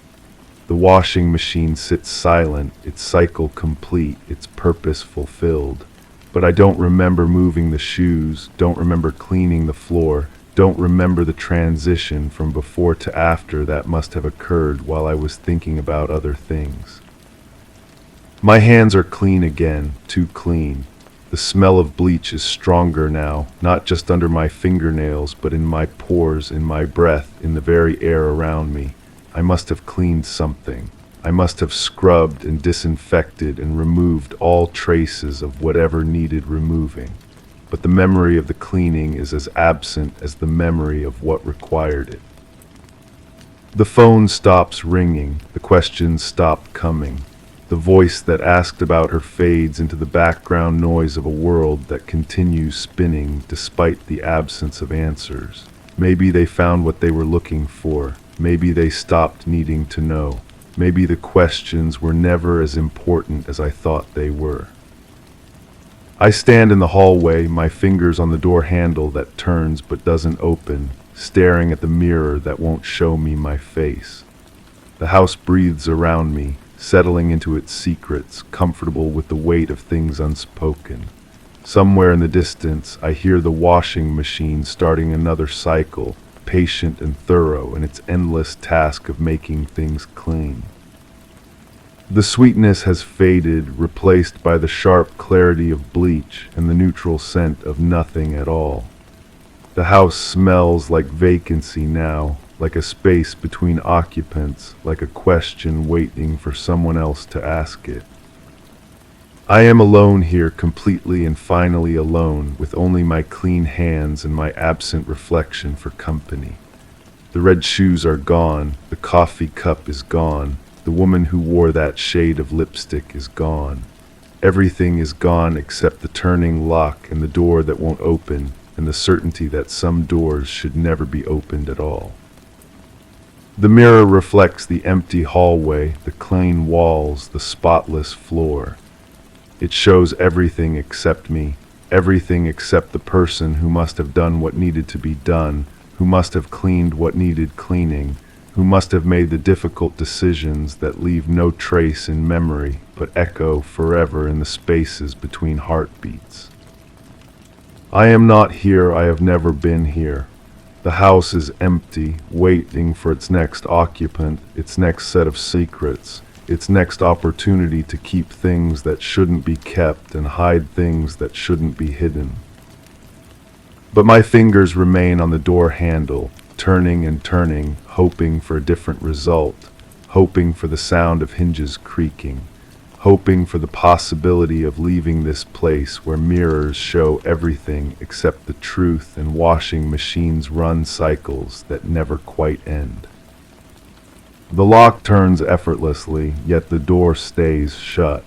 The washing machine sits silent, its cycle complete, its purpose fulfilled. But I don't remember moving the shoes, don't remember cleaning the floor, don't remember the transition from before to after that must have occurred while I was thinking about other things. My hands are clean again, too clean. The smell of bleach is stronger now, not just under my fingernails, but in my pores, in my breath, in the very air around me. I must have cleaned something. I must have scrubbed and disinfected and removed all traces of whatever needed removing. But the memory of the cleaning is as absent as the memory of what required it. The phone stops ringing, the questions stop coming. The voice that asked about her fades into the background noise of a world that continues spinning despite the absence of answers. Maybe they found what they were looking for. Maybe they stopped needing to know. Maybe the questions were never as important as I thought they were. I stand in the hallway, my fingers on the door handle that turns but doesn't open, staring at the mirror that won't show me my face. The house breathes around me, settling into its secrets, comfortable with the weight of things unspoken. Somewhere in the distance, I hear the washing machine starting another cycle, patient and thorough in its endless task of making things clean. The sweetness has faded, replaced by the sharp clarity of bleach and the neutral scent of nothing at all. The house smells like vacancy now, like a space between occupants, like a question waiting for someone else to ask it. I am alone here, completely and finally alone, with only my clean hands and my absent reflection for company. The red shoes are gone, the coffee cup is gone, the woman who wore that shade of lipstick is gone. Everything is gone except the turning lock and the door that won't open, and the certainty that some doors should never be opened at all. The mirror reflects the empty hallway, the clean walls, the spotless floor. It shows everything except me, everything except the person who must have done what needed to be done, who must have cleaned what needed cleaning, who must have made the difficult decisions that leave no trace in memory but echo forever in the spaces between heartbeats. I am not here, I have never been here. The house is empty, waiting for its next occupant, its next set of secrets, its next opportunity to keep things that shouldn't be kept and hide things that shouldn't be hidden. But my fingers remain on the door handle, turning and turning, hoping for a different result, hoping for the sound of hinges creaking, hoping for the possibility of leaving this place where mirrors show everything except the truth and washing machines run cycles that never quite end. The lock turns effortlessly, yet the door stays shut.